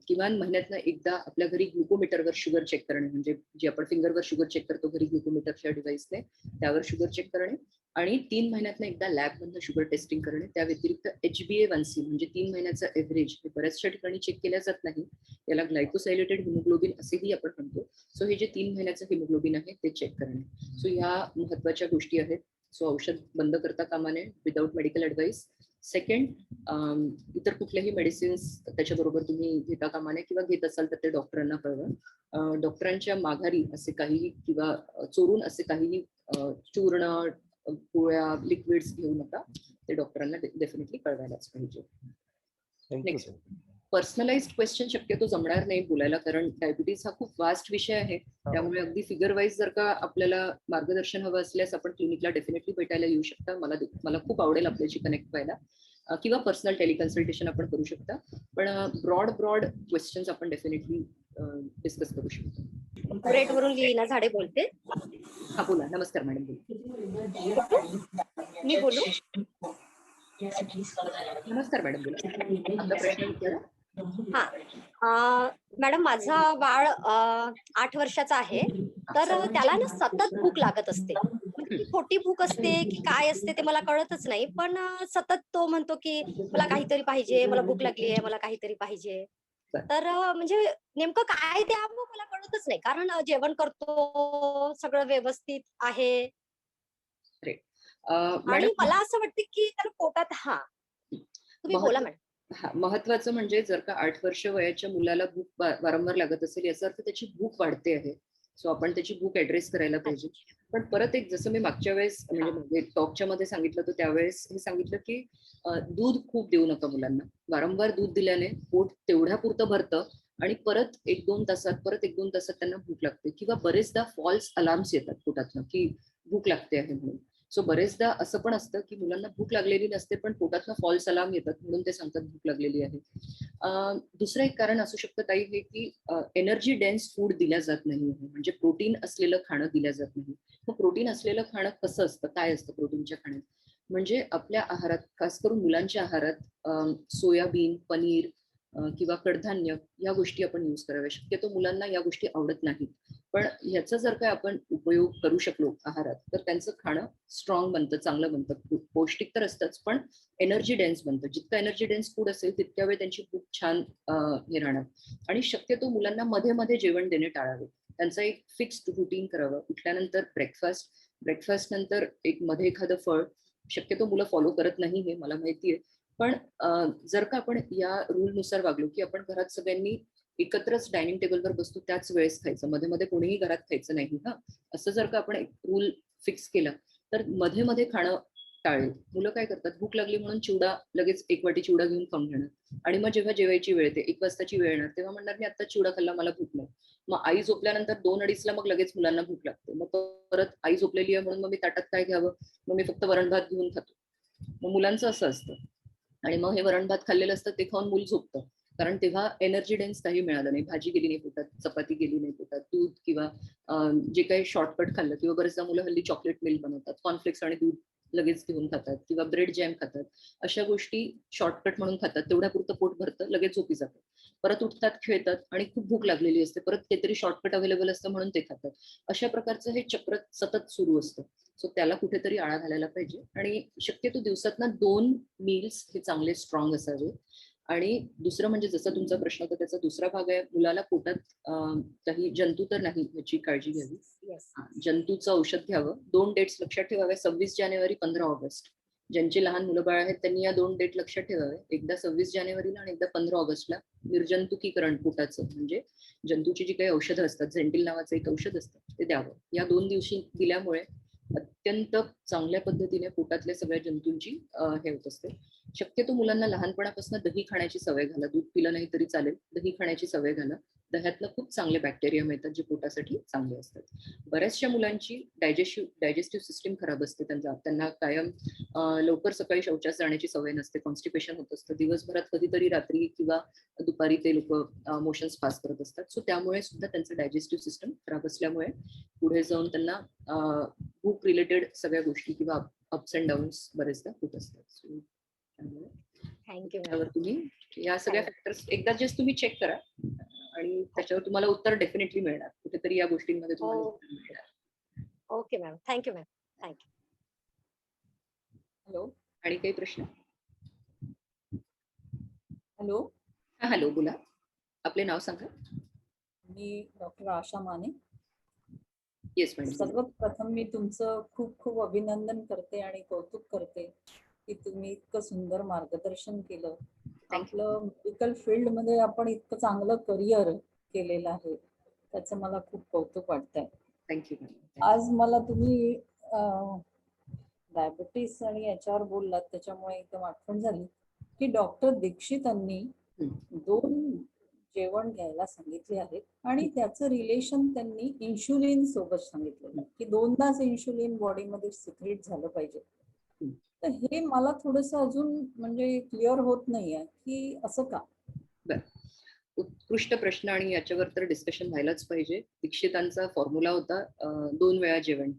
किमान महिन्यातनं एकदा आपल्या घरी ग्लुकोमीटरवर शुगर चेक करणे, म्हणजे जे आपण फिंगरवर शुगर चेक करतो घरी ग्लुकोमीटरच्या डिव्हाइसने, त्यावर शुगर चेक करणे आणि 3 महिन्यातनं एकदा लॅबमधनं शुगर टेस्टिंग करणे. त्या व्यतिरिक्त HbA1c म्हणजे 3 महिन्याचा एव्हरेज हे बऱ्याचशा ठिकाणी चेक केल्या जात नाही, याला ग्लायकोसायलेटेड हिमोग्लोबिन असेही आपण म्हणतो. सो हे जे 3 महिन्याचं हिमोग्लोबिन आहे ते चेक करणे. सो ह्या महत्वाच्या गोष्टी आहेत. सो औषध बंद करता कामा नये विदाऊट मेडिकल ऍडवाइस. सेकंड, इतर कुठलेही मेडिसिन्स त्याच्याबरोबर तुम्ही घेता कामा नये किंवा घेत असाल तर ते डॉक्टरांना कळवा. डॉक्टरांच्या माघारी असे काहीही किंवा चोरून असे काहीही चूर्ण, गोळ्या, लिक्विड्स घेऊ नका. ते डॉक्टरांना डेफिनेटली कळवायलाच पाहिजे. नेक्स्ट, पर्सनलाइज्ड क्वेश्चन शक्यतो जमणार नाही बोलायला, कारण डायबिटीज हा खूप वास्ट विषय आहे. त्यामुळे अगदी फिगर वाईज जर का आपल्याला मार्गदर्शन हवं असल्यास आपण क्लिनिकला डेफिनेटली भेटायला येऊ शकता. मला खूप आवडेल आपल्याशी कनेक्ट व्हायला किंवा पर्सनल टेलिकन्सल्टेशन आपण करू शकता. पण ब्रॉड क्वेश्चन्स आपण डेफिनेटली डिस्कस करू शकतो. कॉर्पोरेट वरून लीना झाडे बोलते. हा बोला. नमस्कार मॅडम, बोला. मी बोलू? नमस्कार मॅडम, बोला. आपला प्रश्न विचारा. हा, मॅडम माझा बाळ 8 वर्षाचा आहे. तर त्याला ना सतत भूक लागत असते. म्हणजे ती खोटी भूक असते की काय असते ते मला कळतच नाही. पण सतत तो म्हणतो की मला काहीतरी पाहिजे, मला भूक लागली आहे, मला काहीतरी पाहिजे. तर म्हणजे नेमकं काय द्यावं मला कळतच नाही. कारण जेवण करतो, सगळं व्यवस्थित आहे आणि मॅडम मला असं वाटतं की त्याला पोटात तुम्ही बोला मॅडम. महत्वाचं म्हणजे जर का 8 वर्ष वयाच्या मुलाला भूक वारंवार लागत असेल याचा अर्थ त्याची भूक वाढते आहे. सो आपण त्याची भूक ऍड्रेस करायला पाहिजे. पण परत एक जसं मी मागच्या वेळेस म्हणजे टॉकच्या मध्ये सांगितलं होतं त्यावेळेस हे सांगितलं की दूध खूप देऊ नका मुलांना. वारंवार दूध दिल्याने पोट तेवढ्या पुरतं भरतं आणि परत 1-2 तासात त्यांना भूक लागते किंवा बरेचदा फॉल्स अलार्म्स येतात पोटातनं की भूक लागते आहे म्हणून. सो बरेचदा असं पण असतं की मुलांना भूक लागलेली नसते पण पोटातनं फॉल्स अलार्म येतात म्हणून ते सांगतात भूक लागलेली आहे. दुसरं एक कारण असू शकतं ताई हे की एनर्जी डेन्स फूड दिल्या जात नाही म्हणजे प्रोटीन असलेलं खाणं दिल्या जात नाही. मग प्रोटीन असलेलं खाणं कसं असतं, काय असतं प्रोटीनच्या खाण्यात? म्हणजे आपल्या आहारात खास करून मुलांच्या आहारात सोयाबीन, पनीर किंवा कडधान्य या गोष्टी आपण यूज कराव्या. शक्यतो मुलांना या गोष्टी आवडत नाहीत. पण ह्याचा जर काय आपण उपयोग करू शकलो आहारात तर त्यांचं खाणं स्ट्रॉंग बनतं, चांगलं बनतं. पौष्टिक तर असतंच पण एनर्जी डेन्स बनतं. जितकं एनर्जी डेन्स फूड असेल तितक्या वेळ त्यांची खूप छान हे राहणार. आणि शक्यतो मुलांना मध्ये मध्ये जेवण देणे टाळावे. त्यांचं एक फिक्स्ड रुटीन करावं. उठल्यानंतर ब्रेकफास्ट नंतर एक मध्ये एखादं फळ. शक्यतो मुलं फॉलो करत नाही हे मला माहितीये. पण जर का आपण या रूलनुसार वागलो की आपण घरात सगळ्यांनी एकत्रच डायनिंग टेबलवर बसतो त्याच वेळेस खायचं, मध्ये मध्ये कोणीही घरात खायचं नाही हा. असं जर का आपण एक रूल फिक्स केला तर मध्ये मध्ये खाणं टाळेल. मुलं काय करतात, भूक लागली म्हणून चिवडा लगेच एक वाटी चिवडा घेऊन खाऊन घेणार आणि मग जेव्हा जेवायची वेळ येते 1 वाजताची वेळ येणार तेव्हा म्हणणार मी आता चिवडा खाल्ला मला भूक नाही. मग आई झोपल्यानंतर 2-2:30ला मग लगेच मुलांना भूक लागते. मग परत आई झोपलेली आहे म्हणून मग मी ताटात काय घ्यावं, मग मी फक्त वरण भात घेऊन खातो. मग मुलांचं असं असतं आणि मग हे वरण भात खाल्लेलं असतं ते खाऊन मूल झोपतं. कारण तेव्हा एनर्जी डेन्स काही मिळालं नाही, भाजी गेली नाही पोटात, चपाती गेली नाही पोटात, दूध किंवा जे काही शॉर्टकट खाल्लं किंवा बरेचदा मुलं हल्ली चॉकलेट मिल्क बनवतात, कॉर्नफ्लेक्स आणि दूध लगेच घेऊन खातात किंवा ब्रेड जॅम खातात. अशा गोष्टी शॉर्टकट म्हणून खातात, तेवढ्या पुरतं पोट भरतं, लगेच झोपी जातात. परत उठतात, खेळतात आणि खूप भूक लागलेली असते, परत काहीतरी शॉर्टकट अवेलेबल असतं म्हणून ते खातात. अशा प्रकारचं हे चक्र सतत सुरू असतं. सो त्याला कुठेतरी आळा घालायला पाहिजे आणि शक्यतो दिवसातनं 2 मील्स हे चांगले स्ट्रॉंग असावे. आणि दुसरं म्हणजे जसा तुमचा प्रश्न होता त्याचा दुसरा भाग आहे मुलाला पोटात काही जंतू तर नाही याची काळजी घ्यावी. जंतूचं औषध घ्यावं. 2 डेट्स लक्षात ठेवाव्या, 26 जानेवारी, 15 ऑगस्ट. ज्यांची लहान मुलं बाळ आहेत त्यांनी या 2 डेट लक्षात ठेवावे. एकदा 26 जानेवारीला आणि एकदा 15 ऑगस्टला निर्जंतुकीकरण पोटाचं म्हणजे जंतूची जी काही औषधं असतात, झेंटिल नावाचं एक औषध असतं ते द्यावं. या 2 दिवशी दिल्यामुळे अत्यंत चांगल्या पद्धतीने पोटातल्या सगळ्या जंतूंची हे होत असते. शक्यतो मुलांना लहानपणापासून दही खाण्याची सवय घाला. दूध पिलं नाही तरी चालेल, दही खाण्याची सवय घाला. दह्यातनं खूप चांगले बॅक्टेरिया मिळतात जे पोटासाठी चांगले असतात. बऱ्याचशा मुलांची डायजेस्टिव्ह सिस्टीम खराब असते. त्यांना कायम लवकर सकाळी शौचास जाण्याची सवय नसते, कॉन्स्टिपेशन होत असतं. दिवसभरात कधीतरी रात्री किंवा दुपारी ते लोक मोशन्स पास करत असतात. सो त्यामुळे सुद्धा त्यांचं डायजेस्टिव्ह सिस्टम खराब असल्यामुळे पुढे जाऊन त्यांना भूक रिलेटेड सगळ्या गोष्टी किंवा अप्स अँड डाऊन्स बरेचदा होत असतात. सो थँक्यू त्यावर तुम्ही या सगळ्या फॅक्टर्स एकदा जस्ट तुम्ही चेक करा आणि त्याच्यावर तुम्हाला उत्तर डेफिनेटली मिळणार. कुठेतरी या गोष्टींमध्ये तुम्हाला उत्तर मिळणार. Okay ma'am, thank you ma'am. Thank you. Hello, आणि काही प्रश्न? हॅलो, हा हॅलो, बोला. आपले नाव सांगा. मी doctor Asha Mane. Yes madam. सर्वप्रथम मी तुमचं खूप खूप अभिनंदन करते आणि कौतुक करते की तुम्ही इतकं सुंदर मार्गदर्शन केलं. आपलं मेडिकल फील्ड मध्ये आपण इतकं चांगलं करिअर केलेलं आहे त्याचं मला खूप कौतुक वाटतंय. Thank you madam. आज मला तुम्ही डायबिटीस आणि याच्यावर बोललात त्याच्यामुळे एकदम आठवण झाली की डॉक्टर दीक्षितांनी 2 जेवण घ्यायला सांगितले आहेत आणि त्याचं रिलेशन त्यांनी इन्शुलिन सोबत सांगितलेलं की 2दाच इन्शुलिन बॉडीमध्ये सिक्रेट झालं पाहिजे. तर हे मला थोडस अजून म्हणजे क्लिअर होत नाहीये की असं का. उत्कृष्ट प्रश्न आणि याच्यावर तर डिस्कशन व्हायलाच पाहिजे. दीक्षितांचा फॉर्म्युला होता 2 वेळा जेवण.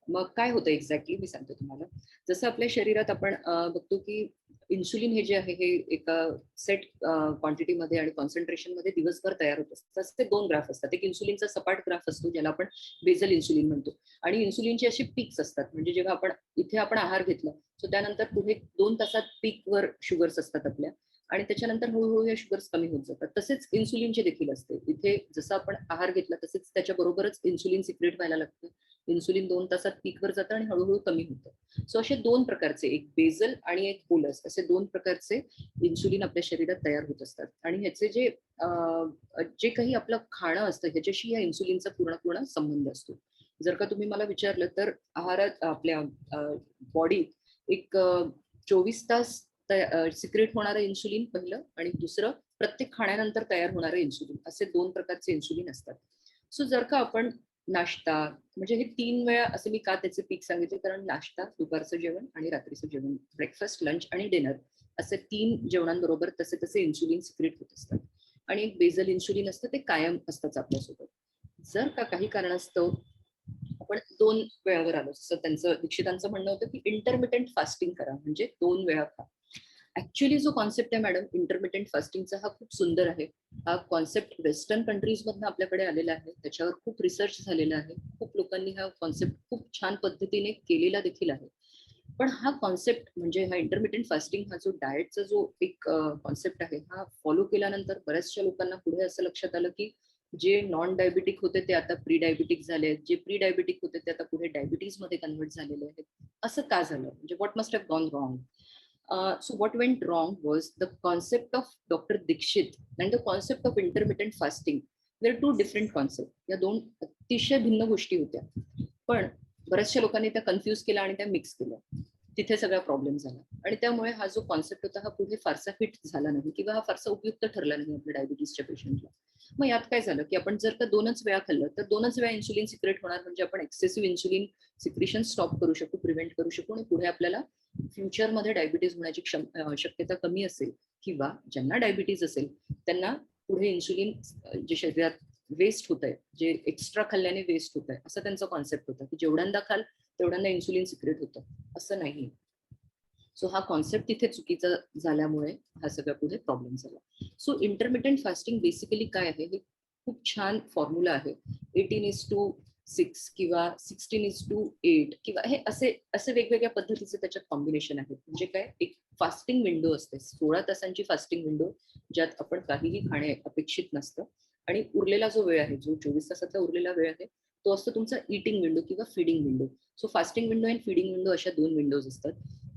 मग काय होतं एक्झॅक्टली मी सांगते तुम्हाला. जसं आपल्या शरीरात आपण बघतो की इन्सुलिन हे जे आहे हे एका सेट क्वांटिटीमध्ये आणि कॉन्सन्ट्रेशनमध्ये दिवसभर तयार होत असतात. तसे 2 ग्राफ असतात. एक इन्सुलिनचा सपाट ग्राफ असतो ज्याला आपण बेसल इन्सुलिन म्हणतो, आणि इन्सुलिनचे असे पीक्स असतात. म्हणजे जेव्हा इथे आपण आहार घेतला सो त्यानंतर पुढे 2 तासात पीकवर शुगर्स असतात आपल्या, आणि त्याच्यानंतर हळूहळू हे शुगर्स कमी होत जातात. तसेच इन्सुलिनचे देखील असते. इथे जसं आपण आहार घेतला तसेच त्याच्याबरोबरच इन्सुलिन सिक्रेट व्हायला लागतं. इन्सुलिन 2 तासात पीकवर जातं आणि हळूहळू कमी होतं. सो असे 2 प्रकारचे, एक बेसल आणि एक बोलस, असे 2 प्रकारचे इन्सुलिन आपल्या शरीरात तयार होत असतात. आणि ह्याचे जे काही आपलं खाणं असतं ह्याच्याशी या इन्सुलिनचा पूर्ण संबंध असतो. जर का तुम्ही मला विचारलं तर आहारात आपल्या बॉडीत एक 24 तास सिक्रेट होणारं इन्सुलिन पहिलं, आणि दुसरं प्रत्येक खाण्यानंतर तयार होणारं इन्सुलिन, असे 2 प्रकारचे इन्सुलिन असतात. सो जर का आपण नाश्ता, म्हणजे हे 3 वेळा असं मी का त्याचे पीक सांगितले, कारण नाश्ता, दुपारचं जेवण आणि रात्रीचं जेवण, ब्रेकफास्ट, लंच आणि डिनर, असे 3 जेवणांबरोबर तसे इन्सुलिन सिक्रेट होत असतात. आणि एक बेसल इन्सुलिन असतं, ते कायम असतंच आपल्यासोबत. जर का काही कारणास्तव आपण 2 वेळावर आलो, जसं दीक्षितांचं म्हणणं होतं की इंटरमिटेंट फास्टिंग करा, म्हणजे 2 वेळा खा. ऍक्च्युअली जो कॉन्सेप्ट आहे मॅडम इंटरमिटेंट फास्टिंगचा, हा खूप सुंदर आहे. हा कॉन्सेप्ट वेस्टर्न कंट्रीज मधून आपल्याकडे आलेला आहे. त्याच्यावर खूप रिसर्च झालेला आहे. खूप लोकांनी हा कॉन्सेप्ट खूप छान पद्धतीने केलेला देखील आहे. पण हा कॉन्सेप्ट म्हणजे हा इंटरमिटेंट फास्टिंग, हा जो डाएटचा जो एक कॉन्सेप्ट आहे, हा फॉलो केल्यानंतर बऱ्याचशा लोकांना पुढे असं लक्षात आलं की जे नॉन डायबिटिक होते ते आता प्री डायबिटिक झाले आहेत, जे प्री डायबिटिक होते ते आता पुढे डायबिटीज मध्ये कन्व्हर्ट झालेले आहेत. असं का झालं, म्हणजे what must have gone wrong? So what went wrong was the concept of Dr. Dixit and the concept of intermittent fasting. They are 2 different concepts. या 2 अतिशय भिन्न गोष्टी होत्या. पण बऱ्याचशा लोकांनी त्या कन्फ्यूज केल्या आणि त्या मिक्स केल्या. तिथे सगळा प्रॉब्लेम झाला. आणि त्यामुळे हा जो कॉन्सेप्ट होता हा पुढे फारसा फिट झाला नाही, किंवा हा फारसा उपयुक्त ठरला नाही आपल्या डायबिटीसच्या पेशंटला. मग यात काय झालं की आपण जर का 2च वेळा खाल्लं तर 2च वेळा इन्सुलिन सिक्रेट होणार, म्हणजे आपण एक्सेसिव्ह इन्सुलिन सिक्रेशन स्टॉप करू शकू, प्रिव्हेंट करू शकू, आणि पुढे आपल्याला फ्युचरमध्ये डायबिटीज होण्याची शक्यता कमी असेल, किंवा ज्यांना डायबिटीज असेल त्यांना पुढे इन्सुलिन जे शरीरात वेस्ट होत आहे, जे एक्स्ट्रा खाल्ल्याने वेस्ट होत आहे, असं त्यांचा कॉन्सेप्ट होता की जेवढ्यांदा खाल तेवढ्यांदा इन्सुलिन सिक्रेट होतं. असं नाही. सो हा कॉन्सेप्ट तिथे चुकीचा झाल्यामुळे हा सगळा पुढे प्रॉब्लेम झाला. सो इंटरमिटेंट फास्टिंग बेसिकली काय आहे, हे खूप छान फॉर्म्युला आहे. 18:6 किंवा 16:8 किंवा हे असे वेगवेगळ्या पद्धतीचे त्याच्यात कॉम्बिनेशन आहेत. म्हणजे काय, एक फास्टिंग विंडो असते, 16 तासांची फास्टिंग विंडो, ज्यात आपण काहीही खाणे अपेक्षित नसतं, आणि उरलेला जो वेळ आहे, जो 24 तासाचा उरलेला वेळ आहे, तो असतो तुमचा ईटिंग विंडो किंवा feeding window. So fasting window आणि फीडिंग विंडो अशा 2 विंडोज असतात.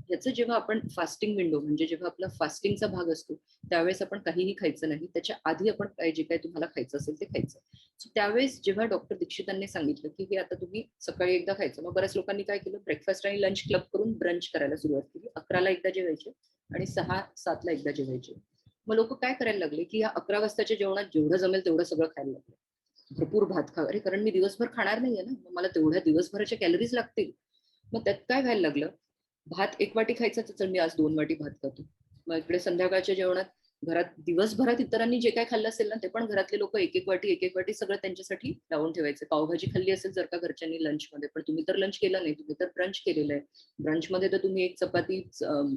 ह्याचं जेव्हा आपण फास्टिंग विंडो, म्हणजे जेव्हा आपला फास्टिंगचा भाग असतो त्यावेळेस आपण काहीही खायचं नाही, त्याच्या आधी आपण जे काय तुम्हाला खायचं असेल ते खायचं. सो त्यावेळेस जेव्हा डॉक्टर दीक्षितांनी सांगितलं की हे आता तुम्ही सकाळी एकदा खायचं, मग बऱ्याच लोकांनी काय केलं, ब्रेकफास्ट आणि लंच क्लब करून ब्रंच करायला सुरुवात केली. 11ला एकदा जेवायचे आणि 6-7ला एकदा जेवायचे. मग लोक काय करायला लागले की या 11 वाजताच्या जेवणात जेवढं जमेल तेवढं सगळं खायला लागले. भरपूर भात खा, अरे कारण मी दिवसभर खाणार नाहीये ना, मग मला तेवढ्या दिवसभराच्या कॅलरीज लागतील. मग त्यात काय व्हायला लागलं, भात 1 वाटी खायचा तर मी आज 2 वाटी भात खातो. मग इकडे संध्याकाळच्या जेवणात घरात दिवसभरात इतरांनी जे काय खाल्लं असेल ना, ते पण घरातले लोक 1-1 वाटी सगळं त्यांच्यासाठी लावून ठेवायचे. पावभाजी खाल्ली असेल जर का घरच्यांनी लंचमध्ये, पण तुम्ही तर लंच केलं नाही, तुम्ही तर ब्रंच केलेलं आहे. ब्रंचमध्ये तर तुम्ही एक चपाती,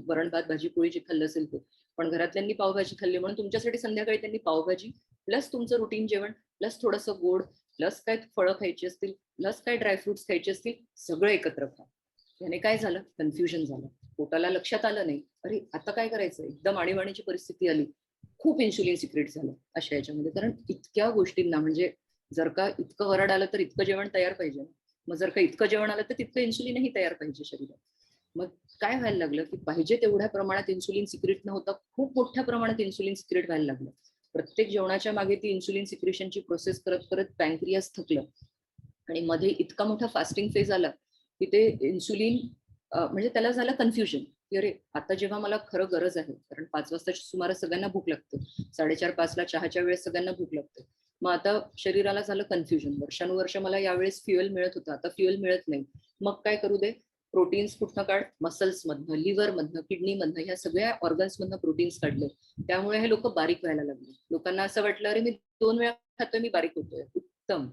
वरण भात, भाजी पोळी जे खाल्लं असेल ते, पण घरातल्यांनी पावभाजी खाल्ली म्हणून तुमच्यासाठी संध्याकाळी त्यांनी पावभाजी प्लस तुमचं रुटीन जेवण प्लस थोडंसं गोड प्लस काय फळं खायची असतील प्लस काय ड्रायफ्रुट्स खायचे असतील, सगळं एकत्र खा. याने काय झालं, कन्फ्युजन झालं. पोटाला लक्षात आलं नाही, अरे आता काय करायचं, एकदम आणीबाणीची परिस्थिती आली, खूप इन्सुलिन सिक्रेट झालं अशा याच्यामध्ये. कारण इतक्या गोष्टींना, म्हणजे जर का इतकं वरड आलं तर इतकं जेवण तयार पाहिजे, मग जर का इतकं जेवण आलं तर तितकं इन्सुलिनही तयार पाहिजे शरीरात. मग काय व्हायला लागलं की पाहिजे तेवढ्या प्रमाणात इन्सुलिन सिक्रेट न होता खूप मोठ्या प्रमाणात इन्सुलिन सिक्रेट व्हायला लागलं. प्रत्येक जेवणाच्या मागे ती इन्सुलिन सिक्रेशनची प्रोसेस करत करत पॅनक्रियास थकलं, आणि मध्ये इतका मोठा फास्टिंग फेज आला की ते इन्सुलिन म्हणजे त्याला झालं कन्फ्युजन की अरे आता जेव्हा मला खरं गरज आहे, कारण 5 वाजताच्या सुमारास सगळ्यांना भूक लागते, 4:30-5ला चहाच्या वेळेस सगळ्यांना भूक लागते. मग आता शरीराला झालं कन्फ्युजन, वर्षानुवर्ष मला यावेळेस फ्युएल मिळत होतं, आता फ्युएल मिळत नाही, मग काय करू दे, प्रोटीन्स कुठनं काढ, मसल्स मधनं, लिव्हर मधनं, किडनी मधनं, ह्या सगळ्या ऑर्गन्स मधनं प्रोटीन्स काढले. त्यामुळे हे लोक बारीक व्हायला लागले. लोकांना असं वाटलं अरे मी 2 वेळा खातोय, मी बारीक होतोय. उत्तम,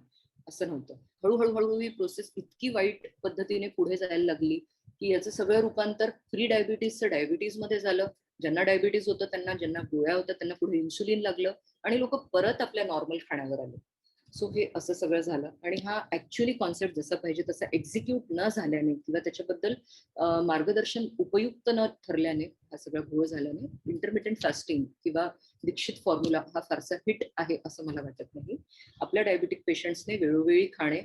असं नव्हतं. हळूहळू ही प्रोसेस इतकी वाईट पद्धतीने पुढे जायला लागली की याचं सगळं रूपांतर प्री डायबिटीजचं डायबिटीज मध्ये झालं, ज्यांना डायबिटीज होतं त्यांना, ज्यांना गोळ्या होत्या त्यांना पुढे इन्सुलिन लागलं आणि लोक परत आपल्या नॉर्मल खाण्यावर आले. सो हे असं सगळं झालं आणि हा ऍक्च्युअली कॉन्सेप्ट जसा पाहिजे तसा एक्झिक्यूट न झाल्याने किंवा त्याच्याबद्दल मार्गदर्शन उपयुक्त न ठरल्याने हा सगळा घोळ झाल्याने इंटरमिटंट फास्टिंग किंवा दीक्षित फॉर्म्युला हा फारसा हिट आहे असं मला वाटत नाही. आपल्या डायबिटिक पेशंट्सने वेळोवेळी खाणे,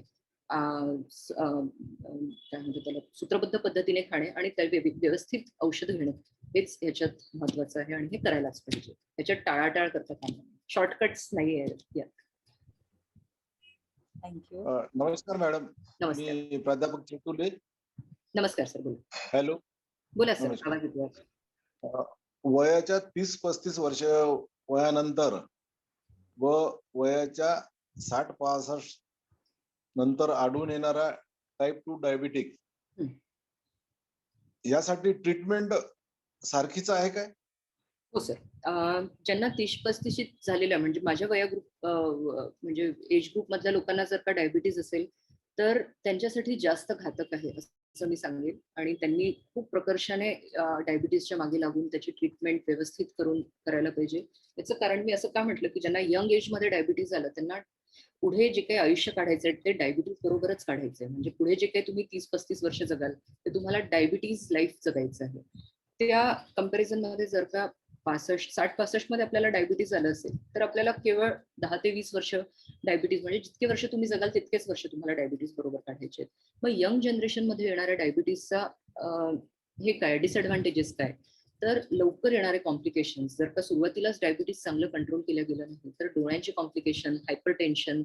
काय म्हणतात त्याला, सूत्रबद्ध पद्धतीने खाणे आणि त्या व्यवस्थित औषध घेणे हेच ह्याच्यात महत्वाचं आहे आणि हे करायलाच पाहिजे. ह्याच्यात टाळाटाळ करता कामा नये. शॉर्टकट्स नाही आहे यात. थँक्यू. नमस्कार मॅडम, नमस्कार. मी प्राध्यापक चेतुले. नमस्कार सर, बोला. हॅलो. बोला सर, नमस्कार. आवाज येतोय. वयाच्या 30-35 वर्ष वयानंतर व वयाच्या 60-65 नंतर आढळून येणारा टाईप 2 डायबिटिक यासाठी ट्रीटमेंट सारखीच आहे काय? हो सर. ज्यांना 30-35 झालेल्या म्हणजे माझ्या वयोग्रुप म्हणजे एज ग्रुप मधल्या लोकांना जर का डायबिटीज असेल तर त्यांच्यासाठी जास्त घातक आहे असं मी सांगेन आणि त्यांनी खूप प्रकर्षाने डायबिटीजच्या मागे लागून त्याची ट्रीटमेंट व्यवस्थित करून करायला पाहिजे. याचं कारण मी असं का म्हटलं की ज्यांना यंग एज मध्ये डायबिटीज झालं त्यांना पुढे जे काही आयुष्य काढायचंय ते डायबिटीज बरोबरच काढायचंय. म्हणजे पुढे जे काही तुम्ही 30-35 वर्ष जगाल ते तुम्हाला डायबिटीज लाईफ जगायचं आहे. त्या कंपॅरिझन मध्ये जर का 60-65 मध्ये आपल्याला डायबिटीज झालं असेल तर आपल्याला केवळ 10 ते 20 वर्ष डायबिटीज, म्हणजे जितके वर्ष तुम्ही जगाल तितकेच वर्ष तुम्हाला डायबिटीज बरोबर काढायचे. मग यंग जनरेशन मध्ये येणाऱ्या डायबिटीजचा हे काय डिसएडव्हान्टेजेस काय, तर लवकर येणारे कॉम्प्लिकेशन्स, जर का सुरुवातीलाच डायबिटीज चांगलं कंट्रोल केलं गेलं नाही तर डोळ्यांचे कॉम्प्लिकेशन, हायपरटेन्शन,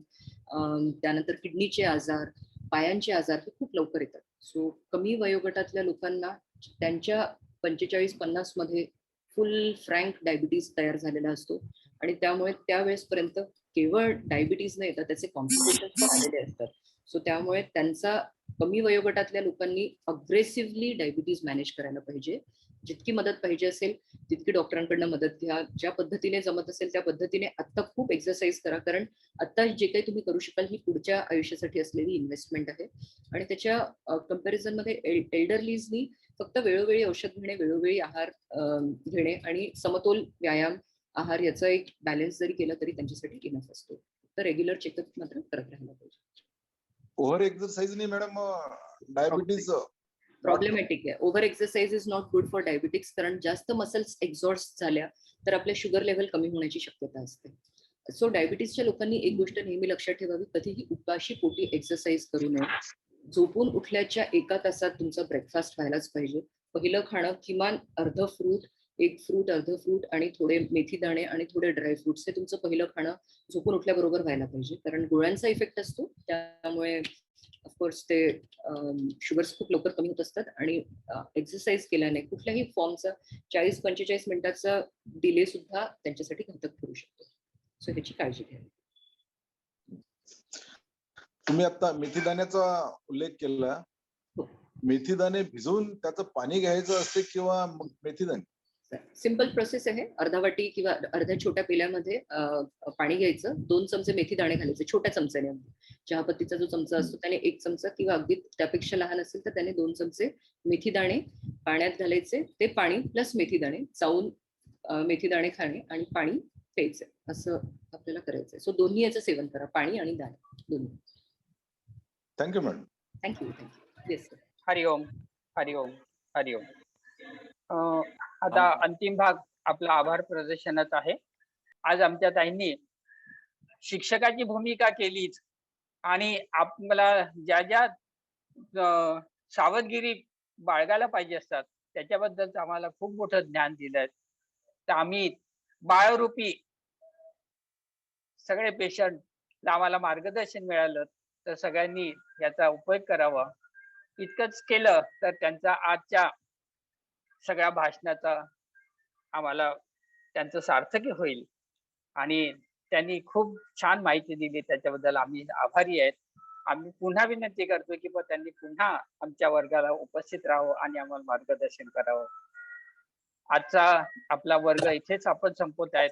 त्यानंतर किडनीचे आजार, पायांचे आजार हे खूप लवकर येतात. सो कमी वयोगटातल्या लोकांना त्यांच्या 45-50 मध्ये फुल फ्रँक डायबिटीज तयार झालेला असतो आणि त्यामुळे त्यावेळेसपर्यंत केवळ डायबिटीज न येता त्याचे कॉम्प्लिकेशन्स झालेले असतात. सो त्यामुळे त्यांचा कमी वयोगटातल्या लोकांनी अग्रेसिव्हली डायबिटीज मॅनेज करायला पाहिजे. जितकी मदत पाहिजे असेल तितकी डॉक्टरांकडनं मदत घ्या. ज्या पद्धतीने जमत असेल त्या पद्धतीने आता खूप एक्सरसाइज करा, कारण आता जे काही तुम्ही करू शकाल ही पुढच्या आयुष्यासाठी असलेली इन्व्हेस्टमेंट आहे. आणि त्याच्या कंपॅरिझन मध्ये एल्डरलीजनी फक्त वेळोवेळी औषध घेणे, वेळोवेळी आहार घेणे आणि समतोल व्यायाम आहार याचा एक बॅलन्स जरी केला तरी त्यांच्यासाठी इनफ असतो. तर रेग्युलर चेकअप मात्र करत राहायला पाहिजे. ओव्हर एक्सरसाइजनी मॅडम डायबिटीज प्रॉब्लेमॅटिक आहे. Over exercise is not good for diabetics, कारण जास्त मसल्स एक्झॉस्ट झाल्या तर आपल्या शुगर लेवल कमी होण्याची शक्यता असते. सो डायबिटीसच्या लोकांनी एक गोष्ट नेहमी लक्षात ठेवावी, कधीही उपाशी पोटी एक्सरसाइज करू नये. झोपून उठल्याच्या 1 तासात तुमचा ब्रेकफास्ट व्हायलाच पाहिजे. पहिलं खाणं किमान अर्ध फ्रूट, 1 फ्रूट, अर्ध फ्रूट आणि थोडे मेथी दाणे आणि थोडे ड्राय फ्रुट्स हे तुमचं पहिलं खाणं झोपून उठल्याबरोबर व्हायला पाहिजे, कारण गोळ्यांचा इफेक्ट असतो त्यामुळे ऑफकोर्स ते शुगर्स खूप लवकर कमी होत असतात. आणि एक्सरसाइज केल्याने कुठल्याही फॉर्मचा 40-45 मिनिटाचा डिले सुद्धा त्यांच्यासाठी घातक ठरू शकतो. सो ह्याची काळजी घ्यावी. तुम्ही आता मेथीदाण्याचा उल्लेख केला. मेथीदाणे भिजवून त्याचं पाणी घ्यायचं असते किंवा मग मेथीदाणे? सिंपल प्रोसेस आहे. अर्धा वाटी किंवा अर्ध्या छोट्या पेल्यामध्ये पाणी घ्यायचं, 2 चमचे मेथी दाणे घालायचे छोट्या चमच्याने. चहापत्तीचा जो चमचा असतो त्याने 1 चमचा किंवा अगदी त्यापेक्षा लहान असेल तर त्याने 2 चमचे मेथी दाणे पाण्यात घालायचे. ते पाणी प्लस मेथी दाणे चावून मेथी दाणे खाणे आणि पाणी प्यायचे असं आपल्याला करायचंय. सो दोन्ही याचं सेवन करा, पाणी आणि दाणे दोन्ही. Thank you madam. Thank you. Yes sir. Hariom. Hariom. Hariom. आता अंतिम भाग आपला आभार प्रदर्शनात आहे. आज आमच्या ताईंनी शिक्षकाची भूमिका केलीच आणि आपल्याला ज्या ज्या सावधगिरी बाळगायला पाहिजे असतात त्याच्याबद्दल आम्हाला खूप मोठं ज्ञान दिलंय. तर आम्ही बाळरूपी सगळे पेशंट आम्हाला मार्गदर्शन मिळालं तर सगळ्यांनी याचा उपयोग करावा. इतकंच केलं तर त्यांचा आजच्या सगळ्या भाषणाचा आम्हाला त्यांचं सार्थकी होईल आणि त्यांनी खूप छान माहिती दिली त्याच्याबद्दल आम्ही आभारी आहेत. आम्ही पुन्हा विनंती करतो की त्यांनी पुन्हा आमच्या वर्गाला उपस्थित राहावं आणि आम्हाला मार्गदर्शन करावं. आजचा आपला वर्ग इथेच आपण संपवत आहेत.